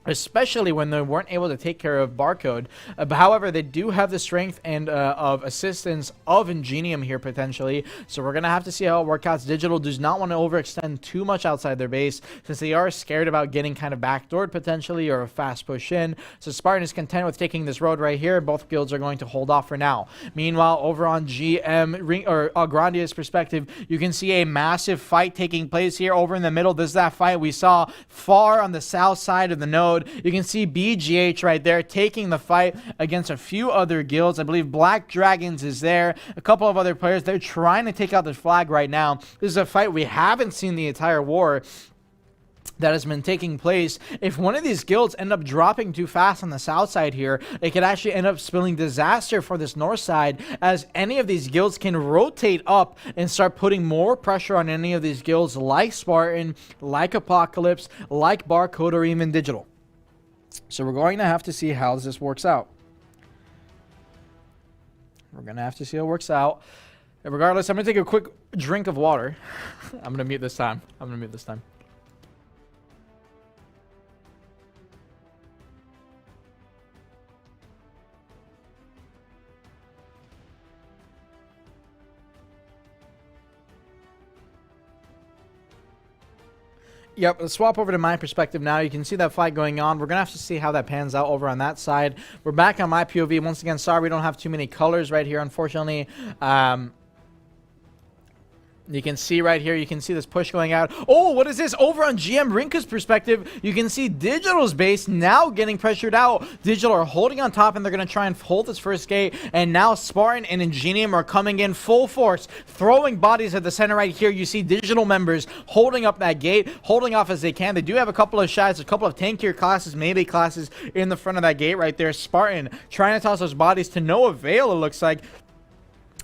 especially when they weren't able to take care of Barcode. However, they do have the strength and of assistance of Ingenium here potentially, so we're going to have to see how it works out. Digital does not want to overextend too much outside their base, since they are scared about getting kind of backdoored potentially, or a fast push in. So Spartan is content with taking this road right here. Both guilds are going to hold off for now. Meanwhile, over on GM or Grandia's perspective, you can see a massive fight taking place here over in the middle. This is that fight we saw far on the south side of the node. You can see BGH right there taking the fight against a few other guilds. I believe Black Dragons is there. A couple of other players. They're trying to take out the flag right now. This is a fight we haven't seen the entire war that has been taking place. If one of these guilds end up dropping too fast on the south side here, it could actually end up spilling disaster for this north side, as any of these guilds can rotate up and start putting more pressure on any of these guilds like Spartan, like Apocalypse, like Barcode, or even Digital. So we're going to have to see how this works out. We're going to have to see how it works out. And regardless, I'm going to take a quick drink of water. I'm going to mute this time. Yep, let's swap over to my perspective now. You can see that fight going on. We're going to have to see how that pans out over on that side. We're back on my POV. Once again, sorry we don't have too many colors right here, unfortunately. You can see right here, you can see this push going out. Oh, what is this? Over on GM Rinka's perspective, you can see Digital's base now getting pressured out. Digital are holding on top, and they're going to try and hold this first gate. And now Spartan and Ingenium are coming in full force, throwing bodies at the center right here. You see Digital members holding up that gate, holding off as they can. They do have a couple of shots, a couple of tankier classes, melee classes in the front of that gate right there. Spartan trying to toss those bodies to no avail, it looks like.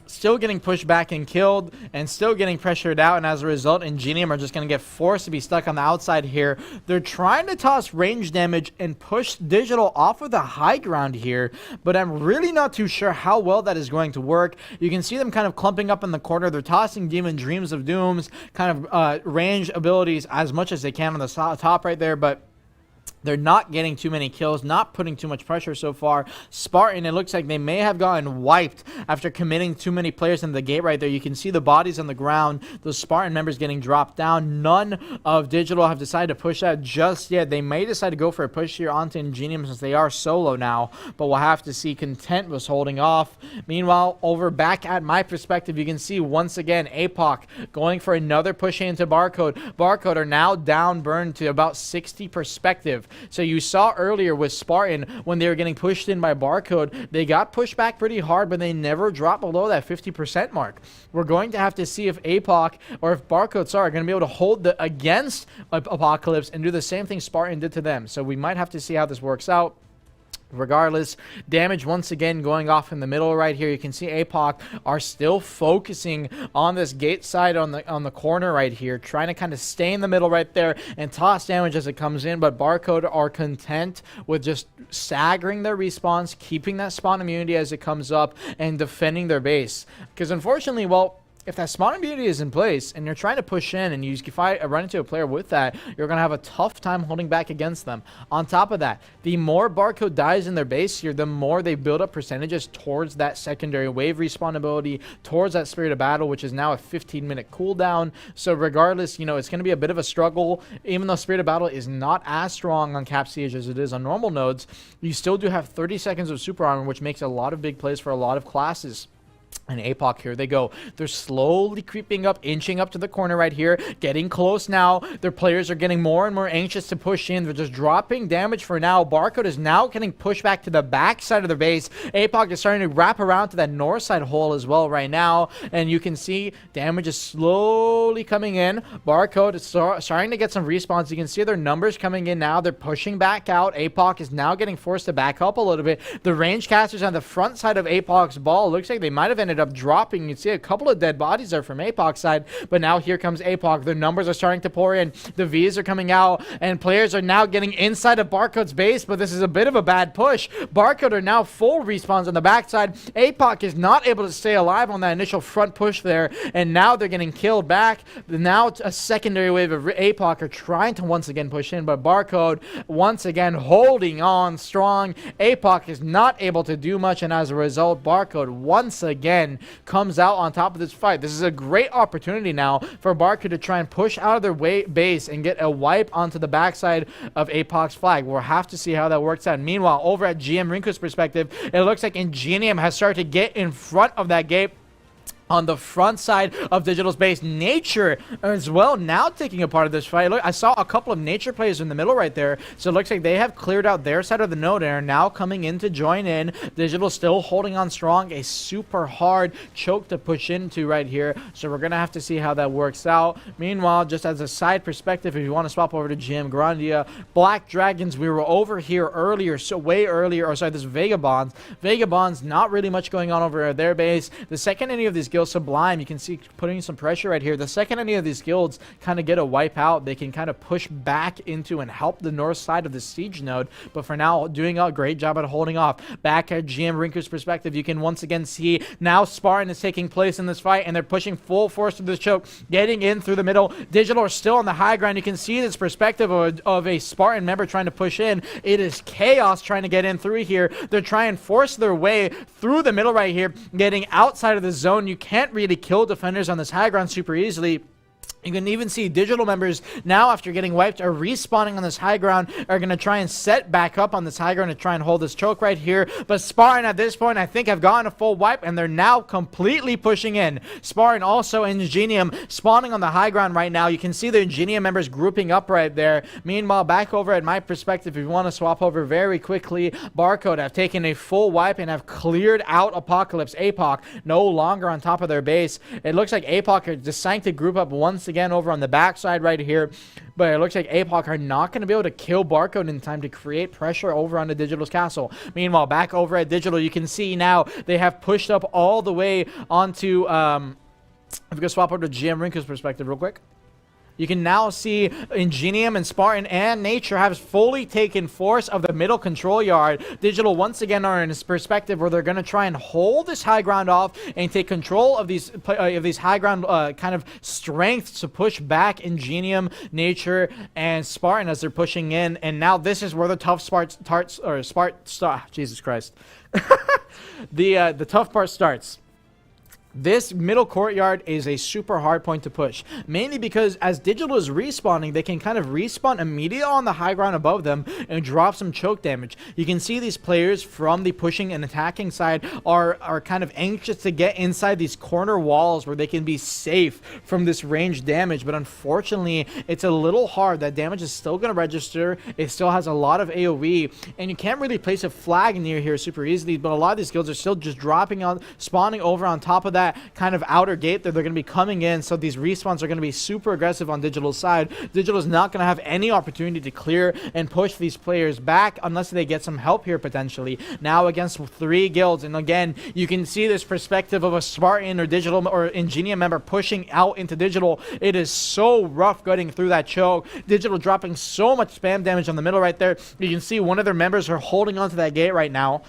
Still getting pushed back and killed, and still getting pressured out, and as a result, Ingenium are just going to get forced to be stuck on the outside here. They're trying to toss range damage and push Digital off of the high ground here, but I'm really not too sure how well that is going to work. You can see them kind of clumping up in the corner. They're tossing Demon Dreams of Dooms, kind of range abilities as much as they can on the top right there, but they're not getting too many kills, not putting too much pressure so far. Spartan, it looks like they may have gotten wiped after committing too many players in the gate right there. You can see the bodies on the ground, those Spartan members getting dropped down. None of Digital have decided to push out just yet. They may decide to go for a push here onto Ingenium since they are solo now, but we'll have to see. Content was holding off. Meanwhile, over back at my perspective, you can see once again APOC going for another push into Barcode. Barcode are now down burned to about 60 perspective. perspective. So you saw earlier with Spartan, when they were getting pushed in by Barcode, they got pushed back pretty hard, but they never dropped below that 50% mark. We're going to have to see if APOC, or if Barcode, sorry, are going to be able to hold the against Apocalypse and do the same thing Spartan did to them. So we might have to see how this works out. Regardless, damage once again going off in the middle right here. You can see APOC are still focusing on this gate side on the corner right here, trying to kind of stay in the middle right there and toss damage as it comes in. But Barcode are content with just staggering their respawns, keeping that spawn immunity as it comes up, and defending their base. Because unfortunately, well, if that spawn immunity is in place and you're trying to push in and you run into a player with that, you're going to have a tough time holding back against them. On top of that, the more Barcode dies in their base here, the more they build up percentages towards that secondary wave respawn ability, towards that Spirit of Battle, which is now a 15-minute cooldown. So regardless, you know, it's going to be a bit of a struggle. Even though Spirit of Battle is not as strong on Cap Siege as it is on normal nodes, you still do have 30 seconds of super armor, which makes a lot of big plays for a lot of classes. And APOC, here they go. They're slowly creeping up, inching up to the corner right here, getting close now. Their players are getting more and more anxious to push in. They're just dropping damage for now. Barcode is now getting pushed back to the back side of their base. APOC is starting to wrap around to that north side hole as well right now. And you can see damage is slowly coming in. Barcode is starting to get some respawns. You can see their numbers coming in now. They're pushing back out. APOC is now getting forced to back up a little bit. The range casters on the front side of APOC's ball, looks like they might have ended up dropping. You can see a couple of dead bodies there from APOC's side, but now here comes APOC. Their numbers are starting to pour in. The Vs are coming out, and players are now getting inside of Barcode's base, but this is a bit of a bad push. Barcode are now full respawns on the backside. APOC is not able to stay alive on that initial front push there, and now they're getting killed back. Now a secondary wave of APOC are trying to once again push in, but Barcode once again holding on strong. APOC is not able to do much, and as a result, Barcode once again comes out on top of this fight. This is a great opportunity now for Barcode to try and push out of their base and get a wipe onto the backside of APOC's flag. We'll have to see how that works out. Meanwhile, over at GM Rinku's perspective, it looks like Ingenium has started to get in front of that gate on the front side of Digital's base. Nature as well now taking a part of this fight. Look, I saw a couple of Nature players in the middle right there, so it looks like they have cleared out their side of the node and are now coming in to join in. Digital still holding on strong. A super hard choke to push into right here, so we're gonna have to see how that works out. Meanwhile, just as a side perspective, if you want to swap over to GM Grandia, Black Dragons, we were over here earlier, so way earlier, or sorry, this Vagabonds, not really much going on over at their base. The second any of these guilds, Sublime, you can see putting some pressure right here. The second any of these guilds kind of get a wipe out, they can kind of push back into and help the north side of the siege node. But for now, doing a great job at holding off. Back at GM Rinku's perspective, you can once again see now Spartan is taking place in this fight, and they're pushing full force to this choke, getting in through the middle. Digital are still on the high ground. You can see this perspective of a Spartan member trying to push in. It is chaos trying to get in through here. They're trying to force their way through the middle right here, getting outside of the zone. You can't really kill defenders on this high ground super easily. You can even see Digital members now, after getting wiped, are respawning on this high ground, are going to try and set back up on this high ground to try and hold this choke right here. But Spartan at this point, I think, have gotten a full wipe, and they're now completely pushing in. Spartan also Ingenium spawning on the high ground right now. You can see the Ingenium members grouping up right there. Meanwhile, back over at my perspective, if you want to swap over very quickly, Barcode have taken a full wipe and have cleared out Apocalypse. APOC no longer on top of their base. It looks like APOC are deciding to group up once again over on the backside right here, but it looks like APOC are not going to be able to kill Barcode in time to create pressure over on the Digital's castle. Meanwhile, back over at Digital, you can see now they have pushed up all the way onto if we go swap over to GM Rinku's perspective real quick. You can now see Ingenium and Spartan and Nature have fully taken force of the middle control yard. Digital once again are in this perspective where they're going to try and hold this high ground off and take control of these high ground kind of strength to push back Ingenium, Nature, and Spartan as they're pushing in. And now this is where the tough Jesus Christ. The tough part starts. This middle courtyard is a super hard point to push, mainly because as Digital is respawning, they can kind of respawn immediately on the high ground above them and drop some choke damage. You can see these players from the pushing and attacking side are kind of anxious to get inside these corner walls where they can be safe from this range damage, but unfortunately, it's a little hard. That damage is still going to register. It still has a lot of AoE, and you can't really place a flag near here super easily, but a lot of these guilds are still just dropping on, spawning over on top of that kind of outer gate that they're going to be coming in, so these respawns are going to be super aggressive on Digital's side. Digital is not going to have any opportunity to clear and push these players back unless they get some help here potentially. Now against 3 guilds, and again, you can see this perspective of a Spartan or Digital or Ingenium member pushing out into Digital. It is so rough gutting through that choke. Digital dropping so much spam damage on the middle right there. You can see one of their members are holding onto that gate right now.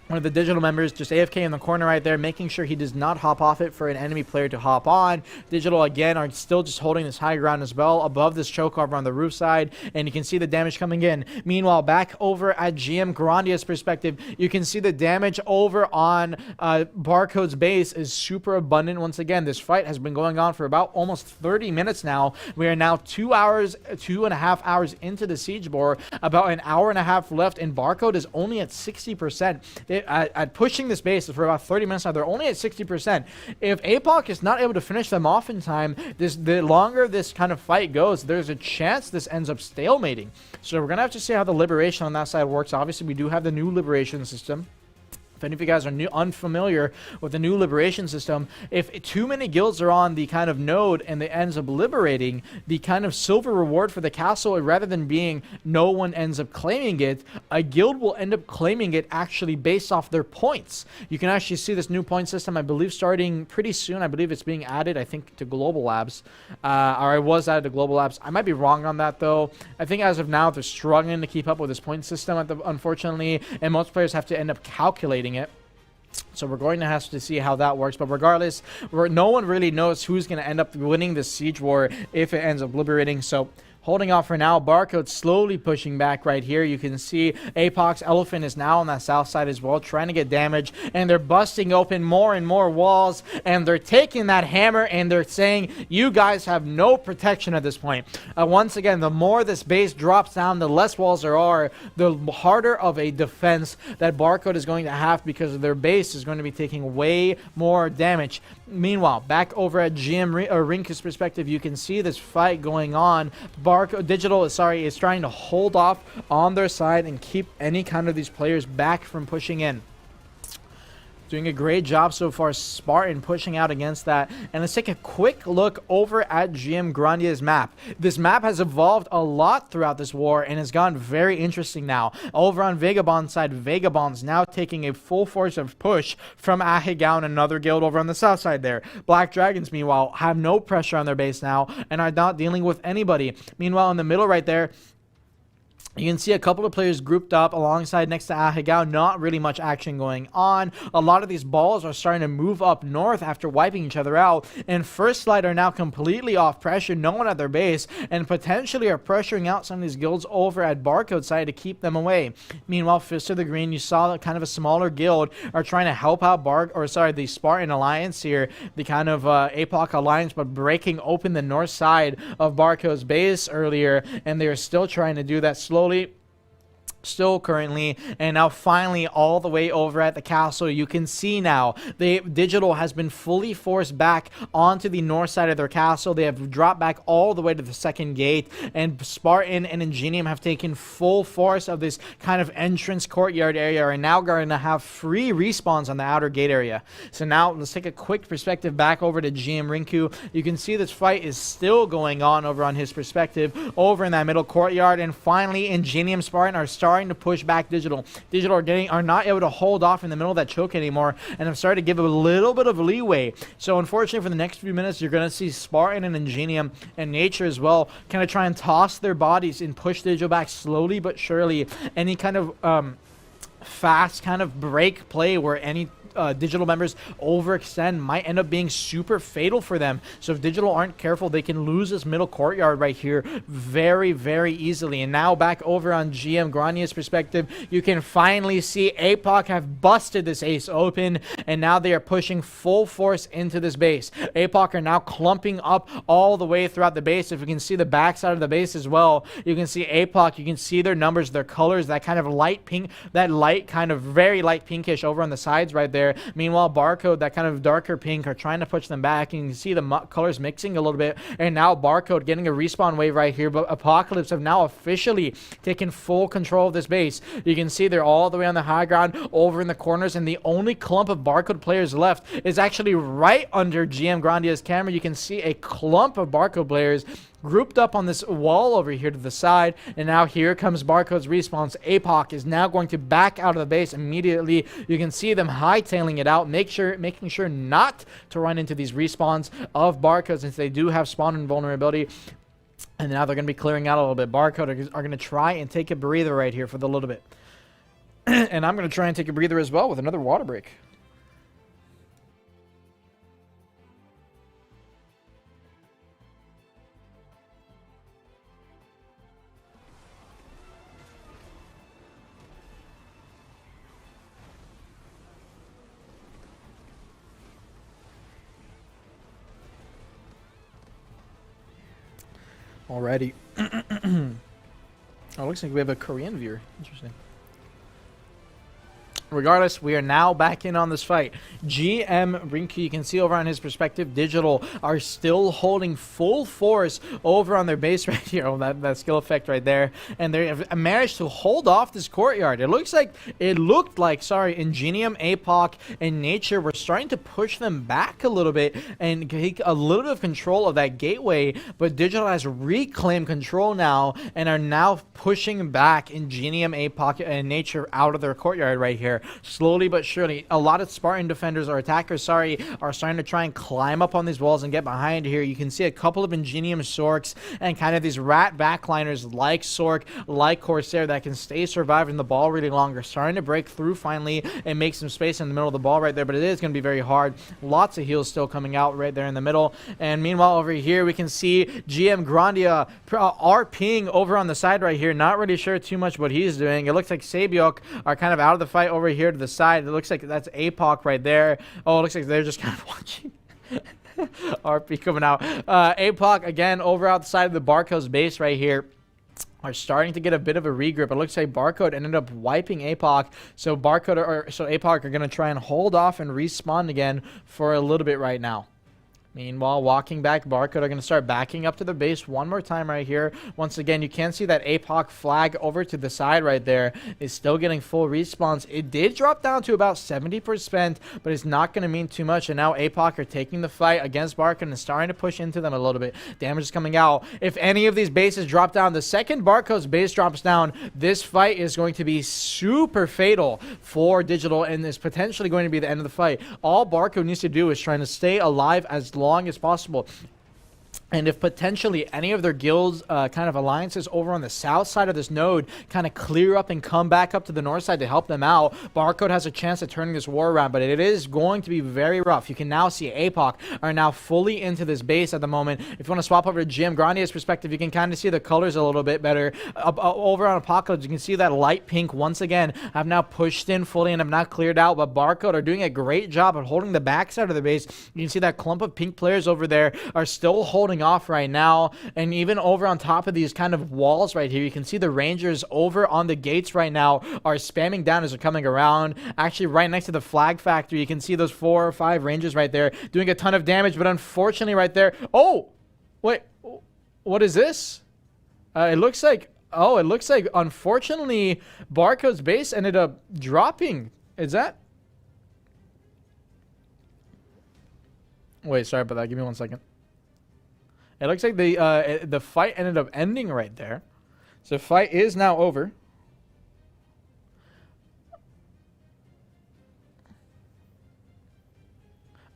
One of the Digital members just AFK in the corner right there, making sure he does not hop off it for an enemy player to hop on. Digital, again, are still just holding this high ground as well above this choke over on the roof side, and you can see the damage coming in. Meanwhile, back over at GM Grandia's perspective, you can see the damage over on Barcode's base is super abundant. Once again, this fight has been going on for about almost 30 minutes now. We are now 2.5 hours into the siege war, about an hour and a half left, and Barcode is only at 60%. At pushing this base for about 30 minutes now, they're only at 60%. If APOC is not able to finish them off in time, the longer this kind of fight goes, there's a chance this ends up stalemating. So we're going to have to see how the liberation on that side works. Obviously, we do have the new liberation system. If any of you guys are unfamiliar with the new liberation system, if too many guilds are on the kind of node and it ends up liberating, the kind of silver reward for the castle, rather than being no one ends up claiming it, a guild will end up claiming it actually based off their points. You can actually see this new point system, I believe, starting pretty soon. I believe it's being added, I think, to Global Labs. Or it was added to Global Labs. I might be wrong on that, though. I think as of now, they're struggling to keep up with this point system, unfortunately, and most players have to end up calculating it. So we're going to have to see how that works. But regardless, no one really knows who's going to end up winning this siege war if it ends up liberating. So holding off for now. Barcode slowly pushing back right here. You can see Apox Elephant is now on that south side as well, trying to get damage, and they're busting open more and more walls, and they're taking that hammer and they're saying, you guys have no protection at this point. Once again, the more this base drops down, the less walls there are, the harder of a defense that Barcode is going to have, because their base is going to be taking way more damage. Meanwhile, back over at GM Rinku's perspective, you can see this fight going on. Digital is trying to hold off on their side and keep any kind of these players back from pushing in. Doing a great job so far, Spartan pushing out against that. And let's take a quick look over at GM Grandia's map. This map has evolved a lot throughout this war and has gone very interesting now. Over on Vagabond's side, Vagabond's now taking a full force of push from Ahegao and another guild over on the south side there. Black Dragons, meanwhile, have no pressure on their base now and are not dealing with anybody. Meanwhile, in the middle right there, you can see a couple of players grouped up alongside next to Ahegao. Not really much action going on. A lot of these balls are starting to move up north after wiping each other out. And First Light are now completely off pressure. No one at their base. And potentially are pressuring out some of these guilds over at Barcode side to keep them away. Meanwhile, Fist of the Green, you saw that kind of a smaller guild are trying to help out the Spartan Alliance here. The kind of APOC Alliance, but breaking open the north side of Barcode's base earlier. And they are still trying to do that slowly. Still currently, and now finally all the way over at the castle, you can see now the Digital has been fully forced back onto the north side of their castle. They have dropped back all the way to the second gate, and Spartan and Ingenium have taken full force of this kind of entrance courtyard area, and now going to have free respawns on the outer gate area. So now let's take a quick perspective back over to GM Rinku. You can see this fight is still going on over on his perspective over in that middle courtyard, and finally Ingenium Spartan are starting to push back Digital. Digital are not able to hold off in the middle of that choke anymore, and have started to give a little bit of leeway. So unfortunately, for the next few minutes, you're going to see Spartan and Ingenium and Nature as well kind of try and toss their bodies and push Digital back slowly but surely. Any kind of fast kind of break play where any Digital members overextend might end up being super fatal for them. So if Digital aren't careful, they can lose this middle courtyard right here very, very easily. And now back over on GM Grandia's perspective, you can finally see APOC have busted this ace open, and now they are pushing full force into this base. APOC are now clumping up all the way throughout the base. If you can see the backside of the base as well, you can see APOC, you can see their numbers, their colors, that kind of light pink, that light kind of very light pinkish over on the sides right there. Meanwhile, Barcode, that kind of darker pink, are trying to push them back, and you can see the colors mixing a little bit, and now Barcode getting a respawn wave right here, but Apocalypse have now officially taken full control of this base. You can see they're all the way on the high ground over in the corners, and the only clump of Barcode players left is actually right under GM Grandia's camera. You can see a clump of Barcode players grouped up on this wall over here to the side, and now here comes Barcode's response. APOC is now going to back out of the base immediately. You can see them hightailing it out, making sure not to run into these respawns of Barcode, since they do have spawn invulnerability. And now they're going to be clearing out a little bit. Barcode are going to try and take a breather right here for the little bit. And I'm going to try and take a breather as well with another water break. Alrighty. Oh, looks like we have a Korean viewer. Interesting. Regardless, we are now back in on this fight. GM Rinku, you can see over on his perspective, Digital are still holding full force over on their base right here. Oh, that skill effect right there. And they have managed to hold off this courtyard. It looked like, Ingenium, APOC, and Nature were starting to push them back a little bit and take a little bit of control of that gateway. But Digital has reclaimed control now and are now pushing back Ingenium, APOC, and Nature out of their courtyard right here. Slowly but surely, a lot of Spartan defenders or attackers, are starting to try and climb up on these walls and get behind here. You can see a couple of Ingenium Sorks and kind of these rat backliners like Sork, like Corsair, that can stay surviving the ball really longer, starting to break through finally and make some space in the middle of the ball right there, but it is going to be very hard. Lots of heals still coming out right there in the middle. And meanwhile, over here, we can see GM Grandia RPing over on the side right here. Not really sure too much what he's doing. It looks like Sabiok are kind of out of the fight over here to the side. It looks like that's APOC right there. Oh, it looks like they're just kind of watching. RP coming out. APOC again over outside of the Barcode's base right here are starting to get a bit of a regroup. It looks like Barcode ended up wiping APOC, so APOC are going to try and hold off and respawn again for a little bit right now. Meanwhile, walking back, Barcode are going to start backing up to the base one more time right here. Once again, you can see that APOC flag over to the side right there is still getting full respawns. It did drop down to about 70%, but it's not going to mean too much. And now APOC are taking the fight against Barcode and starting to push into them a little bit. Damage is coming out. If any of these bases drop down, the second Barcode's base drops down, this fight is going to be super fatal for Digital and is potentially going to be the end of the fight. All Barcode needs to do is trying to stay alive as long as possible. And if potentially any of their guilds kind of alliances over on the south side of this node kind of clear up and come back up to the north side to help them out, Barcode has a chance at turning this war around, but it is going to be very rough. You can now see APOC are now fully into this base at the moment. If you want to swap over to GM Grandia's perspective, you can kind of see the colors a little bit better. Over on Apocalypse, you can see that light pink once again have now pushed in fully and have not cleared out, but Barcode are doing a great job of holding the backside of the base. You can see that clump of pink players over there are still holding off right now, and even over on top of these kind of walls right here, you can see the Rangers over on the gates right now are spamming down as they're coming around. Actually, right next to the flag factory, you can see those 4 or 5 Rangers right there doing a ton of damage, but unfortunately right there, oh, wait, what is this? It looks like unfortunately Barcode's base ended up dropping. Is that? Wait, sorry about that. Give me 1 second. It looks like the fight ended up ending right there. So fight is now over.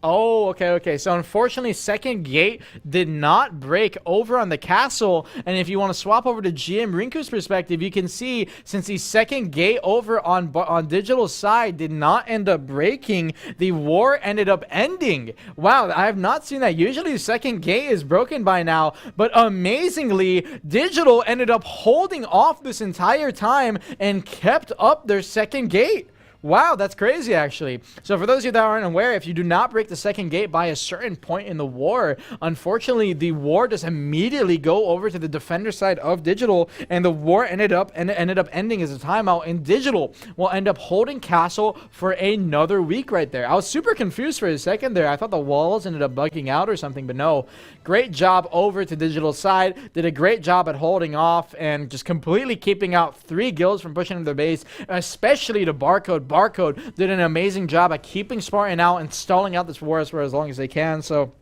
Oh, okay. So unfortunately, second gate did not break over on the castle. And if you want to swap over to GM Rinku's perspective, you can see since the second gate over on digital side did not end up breaking, the war ended up ending. Wow, I have not seen that. Usually the second gate is broken by now, but amazingly, digital ended up holding off this entire time and kept up their second gate. Wow, that's crazy, actually. So for those of you that aren't aware, if you do not break the second gate by a certain point in the war, unfortunately, the war does immediately go over to the defender side of digital, and the war ended up ending as a timeout, and digital will end up holding castle for another week right there. I was super confused for a second there. I thought the walls ended up bugging out or something, but no. Great job over to digital side. Did a great job at holding off and just completely keeping out 3 guilds from pushing into their base, especially to Barcode. Barcode did an amazing job at keeping Spartan out and stalling out this war for as long as they can. So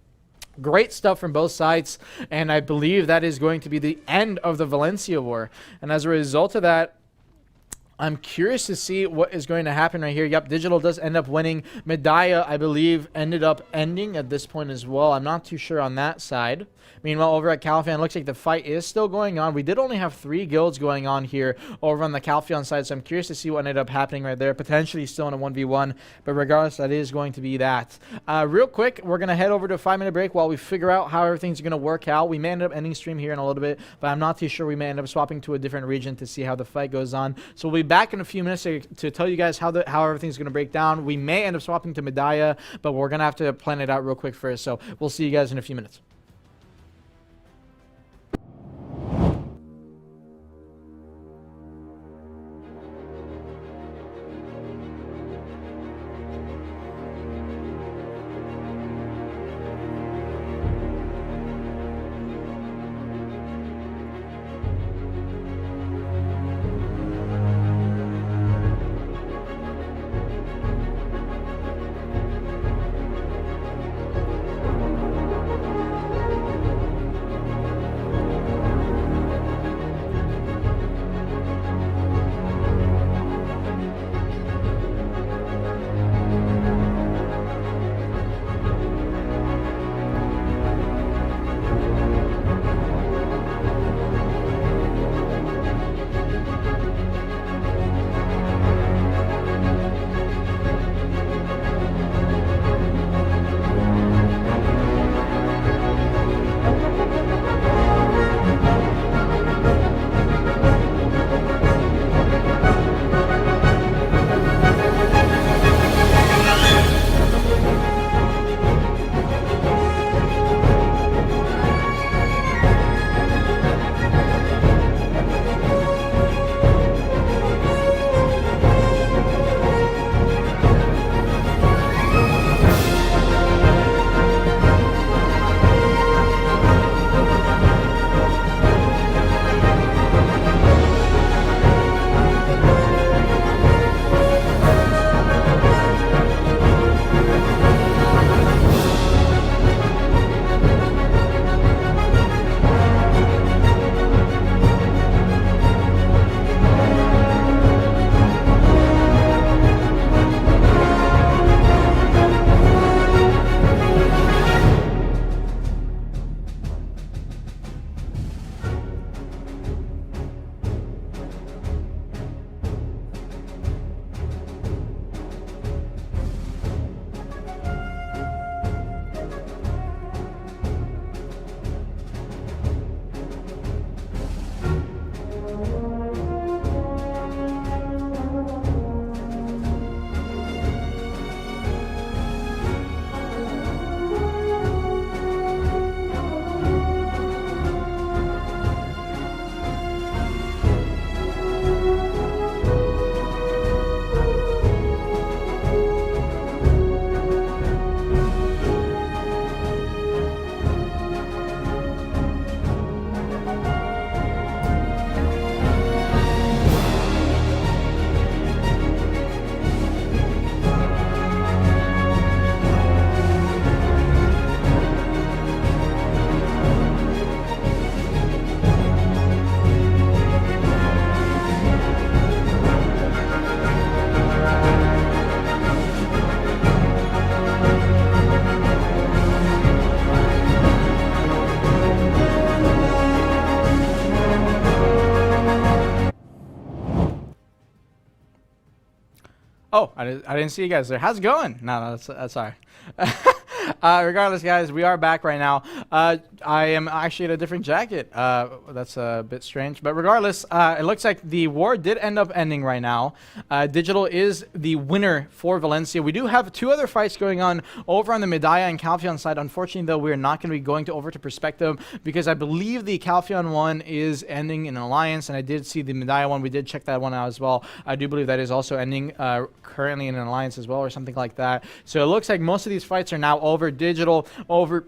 great stuff from both sides, and I believe that is going to be the end of the Valencia war. And as a result of that, I'm curious to see what is going to happen right here. Yep, digital does end up winning. Medaya, I believe, ended up ending at this point as well. I'm not too sure on that side. Meanwhile, over at Calpheon, looks like the fight is still going on. We did only have 3 guilds going on here over on the Calpheon side, so I'm curious to see what ended up happening right there. Potentially still in a 1v1, but regardless, that is going to be that. Real quick, we're going to head over to a 5-minute break while we figure out how everything's going to work out. We may end up ending stream here in a little bit, but I'm not too sure. We may end up swapping to a different region to see how the fight goes on. So we'll be back in a few minutes to tell you guys how everything's going to break down. We may end up swapping to Medaya, but we're going to have to plan it out real quick first. So we'll see you guys in a few minutes.
Oh, I didn't see you guys there. How's it going? No, that's all right. Regardless, guys, we are back right now. I am actually in a different jacket. That's a bit strange. But regardless, it looks like the war did end up ending right now. Digital is the winner for Valencia. We do have 2 other fights going on over on the Medalla and Calphion side. Unfortunately, though, we're not going to be going over to Perspective because I believe the Calphion one is ending in an alliance, and I did see the Medalla one. We did check that one out as well. I do believe that is also ending currently in an alliance as well, or something like that. So it looks like most of these fights are now over. Digital over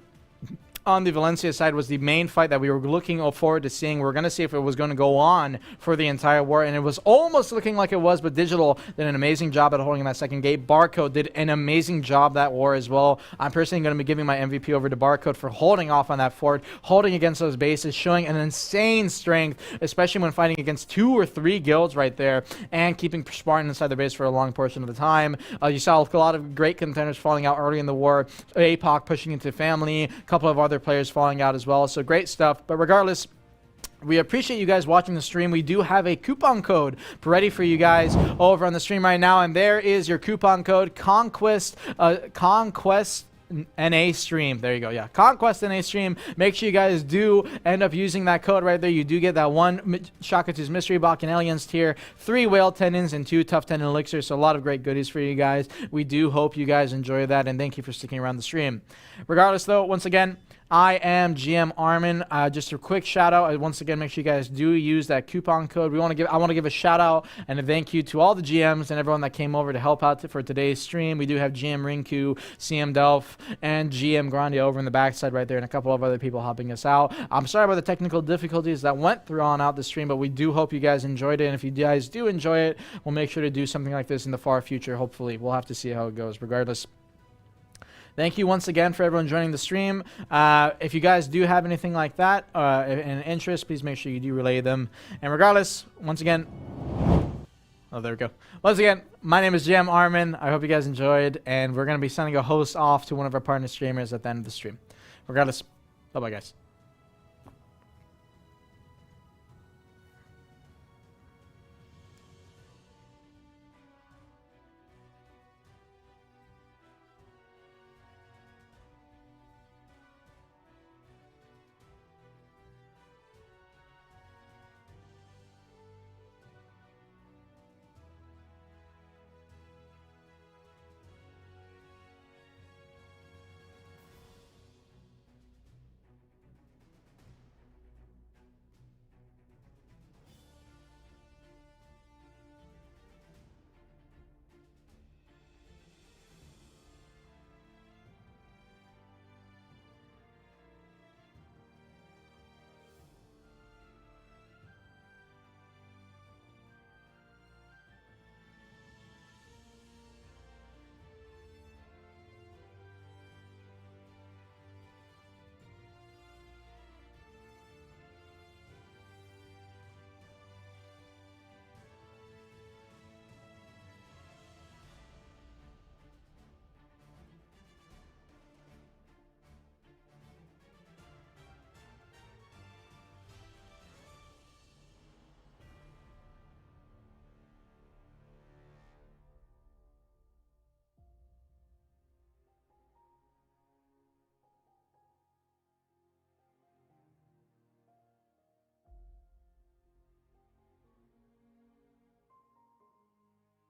on the Valencia side was the main fight that we were looking forward to seeing. We're going to see if it was going to go on for the entire war, and it was almost looking like it was, but Digital did an amazing job at holding that second gate. Barcode did an amazing job that war as well. I'm personally going to be giving my MVP over to Barcode for holding off on that fort, holding against those bases, showing an insane strength, especially when fighting against 2 or 3 guilds right there, and keeping Spartan inside their base for a long portion of the time. You saw a lot of great contenders falling out early in the war. APOC pushing into family, a couple of other players falling out as well. So great stuff. But regardless, we appreciate you guys watching the stream. We do have a coupon code ready for you guys over on the stream right now, and there is your coupon code Conquest NA stream. There you go. Yeah, Conquest NA stream. Make sure you guys do end up using that code right there. You do get that 1 Shakatu's Mystery Box and Aliens tier, 3 Whale Tendons, and 2 Tough Tendon Elixirs. So a lot of great goodies for you guys. We do hope you guys enjoy that, and thank you for sticking around the stream. Regardless, though, once again, I am GM Armin. Just a quick shout out. Once again, make sure you guys do use that coupon code. I want to give a shout out and a thank you to all the GMs and everyone that came over to help out for today's stream. We do have GM Rinku, CM Delph, and GM Grande over in the backside right there, and a couple of other people helping us out. I'm sorry about the technical difficulties that went through on out the stream, but we do hope you guys enjoyed it. And if you guys do enjoy it, we'll make sure to do something like this in the far future. Hopefully, we'll have to see how it goes. Regardless, thank you once again for everyone joining the stream. If you guys do have anything like that and interest, please make sure you do relay them. And regardless, once again, oh, there we go. Once again, my name is GM Armin. I hope you guys enjoyed, and we're going to be sending a host off to one of our partner streamers at the end of the stream. Regardless, bye-bye, guys.